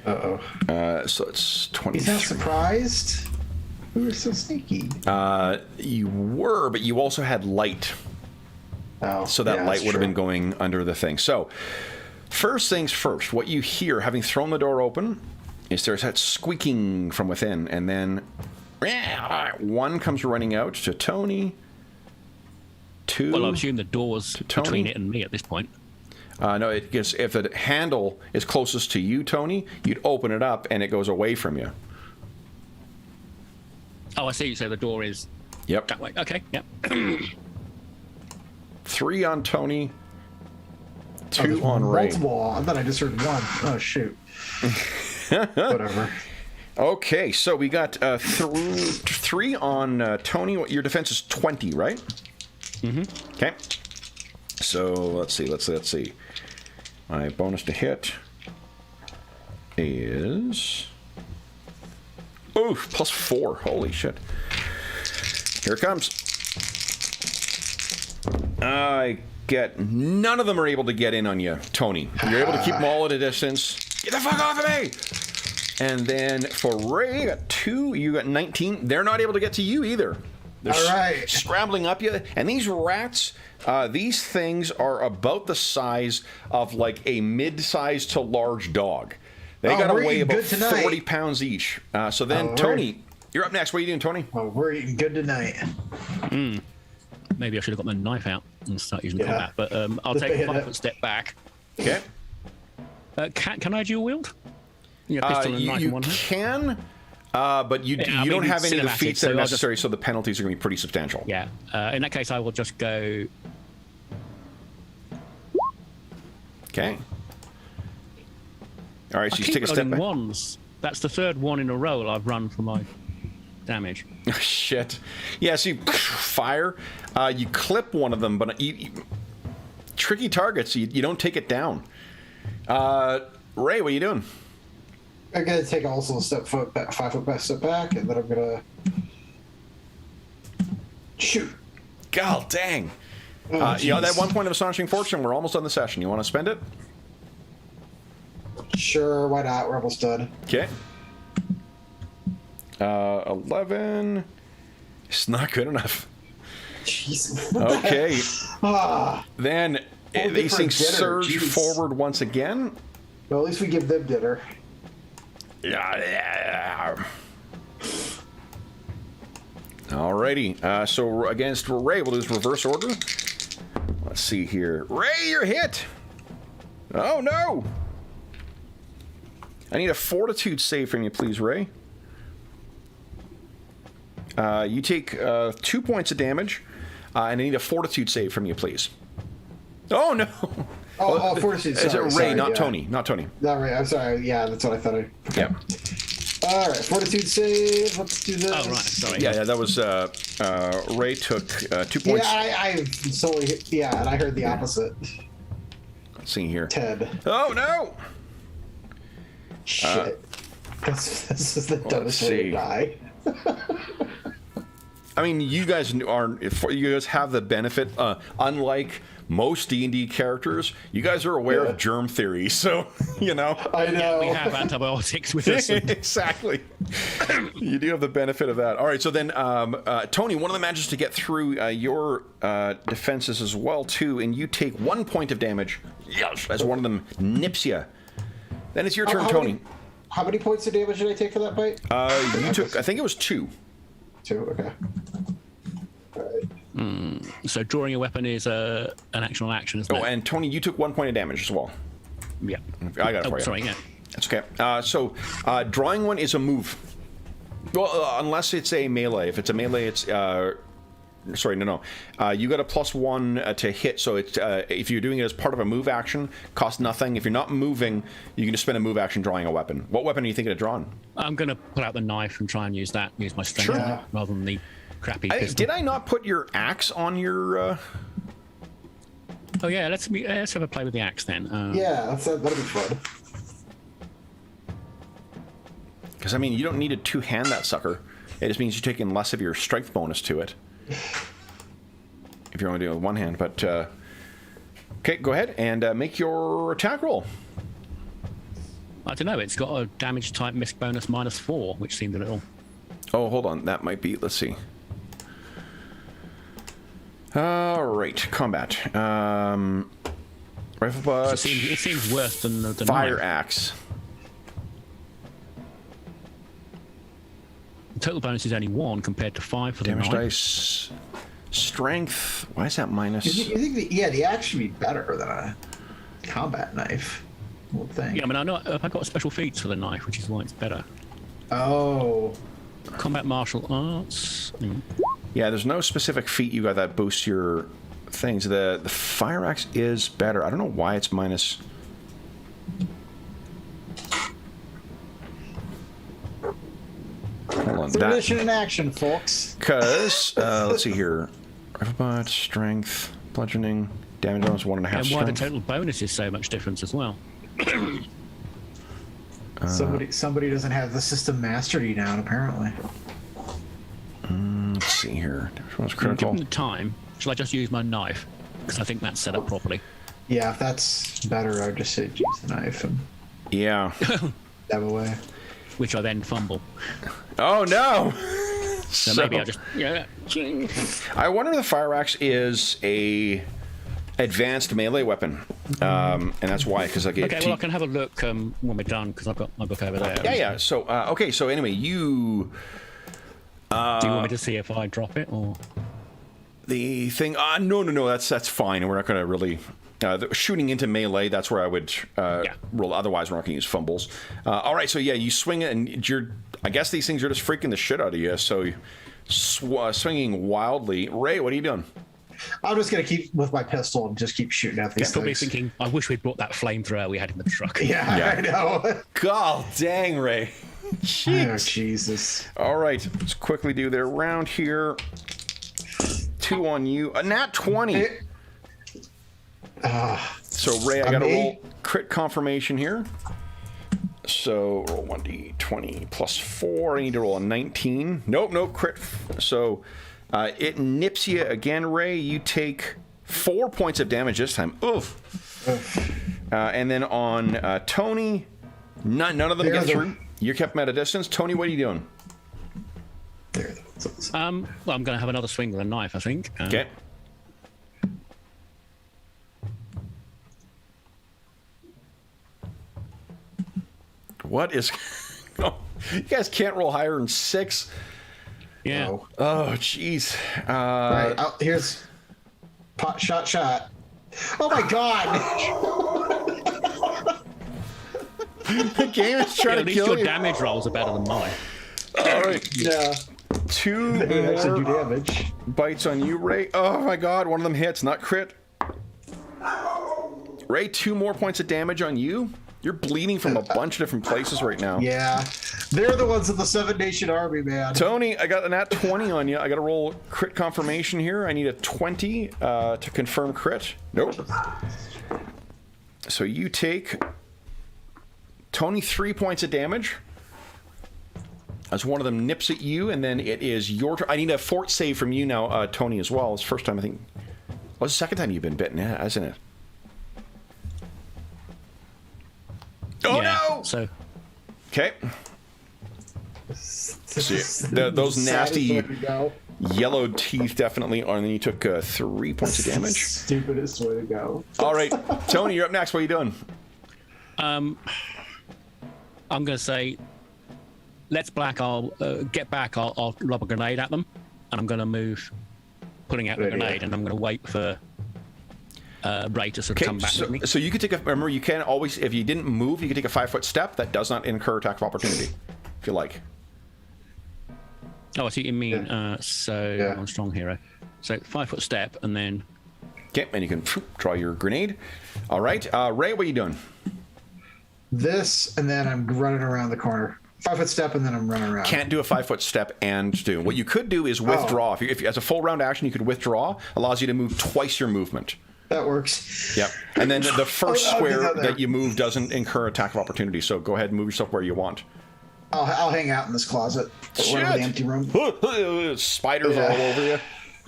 Uh-oh. So it's 23. He's not surprised. We were so sneaky. You were, but you also had light. Oh, So that yeah, light that's would have true. been going under the thing. So first things first, what you hear, having thrown the door open, is there's that squeaking from within, and then one comes running out to Tony. Two. Well, I assume the door's Tony? between it and me at this point. No, it gets, if the handle is closest to you, Tony, you'd open it up and it goes away from you. Oh, I see. So the door is Yep. that way. Okay. Yep. 3 on Tony, 2 on Ray. Multiple. I thought I just heard one. Oh, shoot. Whatever. Okay, so we got 3 on Tony. Your defense is 20, right? Mm-hmm. Okay. So let's see. My bonus to hit is +4. Holy shit! Here it comes. I get none of them are able to get in on you, Tony. You're able to keep them all at a distance. Get the fuck off of me! And then for Ray, you got 2. You got 19. They're not able to get to you either. They're all right. scrambling up you. And these rats, these things are about the size of like a mid-sized to large dog. They got to weigh about 40 pounds each. So then, Tony, you're up next. What are you doing, Tony? Oh, we're eating good tonight. Maybe I should have got my knife out and start using combat, but I'll take a 5-foot step back. Okay. Can I dual wield? Yeah, pistol and knife in one hand? Can, but you don't have any of the feats that are necessary, so the penalties are going to be pretty substantial. Yeah. In that case, I will just go. Okay. All right, so you take a step back. Ones. That's the third one in a row I've run for my damage. Shit. Yeah, so you fire. You clip one of them, but tricky targets. You don't take it down. Ray, what are you doing? I'm gonna take also a 5-foot back step back, and then I'm gonna shoot. God dang! Oh, you know that 1 point of astonishing fortune. We're almost done the session. You want to spend it? Sure, why not? We're almost done. Okay. 11. It's not good enough. Jesus. Okay. Then these things surge forward once again. Well, at least we give them dinner. Yeah. Alrighty. So against Ray, we'll do this reverse order. Let's see here. Ray, you're hit. Oh no. I need a fortitude save from you, please, Ray. You take 2 points of damage, and I need a fortitude save from you, please. Oh no. Fortitude. Is it Ray, not Tony? Not Tony. Not Ray. I'm sorry. Yeah, that's what I thought. Yeah. All right, fortitude save. Let's do this. Oh right, sorry. Yeah. That was Ray took 2 points. Yeah, I solely. Yeah, and I heard the opposite. Let's see here. Ted. Oh no. Shit. This is the dumbest way to die. I mean, you guys have the benefit, unlike most D&D characters, you guys are aware of germ theory, so, you know. I know. We have antibiotics with us. Exactly. You do have the benefit of that. All right, so then, Tony, one of them manages to get through your defenses as well, too, and you take 1 point of damage. Yes. As one of them nips you. Then it's your turn, Tony. How many points of damage did I take for that bite? You took, I think it was 2. 2, okay. All right. So drawing a weapon is an action on action, isn't it? Oh, and Tony, you took 1 point of damage as well. Yeah. I got it for you. Sorry, yeah. That's okay. So drawing one is a move. Well, unless it's a melee. If it's a melee, it's... sorry, no. You got a +1 to hit, so it's if you're doing it as part of a move action, costs nothing. If you're not moving, you can just spend a move action drawing a weapon. What weapon are you thinking of drawing? I'm going to pull out the knife and try and use my strength Sure. on it, rather than the crappy pistol. Did I not put your axe on your... Oh yeah, let's have a play with the axe then. Yeah, that'll be fun. Because, I mean, you don't need to two-hand that sucker. It just means you're taking less of your strength bonus to it. If you're only doing it with one hand, but... okay, go ahead and make your attack roll. I don't know, it's got a damage type misc bonus -4, which seemed a little... Oh, hold on, that might be... Let's see. Alright, combat. Rifle butt... It seems worse than the fire knife. axe. The total bonus is only 1 compared to 5 for the Damage knife. dice. Strength. Why is that minus? You think the axe should be better than a combat knife? I would think. Yeah, I mean, I know I've got special feats for the knife, which is why it's better. Oh. Combat martial arts. Yeah, there's no specific feat you got that boosts your things. The fire axe is better. I don't know why it's minus. Hold on. Tradition in action, folks. Because let's see here, rifle strength, bludgeoning, damage bonus 1.5. And why the strength. total bonus is so much difference as well. Somebody doesn't have the system mastery down, apparently. Let's see here. Damage bonus Given critical. the time, shall I just use my knife? Because I think that's set up properly. Yeah, if that's better, I'd just say use the knife and Yeah. stab away. Which I then fumble. Oh no. So maybe I'll just... Yeah. I wonder if the fire axe is a advanced melee weapon, and that's why. Because like Okay, well, I can have a look when we're done, because I've got my book over there. Yeah. So okay. So anyway, you. Do you want me to see if I drop it, or...? The thing. No. That's fine. We're not going to really. Shooting into melee, that's where I would roll. Otherwise, we're not going to use fumbles. All right, so yeah, you swing it, and you're. I guess these things are just freaking the shit out of you. So, swinging wildly. Ray, what are you doing? I'm just gonna keep with my pistol and just keep shooting at these He's probably things. thinking, I wish we'd brought that flamethrower we had in the truck. Yeah, I know. God dang, Ray. Oh, Jesus. All right, let's quickly do their round here. 2 on you. A nat 20. So Ray, I got to roll crit confirmation here. So roll 1d20 plus 4. I need to roll a 19. Nope, crit. So it nips you again, Ray. You take 4 points of damage this time. Oof. And then on Tony, none of them get through. You kept them at a distance. Tony, what are you doing? Well, I'm going to have another swing with a knife, I think. Okay. What is... Oh, you guys can't roll higher than 6. Yeah. No. Oh, jeez. Right, here's pot shot. Oh my God! The game is trying At to least kill your you. damage rolls are better than mine. All right. Yeah, 2 they actually do more damage. bites on you, Ray. Oh my God, one of them hits, not crit. Ray, 2 more points of damage on you. You're bleeding from a bunch of different places right now. Yeah, they're the ones of the 7 Nation Army, man. Tony, I got a nat 20 on you. I got to roll crit confirmation here. I need a 20 to confirm crit. Nope. So you take, Tony, 3 points of damage. As one of them nips at you, and then it is your turn. I need a fort save from you now, Tony, as well. It's the first time, I think. Well, it's the second time you've been bitten, hasn't it? Oh, Yeah, no! So, Okay. Those nasty yellowed teeth definitely are. And then you took 3 points of damage. Stupidest way to go. All right, Tony, you're up next. What are you doing? I'm going to say, let's black. I'll get back. I'll lob a grenade at them, and I'm going to move, putting out the Good idea. grenade, and I'm going to wait for Ray to sort of come back with me. So you could take a. Remember, you can always, if you didn't move, you could take a 5-foot step. That does not incur attack of opportunity, if you like. Oh, I see what you mean. Yeah. So I'm a strong hero. So 5-foot step, and then Okay, and you can draw your grenade. All right, Ray, what are you doing? This, and then I'm running around the corner. 5-foot step, and then I'm running around. Can't do a 5-foot step and do. What you could do is withdraw. If as a full round action, you could withdraw. Allows you to move twice your movement. That works. Yep. And then the first I'll do square that there. that you move doesn't incur attack of opportunity. So go ahead and move yourself where you want. I'll hang out in this closet. Or the empty room. Spiders are all over you.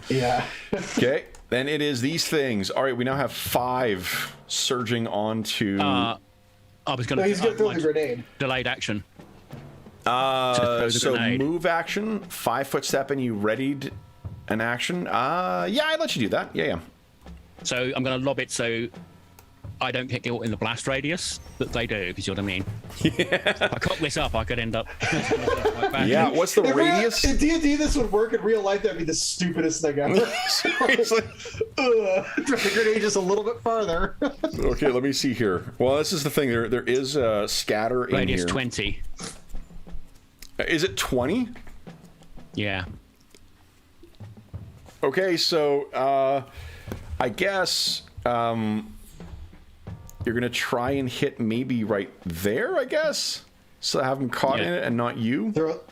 Yeah. Okay. Then it is these things. All right, we now have 5 surging onto. I was going No, to. he's gonna throw the grenade. Delayed action. So grenade. move action, 5-foot step, and you readied an action. Yeah, I'd let you do that. Yeah. So I'm going to lob it so I don't get caught in the blast radius, but they do, if you see what I mean. Yeah. If I cock this up, I could end up. Yeah. What's the radius? In D&D, this would work. In real life, that'd be the stupidest thing ever. Seriously. Throw the grenade just a little bit farther. Okay, let me see here. Well, this is the thing. There is a scatter in Radius here. 20. Is it 20? Yeah. Okay, so I guess you're going to try and hit maybe right there, I guess? So have him caught in it and not you? Throw it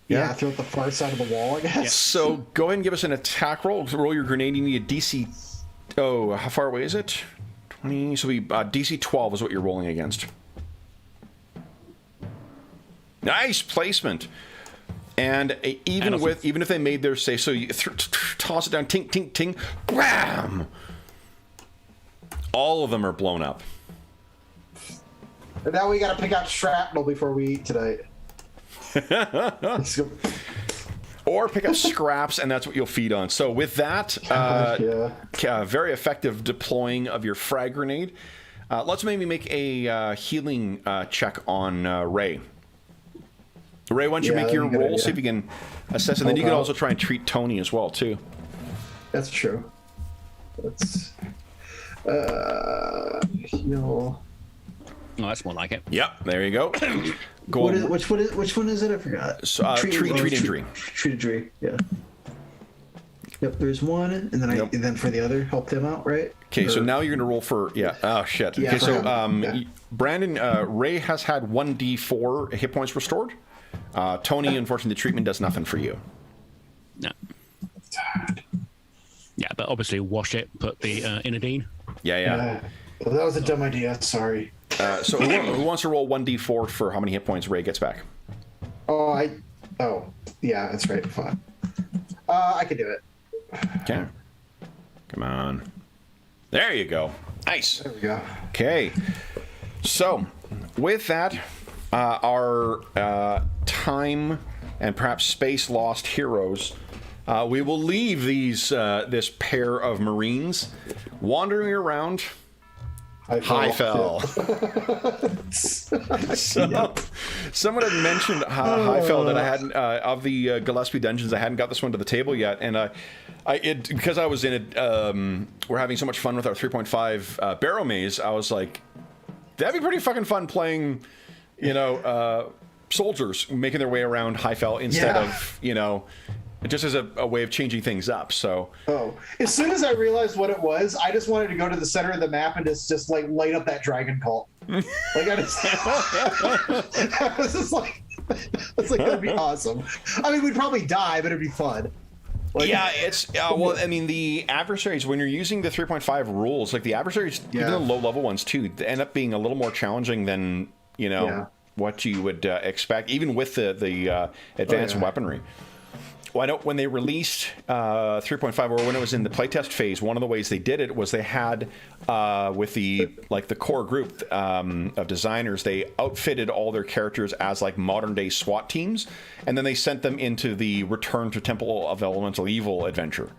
the far side of the wall, I guess. Yeah. So go ahead and give us an attack roll. Roll your grenade. You need a DC... Oh, how far away is it? 20... So DC 12 is what you're rolling against. Nice placement. And even if they made their save, so you toss it down, tink, tink, tink, bam! All of them are blown up. And now we got to pick out shrapnel before we eat tonight. Or pick up scraps, and that's what you'll feed on. So with that, very effective deploying of your frag grenade. Let's maybe make a healing check on Ray. Ray, why don't you make your roll, see if you can assess, and then you can also try and treat Tony as well, too. That's true. Let's heal. Oh, that's more like it. Yep, there you go. Which one is it? I forgot. Treat injury. Treat injury. Yeah. Yep. There's one, and then and then for the other, help them out, right? Okay, so now you're going to roll for Oh shit. Yeah, okay, so Brandon, Ray has had 1d4 hit points restored. Tony, unfortunately, the treatment does nothing for you. No. Yeah, but obviously wash it. Put the ADnD. Yeah. Well, that was a dumb idea. Sorry. So who wants to roll 1d4 for how many hit points Ray gets back? Oh, yeah, that's right. Fine. I can do it. Okay. Come on. There you go. Nice. There we go. Okay. So, with that, our time and perhaps space lost heroes, we will leave this pair of Marines wandering around Highfell. So, someone had mentioned Highfell that I hadn't of the Gillespie dungeons. I hadn't got this one to the table yet, and because I was in it, we're having so much fun with our 3.5 barrow maze. I was like, that'd be pretty fucking fun playing, soldiers making their way around Highfell instead of just as a way of changing things up. So as soon as I realized what it was, I just wanted to go to the center of the map and just like light up that dragon cult. I was just like, that'd be awesome. I mean, we'd probably die, but it'd be fun. It's well, I mean, the adversaries, when you're using the 3.5 rules, like the adversaries, even the low level ones too, they end up being a little more challenging than what you would expect, even with the advanced weaponry. Well, I know when they released 3.5, or when it was in the playtest phase, one of the ways they did it was they had, with the core group of designers, they outfitted all their characters as like modern day SWAT teams, and then they sent them into the Return to Temple of Elemental Evil adventure.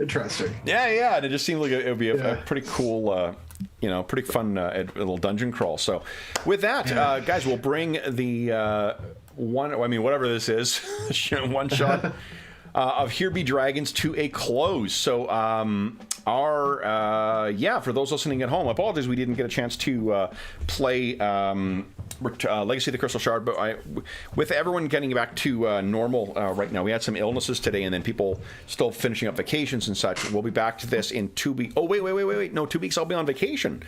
Interesting. Yeah, and it just seemed like it would be a pretty cool, pretty fun little dungeon crawl. So, with that, guys, we'll bring the whatever this is, one shot of Here Be Dragons to a close. So, for those listening at home, I apologize we didn't get a chance to play Legacy of the Crystal Shard, but with everyone getting back to normal right now, we had some illnesses today, and then people still finishing up vacations and such. We'll be back to this in 2 weeks. Oh, wait. No, 2 weeks I'll be on vacation.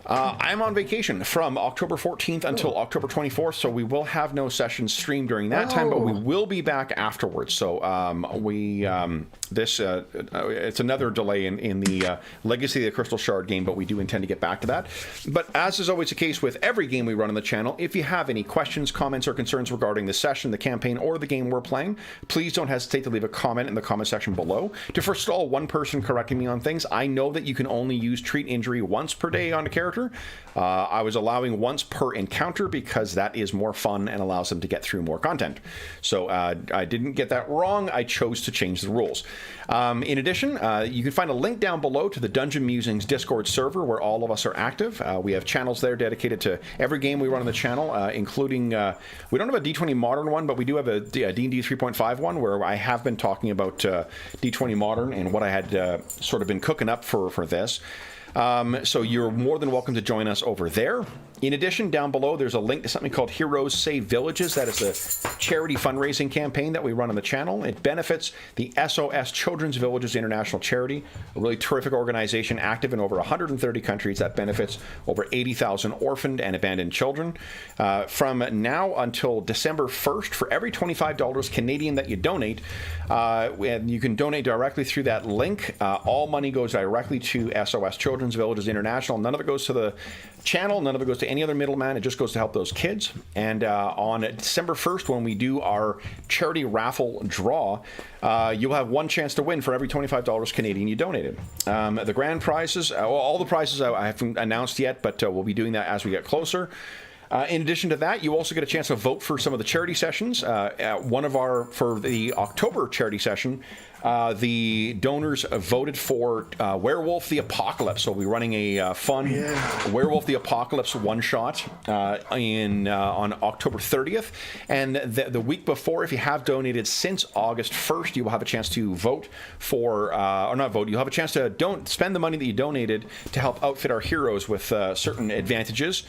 I'm on vacation from October 14th until October 24th, so we will have no sessions streamed during that time, but we will be back afterwards. So it's another delay in the Legacy of the Crystal Shard game, but we do intend to get back to that. But as is always the case with every game we run on the channel, if you have any questions, comments, or concerns regarding the session, the campaign, or the game we're playing, please don't hesitate to leave a comment in the comment section below. To forestall one person correcting me on things, I know that you can only use treat injury once per day on a character. I was allowing once per encounter because that is more fun and allows them to get through more content. So I didn't get that wrong. I chose to change the rules. In addition, you can find a link down below to the Dungeon Musings Discord server where all of us are active. We have channels there dedicated to every game we run on the channel, including, we don't have a D20 Modern one, but we do have a D&D 3.5 one where I have been talking about D20 Modern and what I had sort of been cooking up for this. So you're more than welcome to join us over there. In addition, down below, there's a link to something called Heroes Save Villages. That is a charity fundraising campaign that we run on the channel. It benefits the SOS Children's Villages International Charity, a really terrific organization active in over 130 countries that benefits over 80,000 orphaned and abandoned children. From now until December 1st, for every $25 Canadian that you donate, and you can donate directly through that link. All money goes directly to SOS Children's Villages International. None of it goes to the channel. None of it goes to any other middleman. It just goes to help those kids. And on December 1st, when we do our charity raffle draw, you'll have one chance to win for every $25 Canadian you donated. The grand prizes, all the prizes I haven't announced yet, but we'll be doing that as we get closer. In addition to that, you also get a chance to vote for some of the charity sessions. For the October charity session, the donors voted for Werewolf the Apocalypse. So we'll be running a fun Werewolf the Apocalypse one-shot on October 30th. And the week before, if you have donated since August 1st, you will have a chance to vote for, or not vote, you'll have a chance to spend the money that you donated to help outfit our heroes with certain advantages.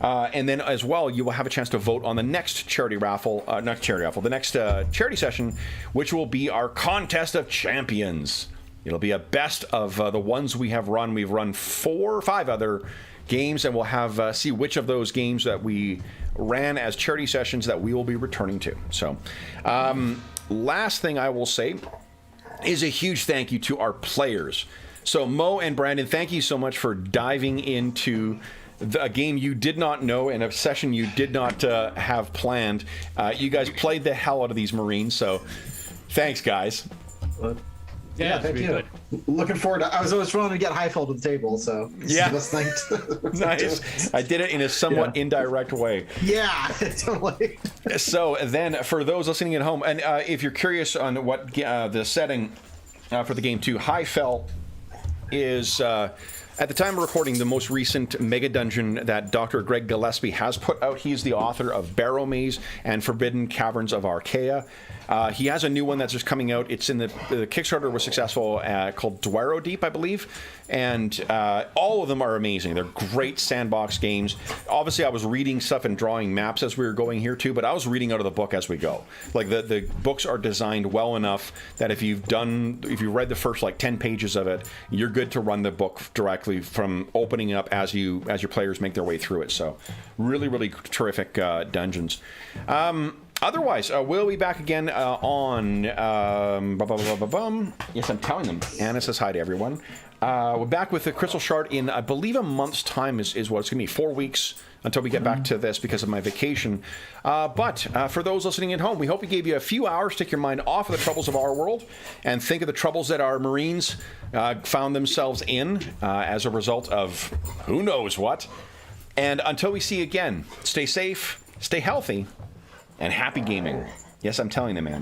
And then as well, you will have a chance to vote on the next charity raffle, the next charity session, which will be our Contest of Champions. It'll be a best of the ones we have run. We've run 4 or 5 other games, and we'll have see which of those games that we ran as charity sessions that we will be returning to. So, last thing I will say is a huge thank you to our players. So Mo and Brandon, thank you so much for diving into a game you did not know and a session you did not have planned. You guys played the hell out of these Marines, so thanks, guys. Yeah, thank really you. good. Looking forward to. I was always trying to get Highfield to the table, so Yeah. this thing. Nice. I did it in a somewhat indirect way. Yeah, totally. So then, for those listening at home, and if you're curious on what the setting for the game 2, Highfell is, at the time of recording, the most recent mega dungeon that Dr. Greg Gillespie has put out. He's the author of Barrow Maze and Forbidden Caverns of Archaea. He has a new one that's just coming out. It's in the Kickstarter was successful, called Dwaro Deep, I believe. And all of them are amazing. They're great sandbox games. Obviously, I was reading stuff and drawing maps as we were going here too, but I was reading out of the book as we go. Like the books are designed well enough that if you read the first like 10 pages of it, you're good to run the book directly from opening up as your players make their way through it. So really, really terrific dungeons. Otherwise, we'll be back again on... Yes, I'm telling them. Anna says hi to everyone. We're back with the Crystal Shard in, I believe, a month's time is what it's going to be. 4 weeks until we get back to this because of my vacation. But for those listening at home, we hope we gave you a few hours to take your mind off of the troubles of our world and think of the troubles that our Marines found themselves in as a result of who knows what. And until we see you again, stay safe, stay healthy, and happy gaming. Yes, I'm telling them, man.